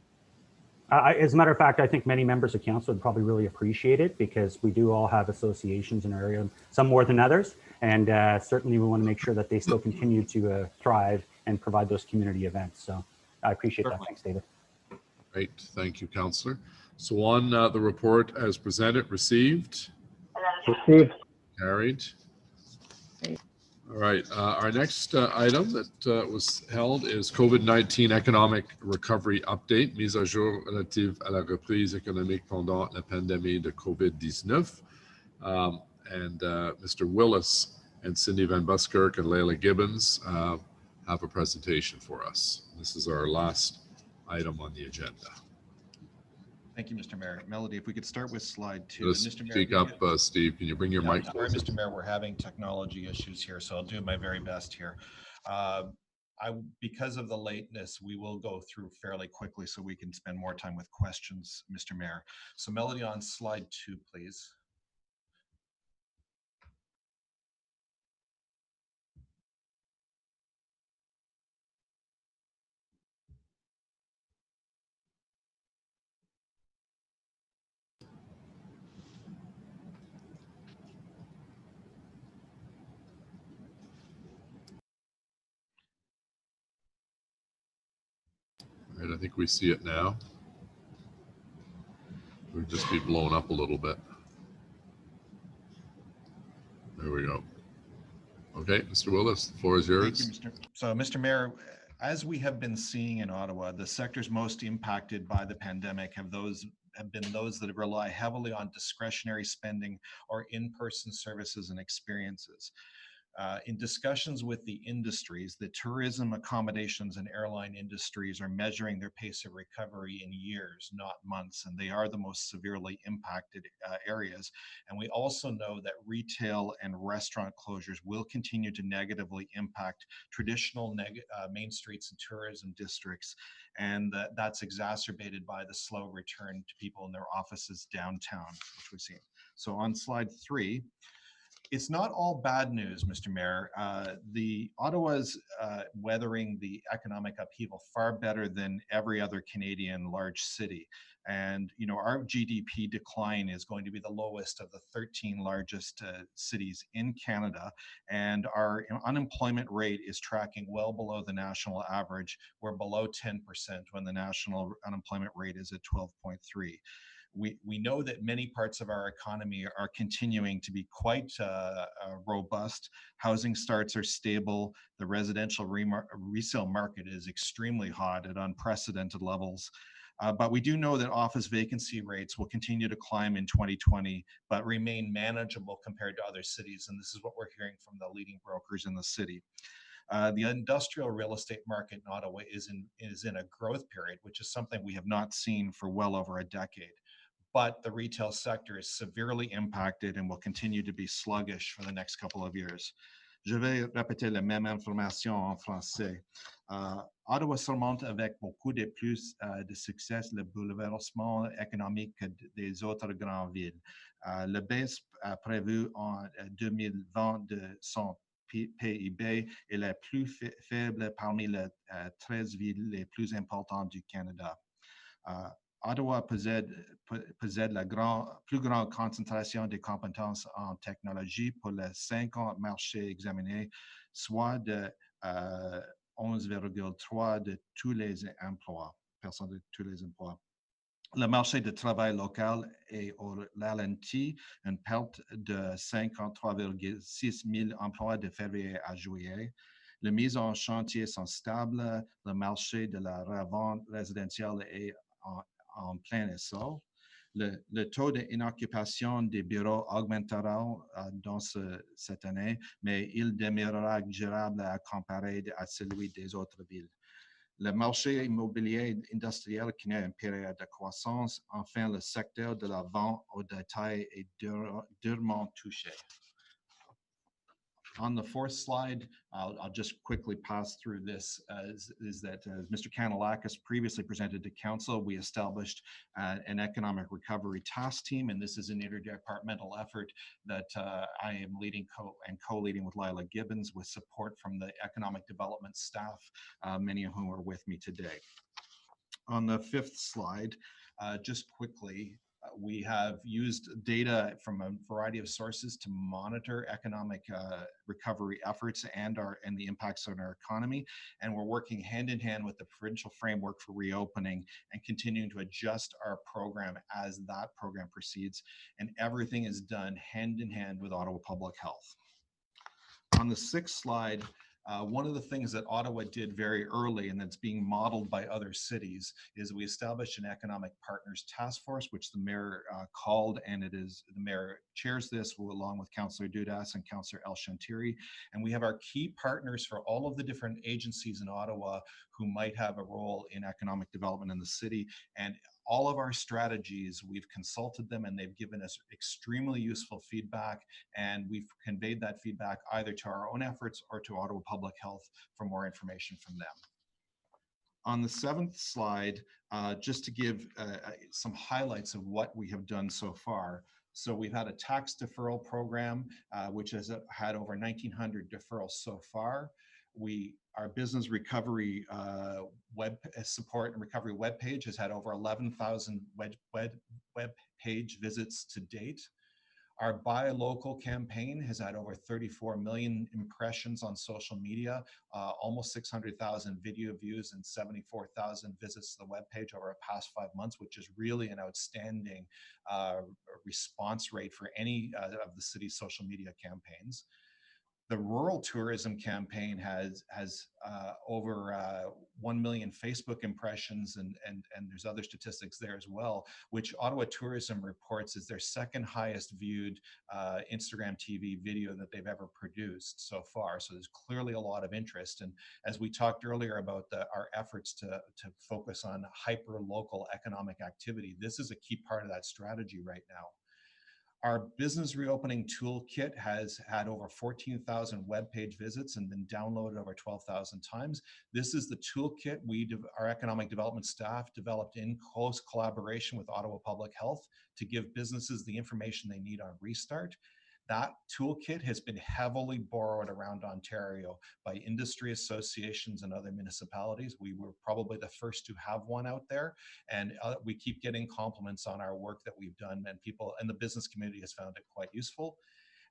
As a matter of fact, I think many members of council would probably really appreciate it because we do all have associations in our area, some more than others. And certainly we want to make sure that they still continue to thrive and provide those community events. So I appreciate that. Thanks, David. Great. Thank you, Councillor. So on the report as presented, received? Received. Carried. All right. Our next item that was held is COVID-19 Economic Recovery Update, mise à jour relative à la reprise économique pendant la pandémie de COVID-19. And Mr. Willis and Cindy Van Buskirk and Layla Gibbons have a presentation for us. This is our last item on the agenda. Thank you, Mr. Mayor. Melody, if we could start with slide 2. Just speak up, Steve. Can you bring your mic Sorry, closer? Mr. Mayor, we're having technology issues here, so I'll do my very best here. Because of the lateness, we will go through fairly quickly so we can spend more time with questions, Mr. Mayor. So Melody, on slide 2, please. All right, I think we see it now. We'll just be blown up a little bit. There we go. Okay, Mr. Willis, the floor is yours. Thank you, Mr. Mayor, as we have been seeing in Ottawa, the sectors most impacted by the pandemic have been those that rely heavily on discretionary spending or in-person services and experiences. In discussions with the industries, the tourism, accommodations, and airline industries are measuring their pace of recovery in years, not months, and they are the most severely impacted areas. And we also know that retail and restaurant closures will continue to negatively impact traditional main streets and tourism districts, and that's exacerbated by the slow return to people in their offices downtown, which we've seen. So on slide 3, it's not all bad news, Mr. Mayor. The Ottawa's weathering the economic upheaval far better than every other Canadian large city. And, you know, our GDP decline is going to be the lowest of the 13 largest cities in Canada. And our unemployment rate is tracking well below the national average. We're below 10% when the national unemployment rate is at 12.3. We know that many parts of our economy are continuing to be quite robust. Housing starts are stable. The residential resale market is extremely hot at unprecedented levels. But we do know that office vacancy rates will continue to climb in 2020, but remain manageable compared to other cities. And this is what we're hearing from the leading brokers in the city. The industrial real estate market in Ottawa is in a growth period, which is something we have not seen for well over a decade. but the retail sector is severely impacted and will continue to be sluggish for the next couple of years. Je vais répéter la même information en français. Ottawa surmonte avec beaucoup de plus de succès le bouleversement économique des autres grandes villes. La baisse prévue en 2020 de son PIB est la plus faible parmi les 13 villes les plus importantes du Canada. Ottawa possède la plus grande concentration de compétences en technologie pour les 50 marchés examinés, soit de 11,3 de tous les emplois, personnes de tous les emplois. Le marché du travail local est au ralenti, une perte de 53,6 000 emplois de février à juillet. Les mises en chantier sont stables. Le marché de la revente résidentielle est en plein essor. Le taux d'inoccupation des bureaux augmentera dans cette année, mais il demeurera gérable à comparer à celui des autres villes. Le marché immobilier industriel connaît une période de croissance. Enfin, le secteur de la vente au détail est durement touché. On the fourth slide, I'll just quickly pass through this, is that as Mr. Kanalakis previously presented to Council, we established an economic recovery task team, and this is an interdepartmental effort that I am leading and co-leading with Lila Gibbons with support from the economic development staff, many of whom are with me today. On the fifth slide, just quickly, we have used data from a variety of sources to monitor economic recovery efforts and the impacts on our economy. And we're working hand in hand with the provincial framework for reopening and continuing to adjust our program as that program proceeds. And everything is done hand in hand with Ottawa Public Health. On the sixth slide, one of the things that Ottawa did very early and that's being modeled by other cities is we established an economic partners task force, which the mayor called, and it is the mayor chairs this along with Councillor Dudas and Councillor El Shantiri. And we have our key partners for all of the different agencies in Ottawa who might have a role in economic development in the city. And all of our strategies, we've consulted them and they've given us extremely useful feedback, and we've conveyed that feedback either to our own efforts or to Ottawa Public Health for more information from them. On the seventh slide, just to give some highlights of what we have done so far. So we've had a tax deferral program, which has had over 1,900 deferrals so far. Our business recovery web support and recovery webpage has had over 11,000 web page visits to date. Our Buy Local campaign has had over 34 million impressions on social media, almost 600,000 video views and 74,000 visits to the webpage over the past 5 months, which is really an outstanding response rate for any of the city's social media campaigns. The rural tourism campaign has over 1 million Facebook impressions, and there's other statistics there as well, which Ottawa Tourism reports is their second highest viewed Instagram TV video that they've ever produced so far. So there's clearly a lot of interest. And as we talked earlier about our efforts to focus on hyper-local economic activity, this is a key part of that strategy right now. Our business reopening toolkit has had over 14,000 web page visits and been downloaded over 12,000 times. This is the toolkit our economic development staff developed in close collaboration with Ottawa Public Health to give businesses the information they need on restart. That toolkit has been heavily borrowed around Ontario by industry associations and other municipalities. We were probably the first to have one out there, and we keep getting compliments on our work that we've done, and people and the business community has found it quite useful.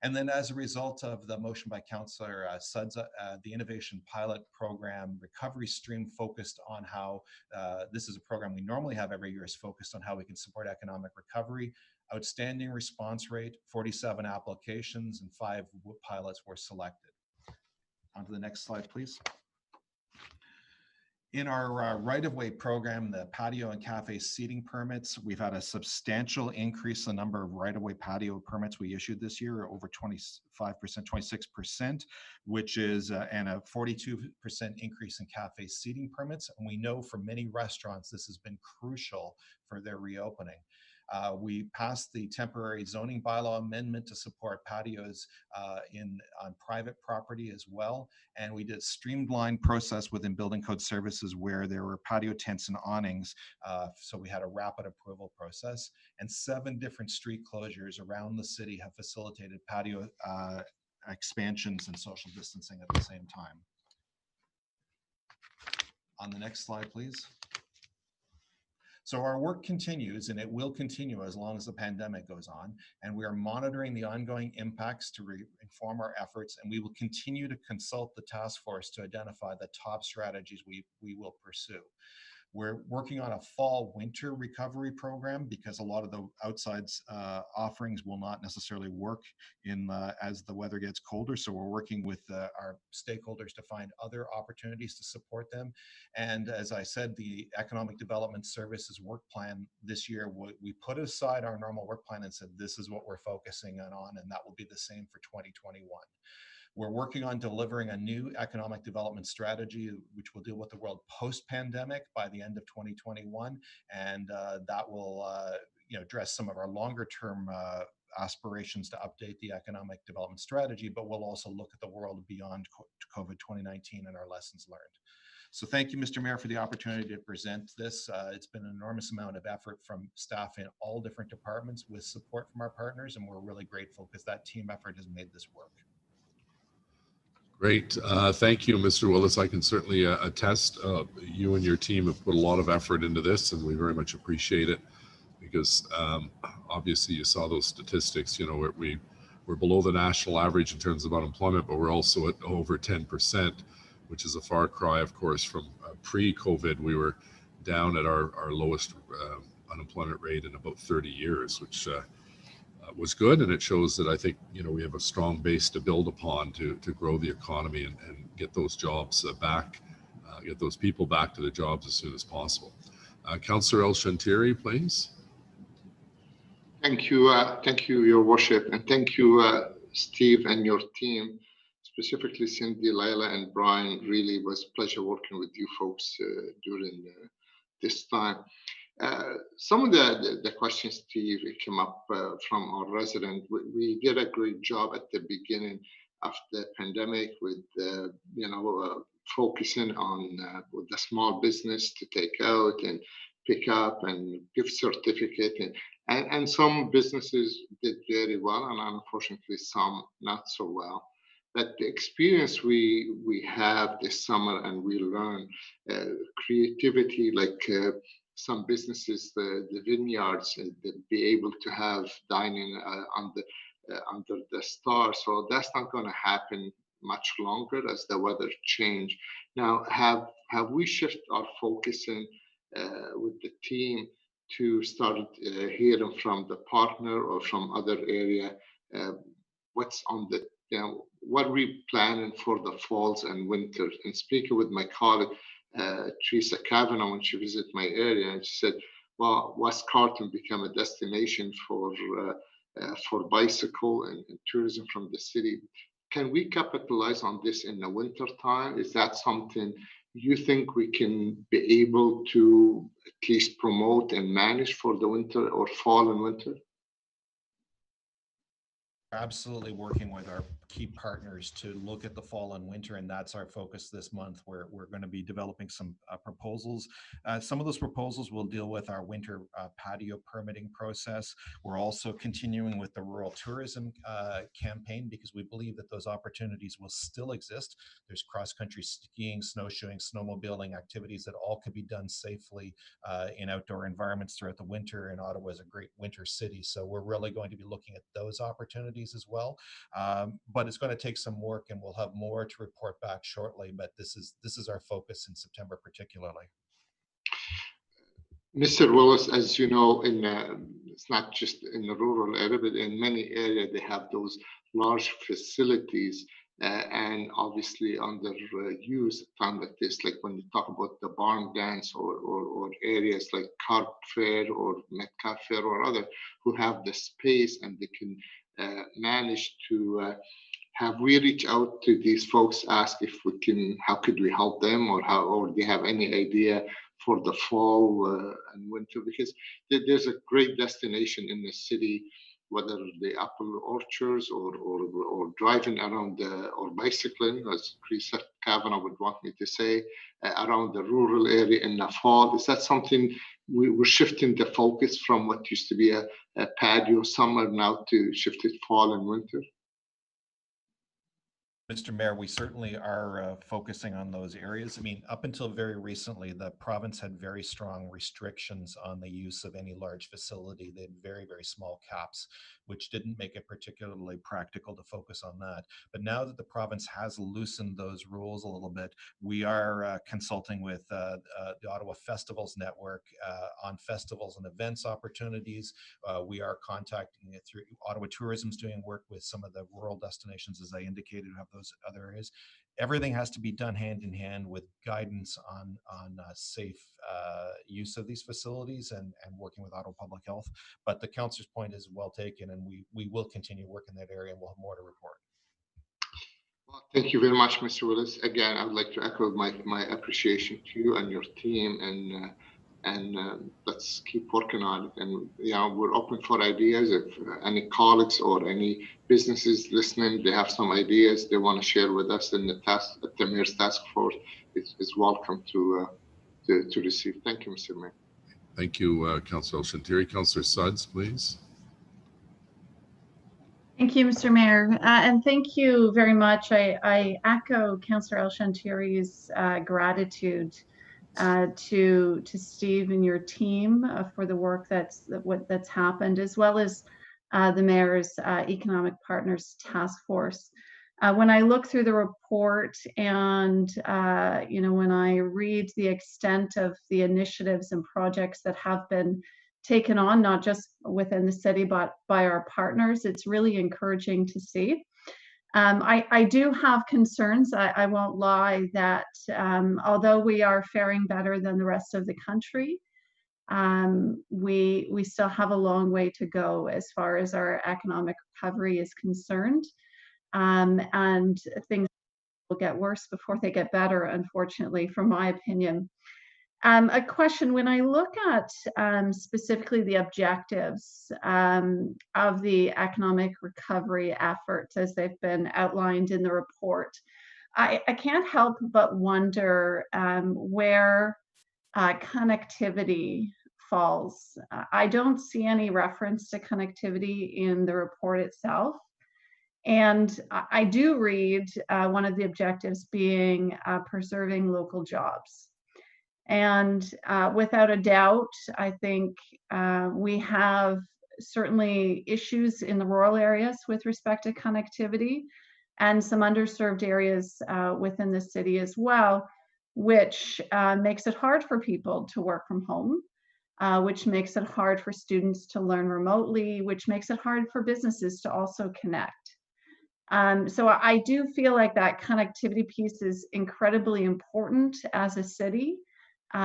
And then as a result of the motion by Councillor Sudza, the Innovation Pilot Program Recovery Stream focused on how, this is a program we normally have every year, is focused on how we can support economic recovery. Outstanding response rate, 47 applications, and 5 pilots were selected. On to the next slide, please. In our right-of-way program, the patio and cafe seating permits, we've had a substantial increase in the number of right-of-way patio permits we issued this year, over 25%, 26%, which is, and a 42% increase in cafe seating permits. And we know for many restaurants, this has been crucial for their reopening. We passed the temporary zoning bylaw amendment to support patios on private property as well. And we did a streamlined process within building code services where there were patio tents and awnings. So we had a rapid approval process, and 7 different street closures around the city have facilitated patio expansions and social distancing at the same time. On the next slide, please. So our work continues, and it will continue as long as the pandemic goes on, and we are monitoring the ongoing impacts to inform our efforts, and we will continue to consult the task force to identify the top strategies we will pursue. We're working on a fall-winter recovery program because a lot of the outside offerings will not necessarily work as the weather gets colder. So we're working with our stakeholders to find other opportunities to support them. And as I said, the Economic Development Services work plan this year, we put aside our normal work plan and said, this is what we're focusing on, and that will be the same for 2021. We're working on delivering a new economic development strategy, which will deal with the world post-pandemic by the end of 2021. And that will address some of our longer-term aspirations to update the economic development strategy, but we'll also look at the world beyond COVID-2019 and our lessons learned. So thank you, Mr. Mayor, for the opportunity to present this. It's been an enormous amount of effort from staff in all different departments with support from our partners, and we're really grateful because that team effort has made this work. Great. Thank you, Mr. Willis. I can certainly attest you and your team have put a lot of effort into this, and we very much appreciate it because obviously you saw those statistics. You know, we're below the national average in terms of unemployment, but we're also at over 10%, which is a far cry, of course, from pre-COVID. We were down at our lowest unemployment rate in about 30 years, which was good, and it shows that I think we have a strong base to build upon to grow the economy and get those jobs back, get those people back to the jobs as soon as possible. Councillor El Shantiri, please. Thank you, Your Worship, and thank you, Steve and your team, specifically Cindy, Laila, and Brian. Really was a pleasure working with you folks during this time. Some of the questions, Steve, came up from our resident. We did a great job at the beginning of the pandemic with, focusing on with the small business to take out and pick up and gift certificate. And some businesses did very well, and unfortunately some not so well. But the experience we have this summer, and we learn creativity, like some businesses, the vineyards, they'll be able to have dining under the stars. So that's not going to happen much longer as the weather change. Now, have we shifted our focusing with the team to start hearing from the partner or from other area what's on the what are we planning for the falls and winters? And speaking with my colleague Teresa Kavanaugh when she visited my area, and she said, well, West Carleton become a destination for bicycle and tourism from the city. Can we capitalize on this in the winter time? Is that something you think we can be able to at least promote and manage for the winter or fall and winter? Absolutely working with our key partners to look at the fall and winter, and that's our focus this month, where we're going to be developing some proposals. Some of those proposals will deal with our winter patio permitting process. We're also continuing with the rural tourism campaign because we believe that those opportunities will still exist. There's cross-country skiing, snowshoeing, snowmobiling activities that all could be done safely in outdoor environments throughout the winter, and Ottawa is a great winter city. So we're really going to be looking at those opportunities as well. But it's going to take some work, and we'll have more to report back shortly. But this is our focus in September, particularly. Mr. Willis, as you know, it's not just in the rural area, but in many areas they have those large facilities, and obviously under use time like this, like when you talk about the barn dance or areas like Carp Fair or Metcalf Fair or other, who have the space and they can manage to have we reached out to these folks, ask if we can, how could we help them, or do you have any idea for the fall and winter, because there's a great destination in the city, whether the apple orchards or driving around or bicycling, as Chris Kavanagh would want me to say, around the rural area in the fall. Is that something we're shifting the focus from what used to be a patio summer now to shift it fall and winter? Mr. Mayor, we certainly are focusing on those areas. I mean, up until very recently, the province had very strong restrictions on the use of any large facility. They had very, very small caps, which didn't make it particularly practical to focus on that. But now that the province has loosened those rules a little bit, we are consulting with the Ottawa Festivals Network on festivals and events opportunities. We are contacting it through Ottawa Tourism's doing work with some of the rural destinations, as I indicated, who have those other areas. Everything has to be done hand in hand with guidance on safe use of these facilities and working with Ottawa Public Health. But the councillor's point is well taken, and we will continue work in that area, and we'll have more to report. Well, thank you very much, Mr. Willis. Again, I would like to echo my appreciation to you and your team, and let's keep working on it. And we're open for ideas. If any colleagues or any businesses listening, they have some ideas they want to share with us, then the Mayor's Task Force is welcome to receive. Thank you, Mr. Mayor. Thank you, Councillor El-Shantiri. Councillor Sudds, please. Thank you, Mr. Mayor, and thank you very much. I echo Councillor El-Shantiri's gratitude to Steve and your team for the work that's happened, as well as the Mayor's Economic Partners Task Force. When I look through the report and when I read the extent of the initiatives and projects that have been taken on, not just within the city, but by our partners, it's really encouraging to see. I do have concerns. I won't lie that although we are faring better than the rest of the country, we still have a long way to go as far as our economic recovery is concerned. And things will get worse before they get better, unfortunately, from my opinion. A question, when I look at specifically the objectives of the economic recovery efforts as they've been outlined in the report, I can't help but wonder where connectivity falls. I don't see any reference to connectivity in the report itself. And I do read one of the objectives being preserving local jobs. And without a doubt, I think we have certainly issues in the rural areas with respect to connectivity and some underserved areas within the city as well, which makes it hard for people to work from home, which makes it hard for students to learn remotely, which makes it hard for businesses to also connect. So I do feel like that connectivity piece is incredibly important as a city.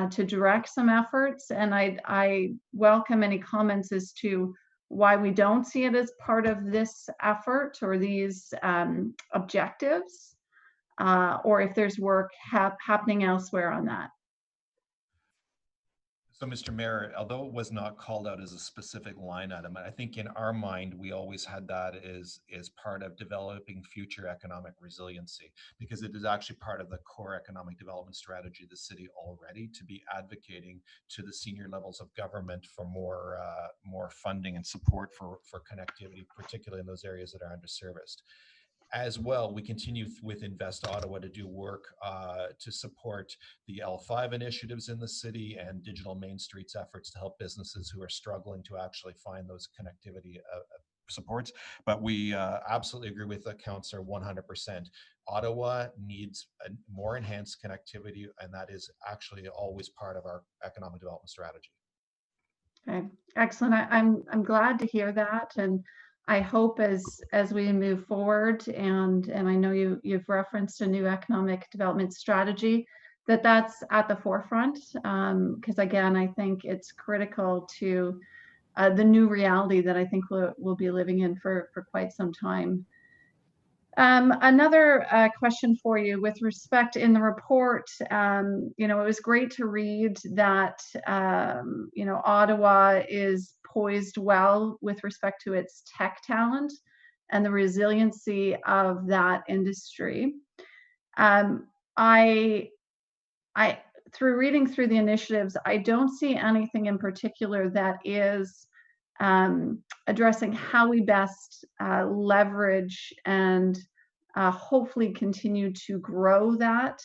To direct some efforts, and I welcome any comments as to why we don't see it as part of this effort or these objectives, or if there's work happening elsewhere on that. So, Mr. Mayor, although it was not called out as a specific line item, I think in our mind, we always had that as part of developing future economic resiliency, because it is actually part of the core economic development strategy of the city already, to be advocating to the senior levels of government for more funding and support for connectivity, particularly in those areas that are underserviced. As well, we continue with Invest Ottawa to do work to support the L5 initiatives in the city and Digital Main Streets efforts to help businesses who are struggling to actually find those connectivity supports. But we absolutely agree with the councillor 100%. Ottawa needs a more enhanced connectivity, and that is actually always part of our economic development strategy. Okay, excellent. I'm glad to hear that, and I hope as we move forward, and I know you've referenced a new economic development strategy, that's at the forefront, because again, I think it's critical to the new reality that I think we'll be living in for quite some time. Another question for you with respect in the report, you know, it was great to read that, you know, Ottawa is poised well with respect to its tech talent and the resiliency of that industry. Through reading through the initiatives, I don't see anything in particular that is addressing how we best leverage and hopefully continue to grow that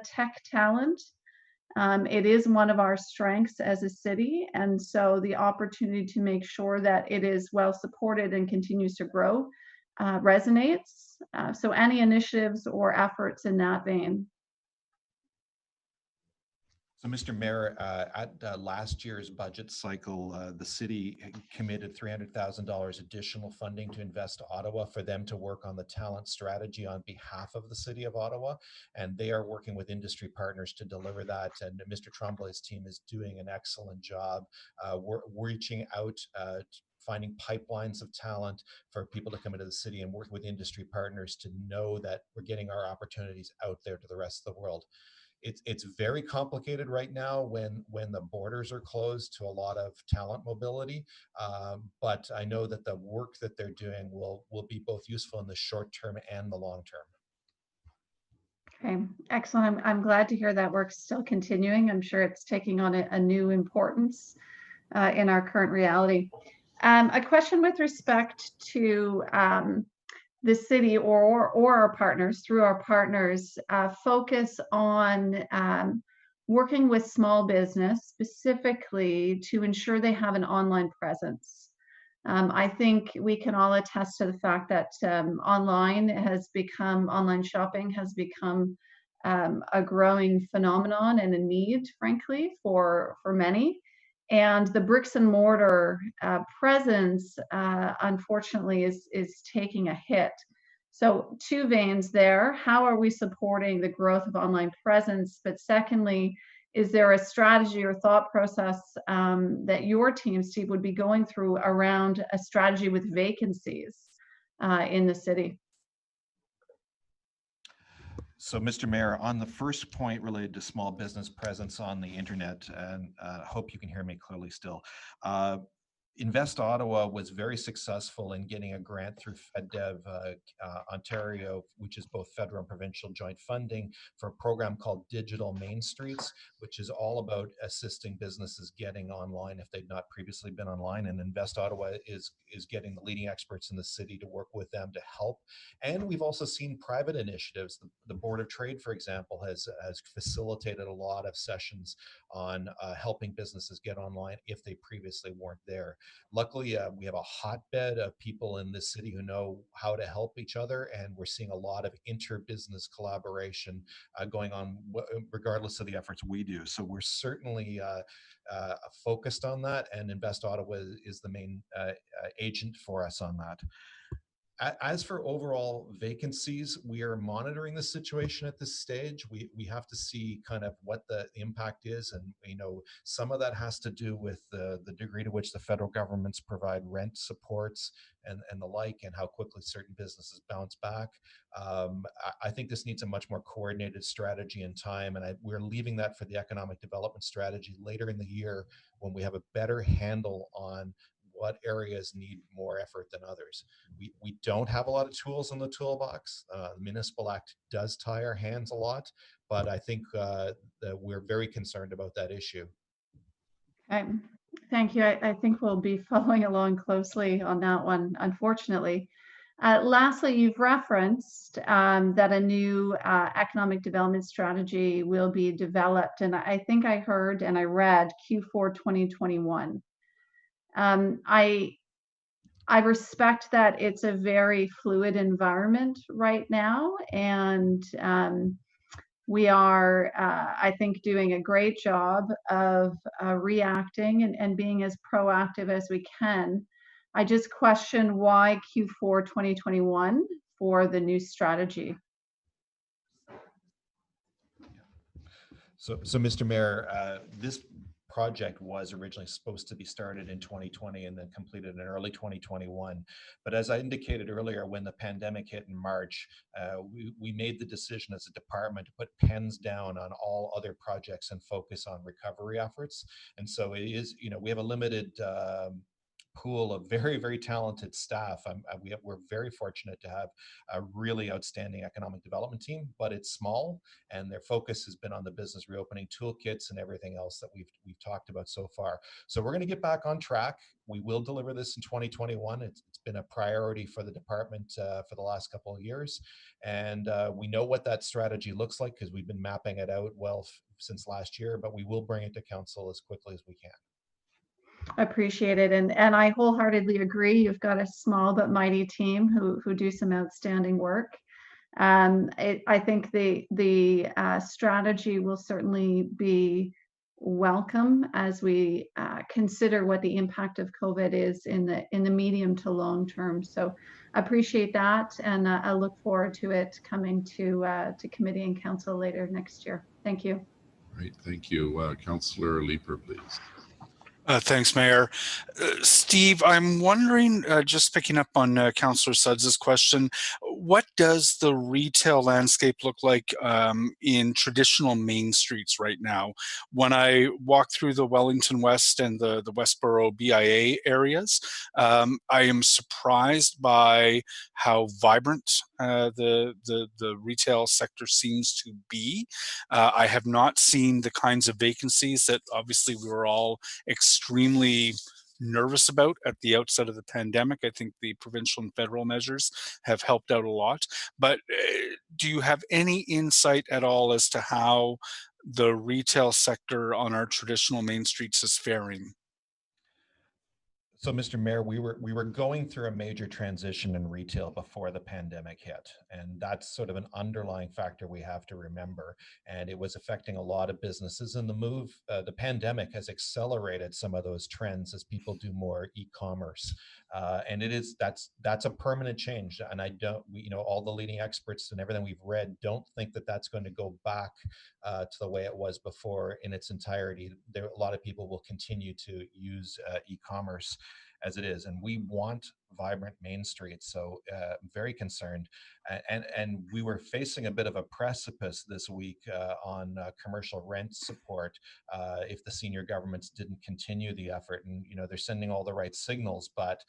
tech talent. It is one of our strengths as a city, and so the opportunity to make sure that it is well supported and continues to grow resonates. So any initiatives or efforts in that vein? So, Mr. Mayor, at last year's budget cycle, the city committed $300,000 additional funding to Invest Ottawa for them to work on the talent strategy on behalf of the city of Ottawa. And they are working with industry partners to deliver that. And Mr. Tremblay's team is doing an excellent job. We're reaching out, finding pipelines of talent for people to come into the city and work with industry partners to know that we're getting our opportunities out there to the rest of the world. It's very complicated right now when the borders are closed to a lot of talent mobility, but I know that the work that they're doing will be both useful in the short term and the long term. Okay, excellent. I'm glad to hear that work's still continuing. I'm sure it's taking on a new importance in our current reality. A question with respect to the city or our partners, through our partners, focus on working with small business specifically to ensure they have an online presence. I think we can all attest to the fact that online shopping has become a growing phenomenon and a need, frankly, for many. And the bricks and mortar presence, unfortunately, is taking a hit. So two veins there. How are we supporting the growth of online presence? But secondly, is there a strategy or thought process that your team, Steve, would be going through around a strategy with vacancies in the city? So, Mr. Mayor, on the first point related to small business presence on the internet, and hope you can hear me clearly still. Invest Ottawa was very successful in getting a grant through FedDev Ontario, which is both federal and provincial joint funding, for a program called Digital Main Streets, which is all about assisting businesses getting online if they've not previously been online. And Invest Ottawa is getting the leading experts in the city to work with them to help. And we've also seen private initiatives. The Board of Trade, for example, has facilitated a lot of sessions on helping businesses get online if they previously weren't there. Luckily, we have a hotbed of people in this city who know how to help each other, and we're seeing a lot of inter-business collaboration going on regardless of the efforts we do. So we're certainly focused on that, and Invest Ottawa is the main agent for us on that. As for overall vacancies, we are monitoring the situation at this stage. We have to see kind of what the impact is, and you know, some of that has to do with the degree to which the federal governments provide rent supports and the like, and how quickly certain businesses bounce back. I think this needs a much more coordinated strategy and time, and we're leaving that for the economic development strategy later in the year when we have a better handle on what areas need more effort than others. We don't have a lot of tools in the toolbox. The Municipal Act does tie our hands a lot, but I think that we're very concerned about that issue. Okay. Thank you. I think we'll be following along closely on that one, unfortunately. Lastly, you've referenced that a new economic development strategy will be developed, and I think I heard and I read Q4 2021. I respect that it's a very fluid environment right now, and we are, I think, doing a great job of reacting and being as proactive as we can. I just question why Q4 2021 for the new strategy. So Mr. Mayor, this project was originally supposed to be started in 2020 and then completed in early 2021. But as I indicated earlier, when the pandemic hit in March, we made the decision as a department to put pens down on all other projects and focus on recovery efforts. And so it is, we have a limited pool of very, very talented staff. We're very fortunate to have a really outstanding economic development team, but it's small, and their focus has been on the business reopening toolkits and everything else that we've talked about so far. So we're going to get back on track. We will deliver this in 2021. It's been a priority for the department for the last couple of years, and we know what that strategy looks like because we've been mapping it out well since last year, but we will bring it to council as quickly as we can. Appreciate it. And I wholeheartedly agree. You've got a small but mighty team who do some outstanding work. I think the strategy will certainly be welcome as we consider what the impact of COVID is in the medium to long term. So appreciate that, and I look forward to it coming to committee and council later next year. Thank you. Great, thank you. Councillor Leeper, please. Thanks, Mayor. Steve, I'm wondering, just picking up on Councillor Sudds' question, what does the retail landscape look like in traditional main streets right now? When I walk through the Wellington West and the Westboro BIA areas, I am surprised by how vibrant the retail sector seems to be. I have not seen the kinds of vacancies that obviously we were all extremely nervous about at the outset of the pandemic. I think the provincial and federal measures have helped out a lot. But do you have any insight at all as to how the retail sector on our traditional main streets is faring? So, Mr. Mayor, we were going through a major transition in retail before the pandemic hit, and that's sort of an underlying factor we have to remember. And it was affecting a lot of businesses. And the pandemic has accelerated some of those trends as people do more e-commerce. And that's a permanent change. And all the leading experts and everything we've read don't think that that's going to go back to the way it was before in its entirety. A lot of people will continue to use e-commerce as it is, and we want vibrant main streets. So very concerned, and we were facing a bit of a precipice this week on commercial rent support if the senior governments didn't continue the effort. And they're sending all the right signals, but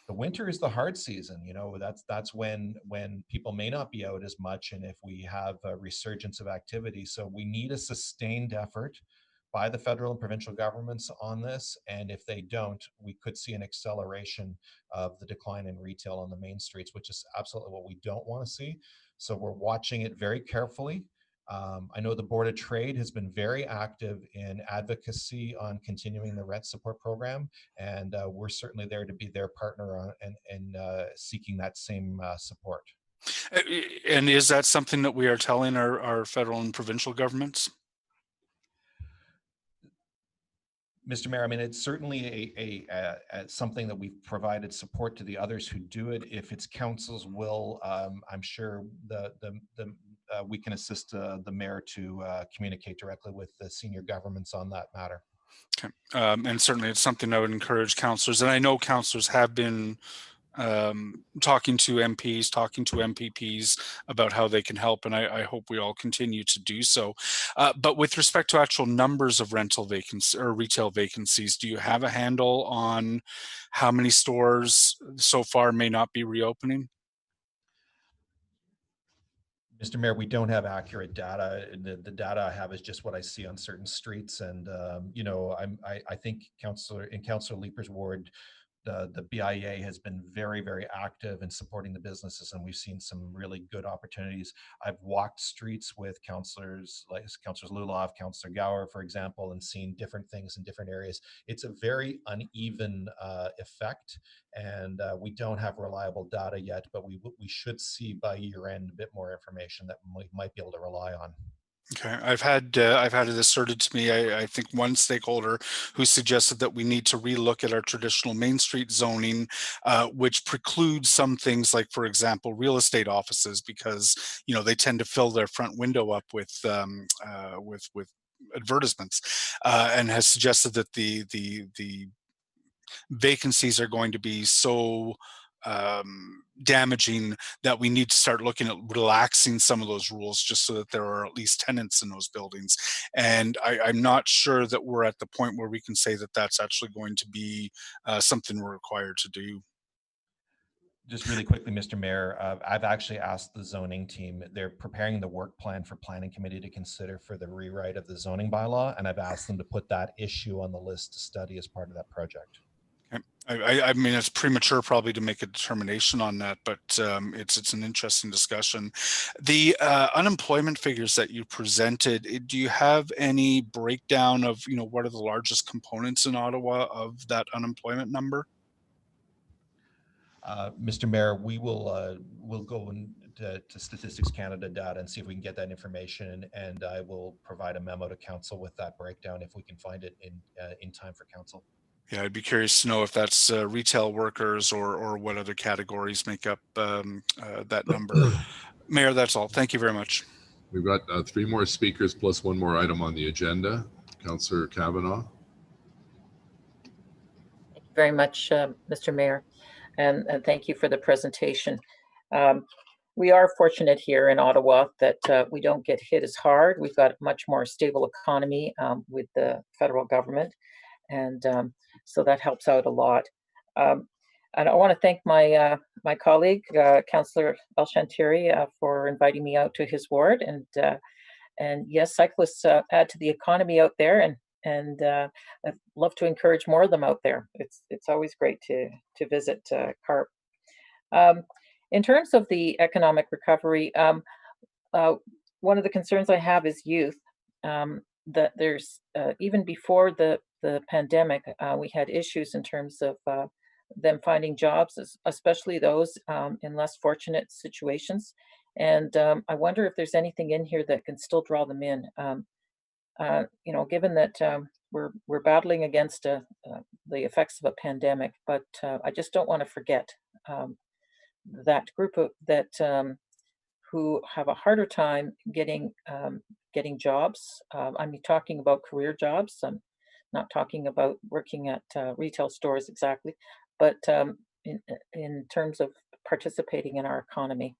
the winter is the hard season. That's when people may not be out as much, and if we have a resurgence of activity. So we need a sustained effort by the federal and provincial governments on this, and if they don't, we could see an acceleration of the decline in retail on the main streets, which is absolutely what we don't want to see. So we're watching it very carefully. I know the Board of Trade has been very active in advocacy on continuing the rent support program, and we're certainly there to be their partner on and seeking that same support. And is that something that we are telling our federal and provincial governments? Mr. Mayor, I mean, it's certainly a something that we've provided support to the others who do it. If it's council's will, I'm sure we can assist the mayor to communicate directly with the senior governments on that matter. Okay, and certainly it's something I would encourage councillors, and I know councillors have been talking to MPs, talking to MPPs about how they can help, and I hope we all continue to do so. But with respect to actual numbers of rental vacancies or retail vacancies, do you have a handle on how many stores so far may not be reopening? Mr. Mayor, we don't have accurate data. The data I have is just what I see on certain streets, and I think in Councillor Leeper's ward, the BIA has been very, very active in supporting the businesses, and we've seen some really good opportunities. I've walked streets with councillors like Councillors Luloff, Councillor Gower, for example, and seen different things in different areas. It's a very uneven effect, and we don't have reliable data yet, but we should see by year end a bit more information that we might be able to rely on. Okay, I've had it asserted to me, I think one stakeholder who suggested that we need to relook at our traditional Main Street zoning, which precludes some things like, for example, real estate offices, because they tend to fill their front window up with advertisements, and has suggested that the vacancies are going to be so damaging that we need to start looking at relaxing some of those rules just so that there are at least tenants in those buildings. And I'm not sure that we're at the point where we can say that that's actually going to be something we're required to do. Just really quickly, Mr. Mayor, I've actually asked the zoning team, they're preparing the work plan for planning committee to consider for the rewrite of the zoning bylaw, and I've asked them to put that issue on the list to study as part of that project. I mean, it's premature probably to make a determination on that, but it's an interesting discussion. The unemployment figures that you presented, do you have any breakdown of, what are the largest components in Ottawa of that unemployment number? Mr. Mayor, we will we'll go to Statistics Canada data and see if we can get that information, and I will provide a memo to council with that breakdown if we can find it in time for council. Yeah, I'd be curious to know if that's retail workers or what other categories make up that number. Mayor, that's all. Thank you very much. We've got 3 more speakers plus 1 more item on the agenda. Councillor Kavanaugh. Thank you very much, Mr. Mayor, and thank you for the presentation. We are fortunate here in Ottawa that we don't get hit as hard. We've got a much more stable economy with the federal government, and so that helps out a lot. And I want to thank my my colleague, Councillor El-Shantiri, for inviting me out to his ward. And yes, cyclists add to the economy out there, and I'd love to encourage more of them out there. It's always great to visit CARP. In terms of the economic recovery, one of the concerns I have is youth. That there's even before the pandemic, we had issues in terms of them finding jobs, especially those in less fortunate situations. And I wonder if there's anything in here that can still draw them in. Given that we're battling against the effects of a pandemic, but I just don't want to forget that group of who have a harder time getting jobs. I'm talking about career jobs. I'm not talking about working at retail stores exactly, but in terms of participating in our economy.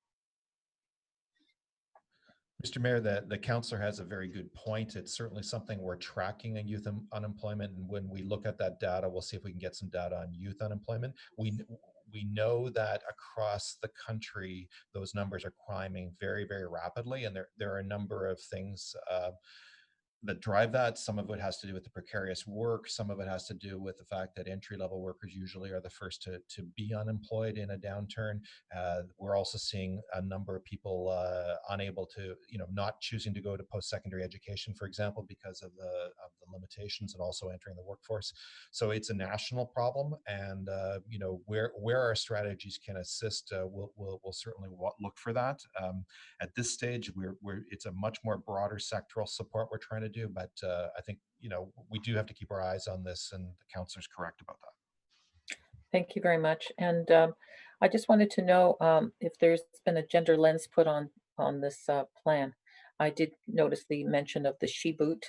Mr. Mayor, the councillor has a very good point. It's certainly something we're tracking in youth unemployment, and when we look at that data, we'll see if we can get some data on youth unemployment. We know that across the country, those numbers are climbing very, very rapidly, and there are a number of things that drive that. Some of it has to do with the precarious work. Some of it has to do with the fact that entry-level workers usually are the first to be unemployed in a downturn. We're also seeing a number of people unable to, not choosing to go to post-secondary education, for example, because of the limitations, and also entering the workforce. So it's a national problem, and where our strategies can assist, we'll certainly look for that. At this stage, it's a much more broader sectoral support we're trying to do, but I think we do have to keep our eyes on this, and the councillor's correct about that. Thank you very much. And I just wanted to know if there's been a gender lens put on this plan. I did notice the mention of the She Boot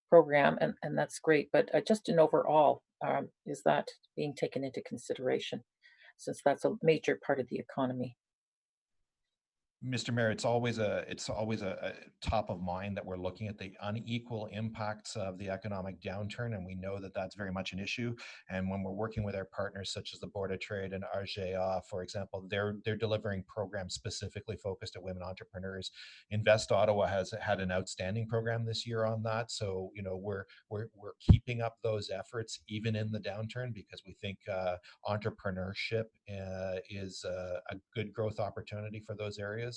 program, and that's great, but just in overall, is that being taken into consideration, since that's a major part of the economy? Mr. Mayor, it's always a top of mind that we're looking at the unequal impacts of the economic downturn, and we know that that's very much an issue. And when we're working with our partners such as the Board of Trade and RGA, for example, they're delivering programs specifically focused at women entrepreneurs. Invest Ottawa has had an outstanding program this year on that, so we're keeping up those efforts even in the downturn, because we think entrepreneurship is a good growth opportunity for those areas.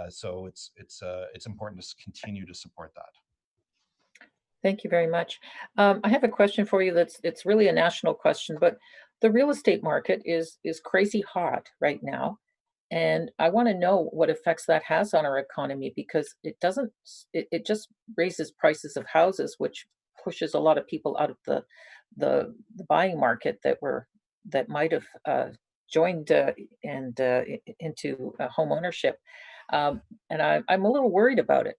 So it's important to continue to support that. Thank you very much. I have a question for you it's really a national question, but the real estate market is crazy hot right now. And I want to know what effects that has on our economy, because it just raises prices of houses, which pushes a lot of people out of the buying market that might have joined into home ownership. And I'm a little worried about it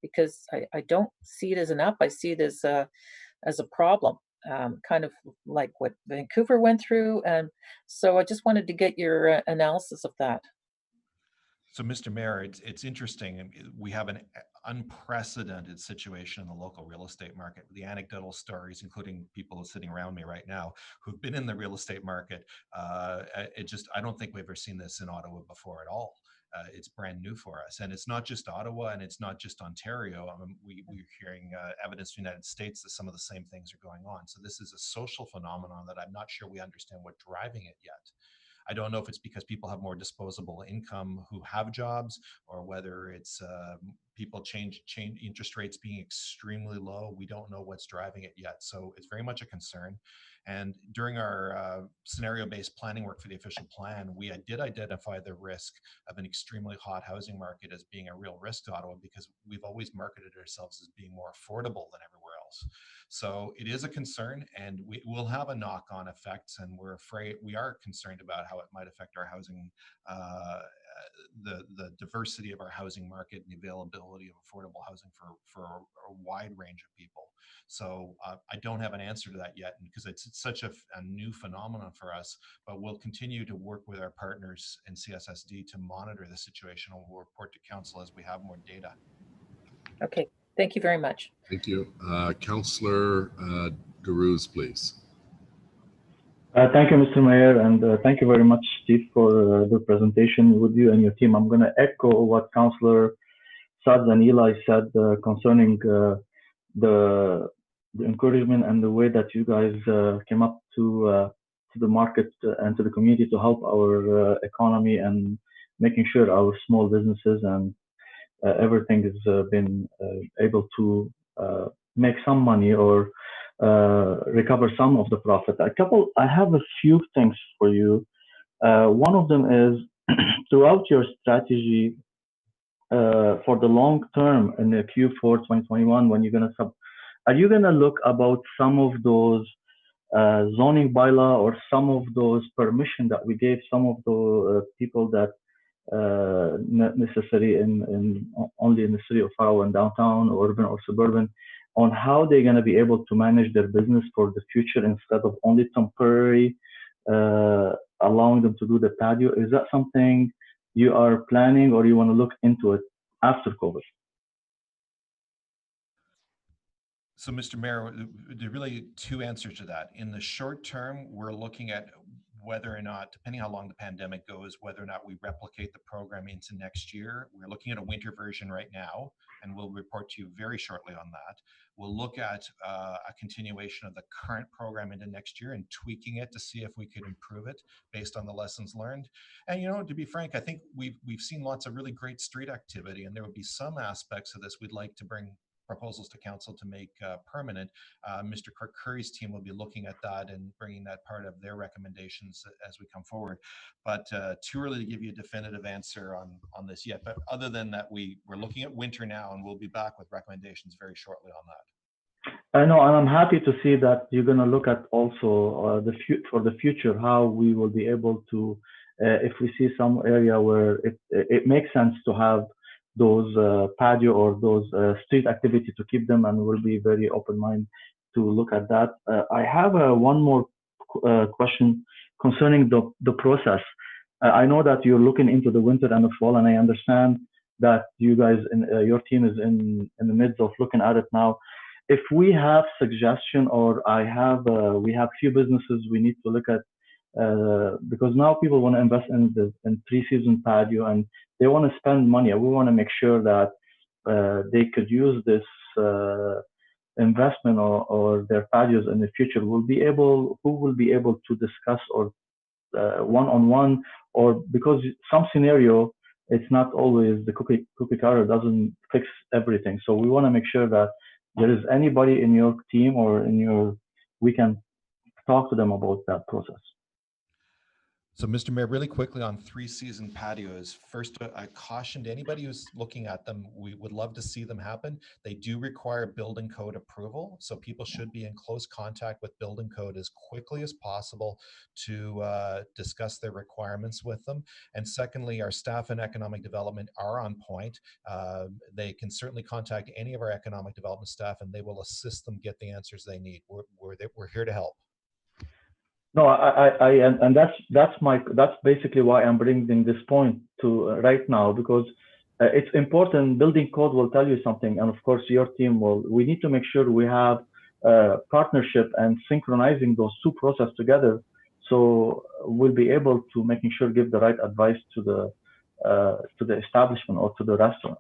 because I don't see it as an up. I see it as a problem, kind of like what Vancouver went through. And so I just wanted to get your analysis of that. So, Mr. Mayor, it's interesting. We have an unprecedented situation in the local real estate market. The anecdotal stories, including people sitting around me right now who've been in the real estate market, I don't think we've ever seen this in Ottawa before at all. It's brand new for us, and it's not just Ottawa, and it's not just Ontario. We're hearing evidence from the United States that some of the same things are going on. So this is a social phenomenon that I'm not sure we understand what's driving it yet. I don't know if it's because people have more disposable income who have jobs, or whether it's people change interest rates being extremely low. We don't know what's driving it yet. So it's very much a concern. And during our scenario-based planning work for the official plan, we did identify the risk of an extremely hot housing market as being a real risk to Ottawa, because we've always marketed ourselves as being more affordable than everywhere else. So it is a concern, and we will have a knock-on effects, and we are concerned about how it might affect our housing, the diversity of our housing market and the availability of affordable housing for a wide range of people. So I don't have an answer to that yet, because it's such a new phenomenon for us, but we'll continue to work with our partners in CSSD to monitor the situation, and we'll report to council as we have more data. Okay, thank you very much. Thank you. Councillor Garouz, please. Thank you, Mr. Mayor, and thank you very much, Steve, for the presentation with you and your team. I'm going to echo what Councillor Saad and Eli said concerning the encouragement and the way that you guys came up to the market and to the community to help our economy and making sure our small businesses and everything has been able to make some money or recover some of the profit. I have a few things for you. One of them is throughout your strategy for the long term in the Q4 2021, when you're going to are you going to look about some of those zoning bylaw or some of those permission that we gave some of the people that not necessary only in the city of Ottawa and downtown, urban or suburban, on how they're going to be able to manage their business for the future instead of only temporary allowing them to do the patio? Is that something you are planning, or you want to look into it after COVID? So, Mr. Mayor, there are really two answers to that. In the short term, we're looking at whether or not, depending how long the pandemic goes, whether or not we replicate the program into next year. We're looking at a winter version right now, and we'll report to you very shortly on that. We'll look at a continuation of the current program into next year and tweaking it to see if we could improve it based on the lessons learned. And, to be frank, I think we've seen lots of really great street activity, and there will be some aspects of this we'd like to bring proposals to council to make permanent. Mr. Kirk Curry's team will be looking at that and bringing that part of their recommendations as we come forward. But too early to give you a definitive answer on this yet. But other than that, we're looking at winter now, and we'll be back with recommendations very shortly on that. I know, and I'm happy to see that you're going to look at also for the future how we will be able to, if we see some area where it makes sense to have those patio or those street activity, to keep them, and we'll be very open-minded to look at that. I have one more question concerning the process. I know that you're looking into the winter and the fall, and I understand that you guys, your team is in the midst of looking at it now. If we have suggestion, or we have few businesses we need to look at, because now people want to invest in 3-season patio and they want to spend money. We want to make sure that they could use this investment or their patios in the future. Who will be able to discuss or one-on-one, or because some scenario, it's not always the cookie cutter doesn't fix everything. So we want to make sure that there is anybody in your team or we can talk to them about that process. So, Mr. Mayor, really quickly on 3-season patios. First, I cautioned anybody who's looking at them, we would love to see them happen. They do require building code approval, so people should be in close contact with building code as quickly as possible to discuss their requirements with them. And secondly, our staff in economic development are on point. They can certainly contact any of our economic development staff, and they will assist them get the answers they need. We're here to help. No, and that's basically why I'm bringing this point to right now, because it's important. Building code will tell you something, and of course your team will. We need to make sure we have partnership and synchronizing those two processes together, so we'll be able to making sure give the right advice to the establishment or to the restaurant.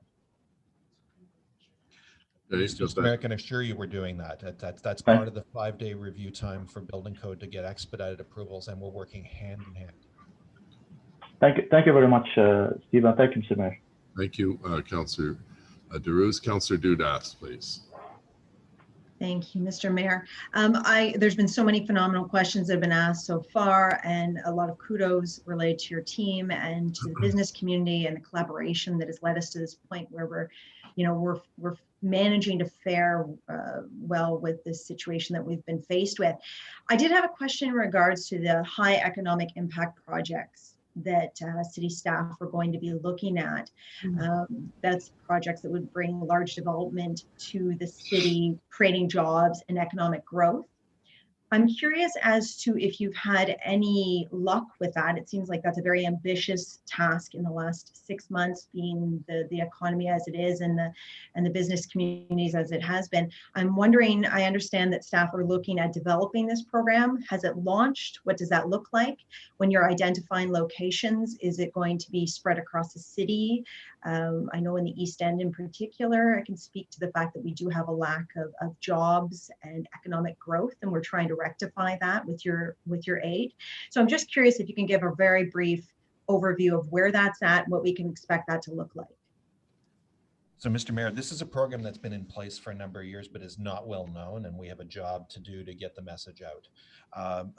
Mr. Mayor, I can assure you we're doing that. That's part of the 5-day review time for building code to get expedited approvals, and we're working hand in hand. Thank you very much, Stephen. Thank you, Mr. Mayor. Thank you, Councillor Derouz. Councillor Dudas, please. Thank you, Mr. Mayor. There's been so many phenomenal questions that have been asked so far, and a lot of kudos related to your team and to the business community and the collaboration that has led us to this point where we're managing to fare well with this situation that we've been faced with. I did have a question in regards to the high economic impact projects that city staff are going to be looking at. That's projects that would bring large development to the city, creating jobs and economic growth. I'm curious as to if you've had any luck with that. It seems like that's a very ambitious task in the last 6 months, being the economy as it is and the business communities as it has been. I'm wondering, I understand that staff are looking at developing this program. Has it launched? What does that look like? When you're identifying locations, is it going to be spread across the city? I know in the East End in particular, I can speak to the fact that we do have a lack of jobs and economic growth, and we're trying to rectify that with your aid. So I'm just curious if you can give a very brief overview of where that's at, what we can expect that to look like. So, Mr. Mayor, this is a program that's been in place for a number of years, but is not well known, and we have a job to do to get the message out.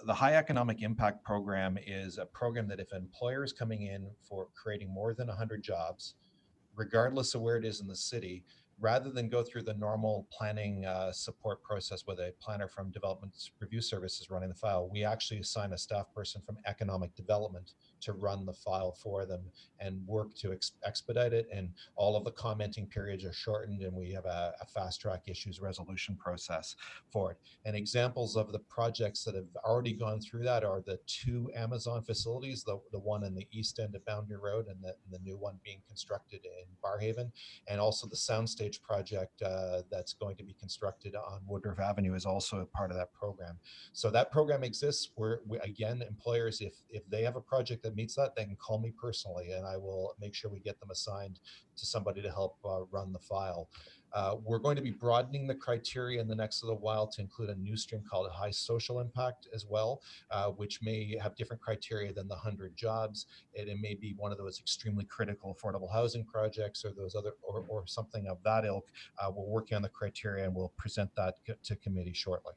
The High Economic Impact Program is a program that if an employer is coming in for creating more than 100 jobs, regardless of where it is in the city, rather than go through the normal planning support process with a planner from Development Review Services running the file, we actually assign a staff person from Economic Development to run the file for them and work to expedite it. And all of the commenting periods are shortened, and we have a fast track issues resolution process for it. And examples of the projects that have already gone through that are the 2 Amazon facilities, the one in the east end of Boundary Road and the new one being constructed in Barrhaven, and also the soundstage project that's going to be constructed on Woodruff Avenue is also a part of that program. So that program exists. Again, employers, if they have a project that meets that, they can call me personally, and I will make sure we get them assigned to somebody to help run the file. We're going to be broadening the criteria in the next little while to include a new stream called high social impact as well, which may have different criteria than the 100 jobs. It may be one of those extremely critical affordable housing projects or those other or something of that ilk. We're working on the criteria, and we'll present that to committee shortly.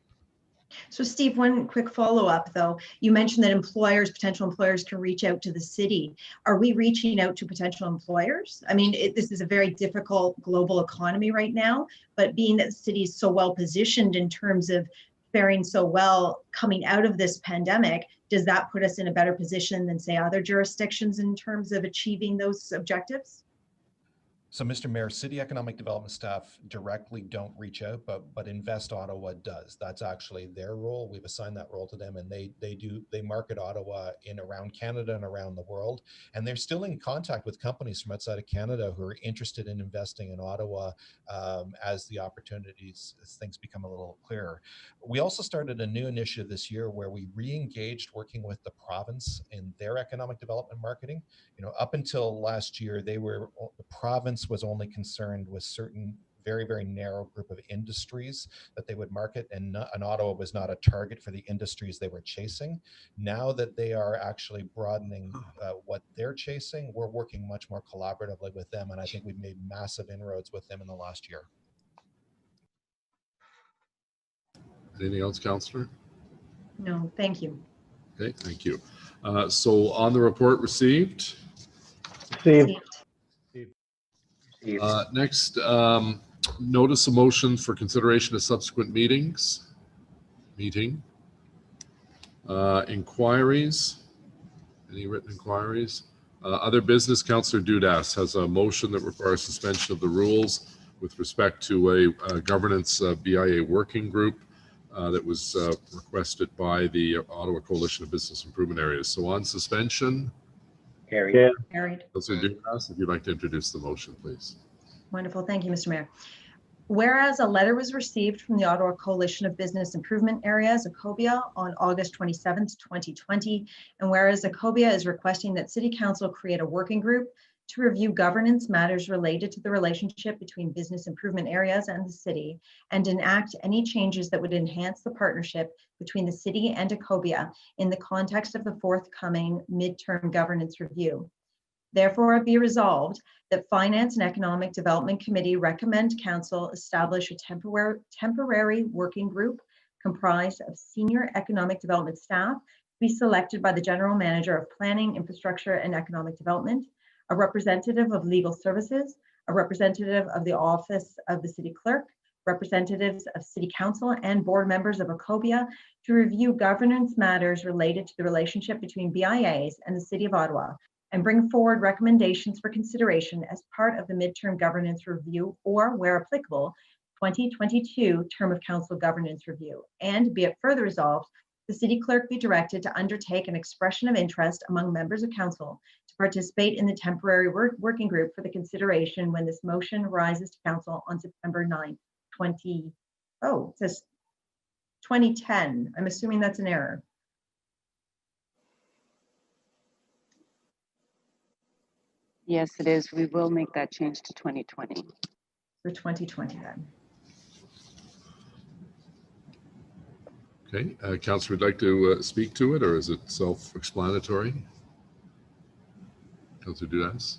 So Steve, one quick follow-up though. You mentioned that potential employers can reach out to the city. Are we reaching out to potential employers? I mean, this is a very difficult global economy right now, but being that the city is so well positioned in terms of faring so well coming out of this pandemic, does that put us in a better position than say other jurisdictions in terms of achieving those objectives? So, Mr. Mayor, City Economic Development staff directly don't reach out, but Invest Ottawa does. That's actually their role. We've assigned that role to them, and they market Ottawa in around Canada and around the world. And they're still in contact with companies from outside of Canada who are interested in investing in Ottawa as the opportunities, as things become a little clearer. We also started a new initiative this year where we re-engaged working with the province in their economic development marketing. Up until last year, the province was only concerned with certain very, very narrow group of industries that they would market, and Ottawa was not a target for the industries they were chasing. Now that they are actually broadening what they're chasing, we're working much more collaboratively with them, and I think we've made massive inroads with them in the last year. Anything else, Councillor? No, thank you. Okay, thank you. So on the report received. Received. Next, notice of motion for consideration of subsequent meetings. Inquiries. Any written inquiries? Other business, Councillor Dudas has a motion that requires suspension of the rules with respect to a governance BIA working group that was requested by the Ottawa Coalition of Business Improvement Areas. So on suspension. Carried. Yeah. Carried. Councillor Dudas, if you'd like to introduce the motion, please. Wonderful. Thank you, Mr. Mayor. Whereas a letter was received from the Ottawa Coalition of Business Improvement Areas, ACOBIA, on August 27th, 2020, and whereas ACOBIA is requesting that City Council create a working group to review governance matters related to the relationship between business improvement areas and the city, and enact any changes that would enhance the partnership between the city and ACOBIA in the context of the forthcoming midterm governance review. Therefore, it be resolved that Finance and Economic Development Committee recommend Council establish a temporary working group comprised of senior economic development staff to be selected by the General Manager of Planning, Infrastructure and Economic Development, a representative of Legal Services, a representative of the Office of the City Clerk, representatives of City Council and board members of ACOBIA to review governance matters related to the relationship between BIAs and the City of Ottawa, and bring forward recommendations for consideration as part of the midterm governance review, or where applicable, 2022 term of council governance review. And be it further resolved, the city clerk be directed to undertake an expression of interest among members of council to participate in the temporary working group for the consideration when this motion rises to council on September 9th, it says 2010. I'm assuming that's an error. Yes, it is. We will make that change to 2020. For 2020 then. Okay, Councillor, would like to speak to it, or is it self-explanatory? Councillor Dudas.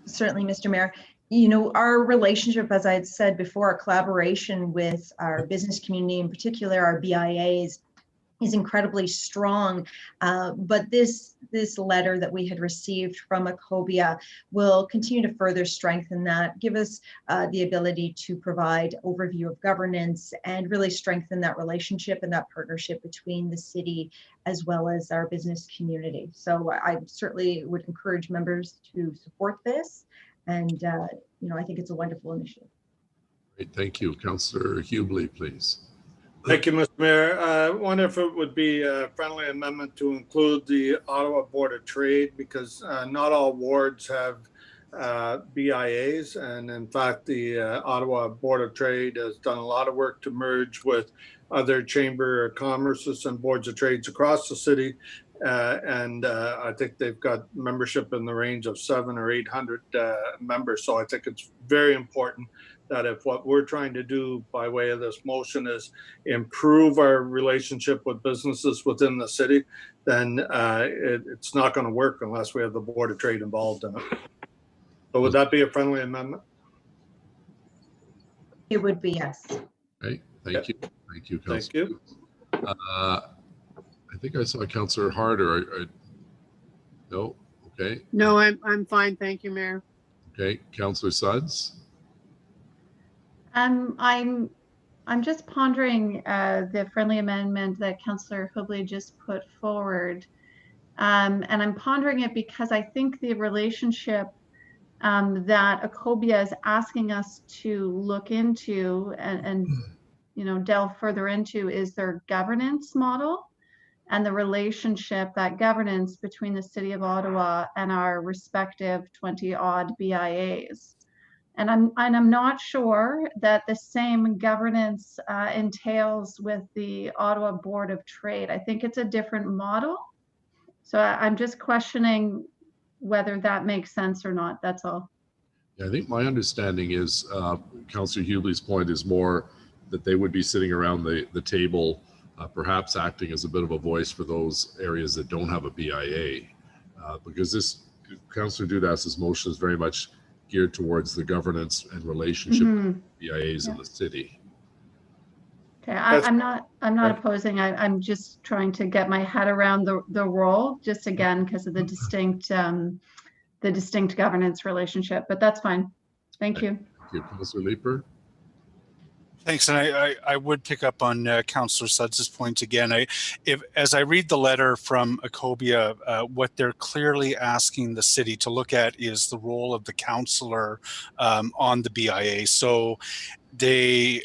Certainly, Mr. Mayor. You know, our relationship, as I had said before, our collaboration with our business community, in particular our BIAs, is incredibly strong, but this letter that we had received from ACOBIA will continue to further strengthen that, give us the ability to provide overview of governance and really strengthen that relationship and that partnership between the city as well as our business community. So I certainly would encourage members to support this, and you know, I think it's a wonderful initiative. Great, thank you. Councillor Hubley, please. Thank you, Mr. Mayor. I wonder if it would be a friendly amendment to include the Ottawa Board of Trade, because not all wards have BIAs. And in fact, the Ottawa Board of Trade has done a lot of work to merge with other Chamber of Commerces and Boards of Trades across the city. And I think they've got membership in the range of 700 or 800 members. So I think it's very important that if what we're trying to do by way of this motion is improve our relationship with businesses within the city, then it's not going to work unless we have the Board of Trade involved in it. So would that be a friendly amendment? It would be, yes. Okay, thank you. Thank you, Councillor. Thank you. I think I saw Councillor Harder. No? Okay. No, I'm fine. Thank you, Mayor. Okay, Councillor Suds. I'm just pondering the friendly amendment that Councillor Hubley just put forward. And I'm pondering it because I think the relationship that ACOBIA is asking us to look into and you know, delve further into is their governance model and the relationship, that governance between the City of Ottawa and our respective 20-odd BIAs. And I'm not sure that the same governance entails with the Ottawa Board of Trade. I think it's a different model. So I'm just questioning whether that makes sense or not. That's all. Yeah, I think my understanding is Councillor Hubley's point is more that they would be sitting around the table, perhaps acting as a bit of a voice for those areas that don't have a BIA, because this Councillor Dudas's motion is very much geared towards the governance and relationship with BIAs in the city. Okay, I'm not opposing. I'm just trying to get my head around the role, just again because of the distinct governance relationship. But that's fine. Thank you. Thank you, Councillor Leeper. Thanks, and I would pick up on Councillor Suds's point again. As I read the letter from Ecobia, what they're clearly asking the city to look at is the role of the councillor on the BIA. So they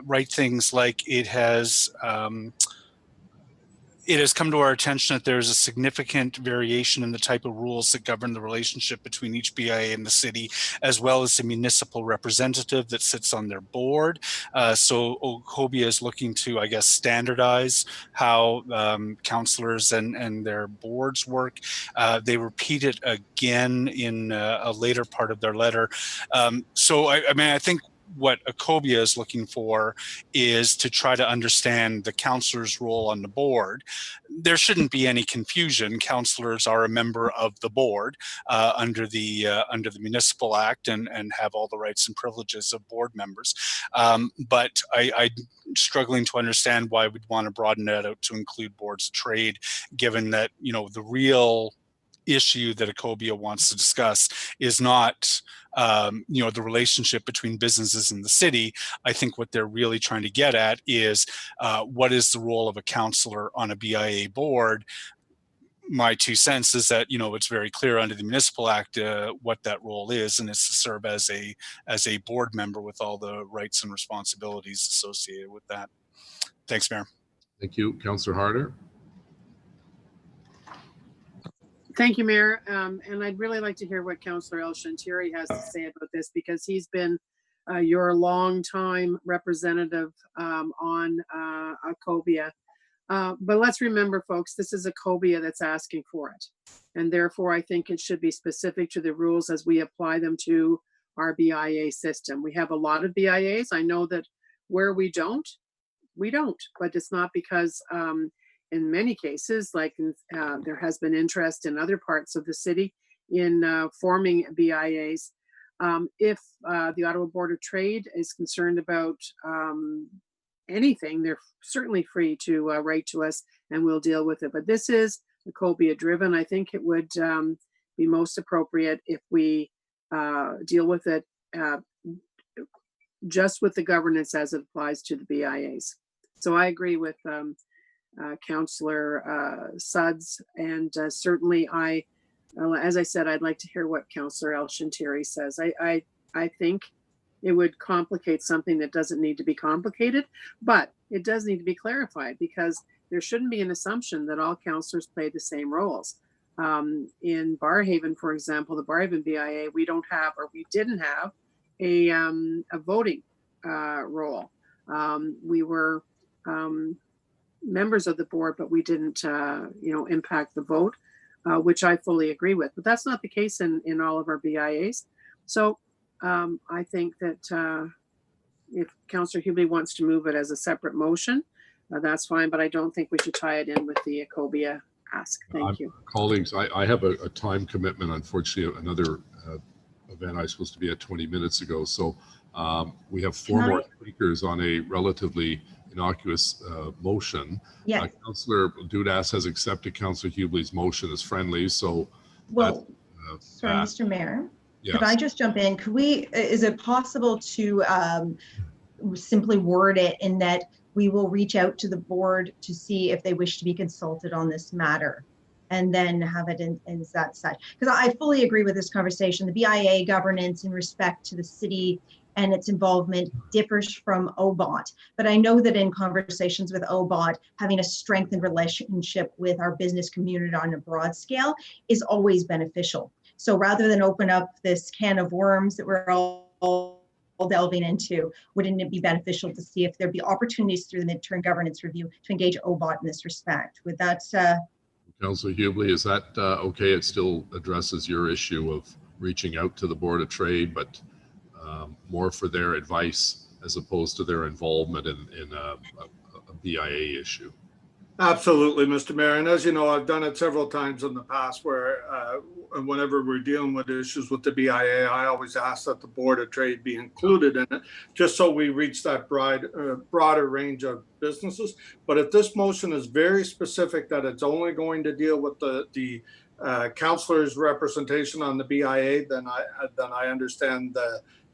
write things like it has come to our attention that there is a significant variation in the type of rules that govern the relationship between each BIA and the city, as well as the municipal representative that sits on their board. So Ecobia is looking to, I guess, standardize how councillors and their boards work. They repeat it again in a later part of their letter. So I mean, I think what Ecobia is looking for is to try to understand the councillor's role on the board. There shouldn't be any confusion. Councillors are a member of the board under the Municipal Act and have all the rights and privileges of board members. But I'm struggling to understand why we'd want to broaden that out to include boards of trade, given that, you know, the real issue that Ecobia wants to discuss is not you know, the relationship between businesses and the city. I think what they're really trying to get at is what is the role of a councillor on a BIA board. My 2 cents is that, you know, it's very clear under the Municipal Act what that role is, and it's to serve as a board member with all the rights and responsibilities associated with that. Thanks, Mayor. Thank you, Councillor Harder. Thank you, Mayor. And I'd really like to hear what Councillor El-Shantiri has to say about this, because he's been your longtime representative on Ecobia. But let's remember, folks, this is Ecobia that's asking for it. And therefore, I think it should be specific to the rules as we apply them to our BIA system. We have a lot of BIAs. I know that where we don't, but it's not because in many cases, like there has been interest in other parts of the city in forming BIAs. If the Ottawa Board of Trade is concerned about anything, they're certainly free to write to us and we'll deal with it. But this is Ecobia driven. I think it would be most appropriate if we deal with it just with the governance as it applies to the BIAs. So I agree with Councillor Suds, and certainly as I said, I'd like to hear what Councillor El-Shantiri says. I think it would complicate something that doesn't need to be complicated, but it does need to be clarified, because there shouldn't be an assumption that all councillors play the same roles. In Barrhaven, for example, the Barrhaven BIA, we don't have, or we didn't have a voting role. We were members of the board, but we didn't, you know, impact the vote, which I fully agree with. But that's not the case in all of our BIAs. So I think that if Councillor Hubley wants to move it as a separate motion, that's fine. But I don't think we should tie it in with the Ecobia ask. Thank you. Colleagues, I have a time commitment. Unfortunately, another event I was supposed to be at 20 minutes ago. So we have 4 more speakers on a relatively innocuous motion. Yes. Councillor Dudas has accepted Councillor Hubley's motion as friendly. So, well, sorry, Mr. Mayor, yes. Could I just jump in? Could we? Is it possible to simply word it in that we will reach out to the board to see if they wish to be consulted on this matter, and then have it in that side? Because I fully agree with this conversation. The BIA governance in respect to the city and its involvement differs from OBOT. But I know that in conversations with OBOT, having a strengthened relationship with our business community on a broad scale is always beneficial. So rather than open up this can of worms that we're all delving into, wouldn't it be beneficial to see if there'd be opportunities through the midterm governance review to engage OBOT in this respect? Would that... Councillor Hubley, is that okay? It still addresses your issue of reaching out to the Board of Trade, but more for their advice as opposed to their involvement in a BIA issue. Absolutely, Mr. Mayor. And as you know, I've done it several times in the past where whenever we're dealing with issues with the BIA, I always ask that the Board of Trade be included in it, just so we reach that broader range of businesses. But if this motion is very specific that it's only going to deal with the councillor's representation on the BIA, then I understand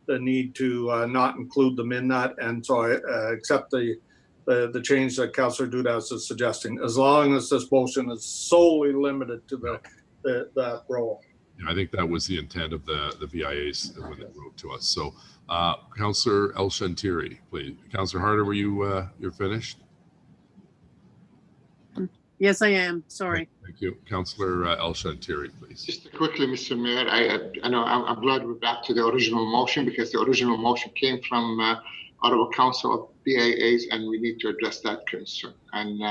the need to not include them in that. And so I accept the change that Councillor Dudas is suggesting, as long as this motion is solely limited to that role. Yeah, I think that was the intent of the VIAs when they wrote to us. So, Councillor El-Shantiri, please. Councillor Harder, were you you're finished? Yes, I am. Sorry. Thank you, Councillor El-Shantiri, please. Just quickly, Mr. Mayor, I know I'm glad we're back to the original motion, because the original motion came from Ottawa Council of BIAs, and we need to address that concern. And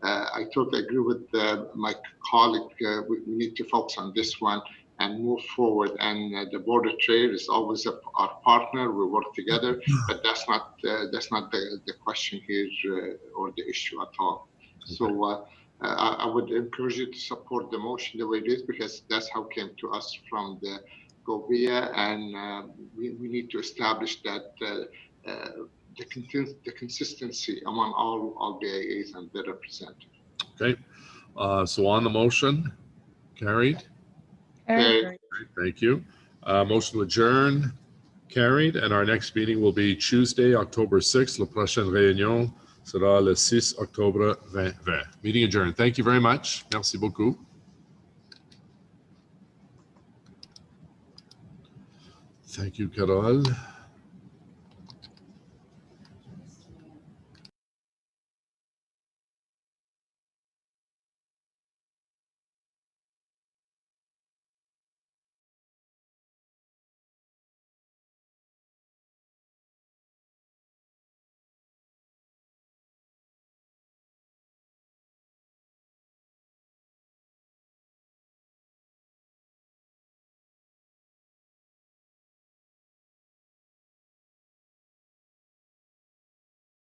I totally agree with my colleague. We need to focus on this one and move forward. And the Board of Trade is always our partner. We work together, but that's not the question here or the issue at all. Okay. So I would encourage you to support the motion the way it is, because that's how it came to us from the GOVIA, and we need to establish that the consistency among all BIAs and their representatives. Okay, so on the motion, carried. Carried. Thank you. Motion to adjourn, carried, and our next meeting will be Tuesday, October 6th. La prochaine réunion sera le 6 octobre 2020. Meeting adjourned. Thank you very much. Merci beaucoup. Thank you, Carole.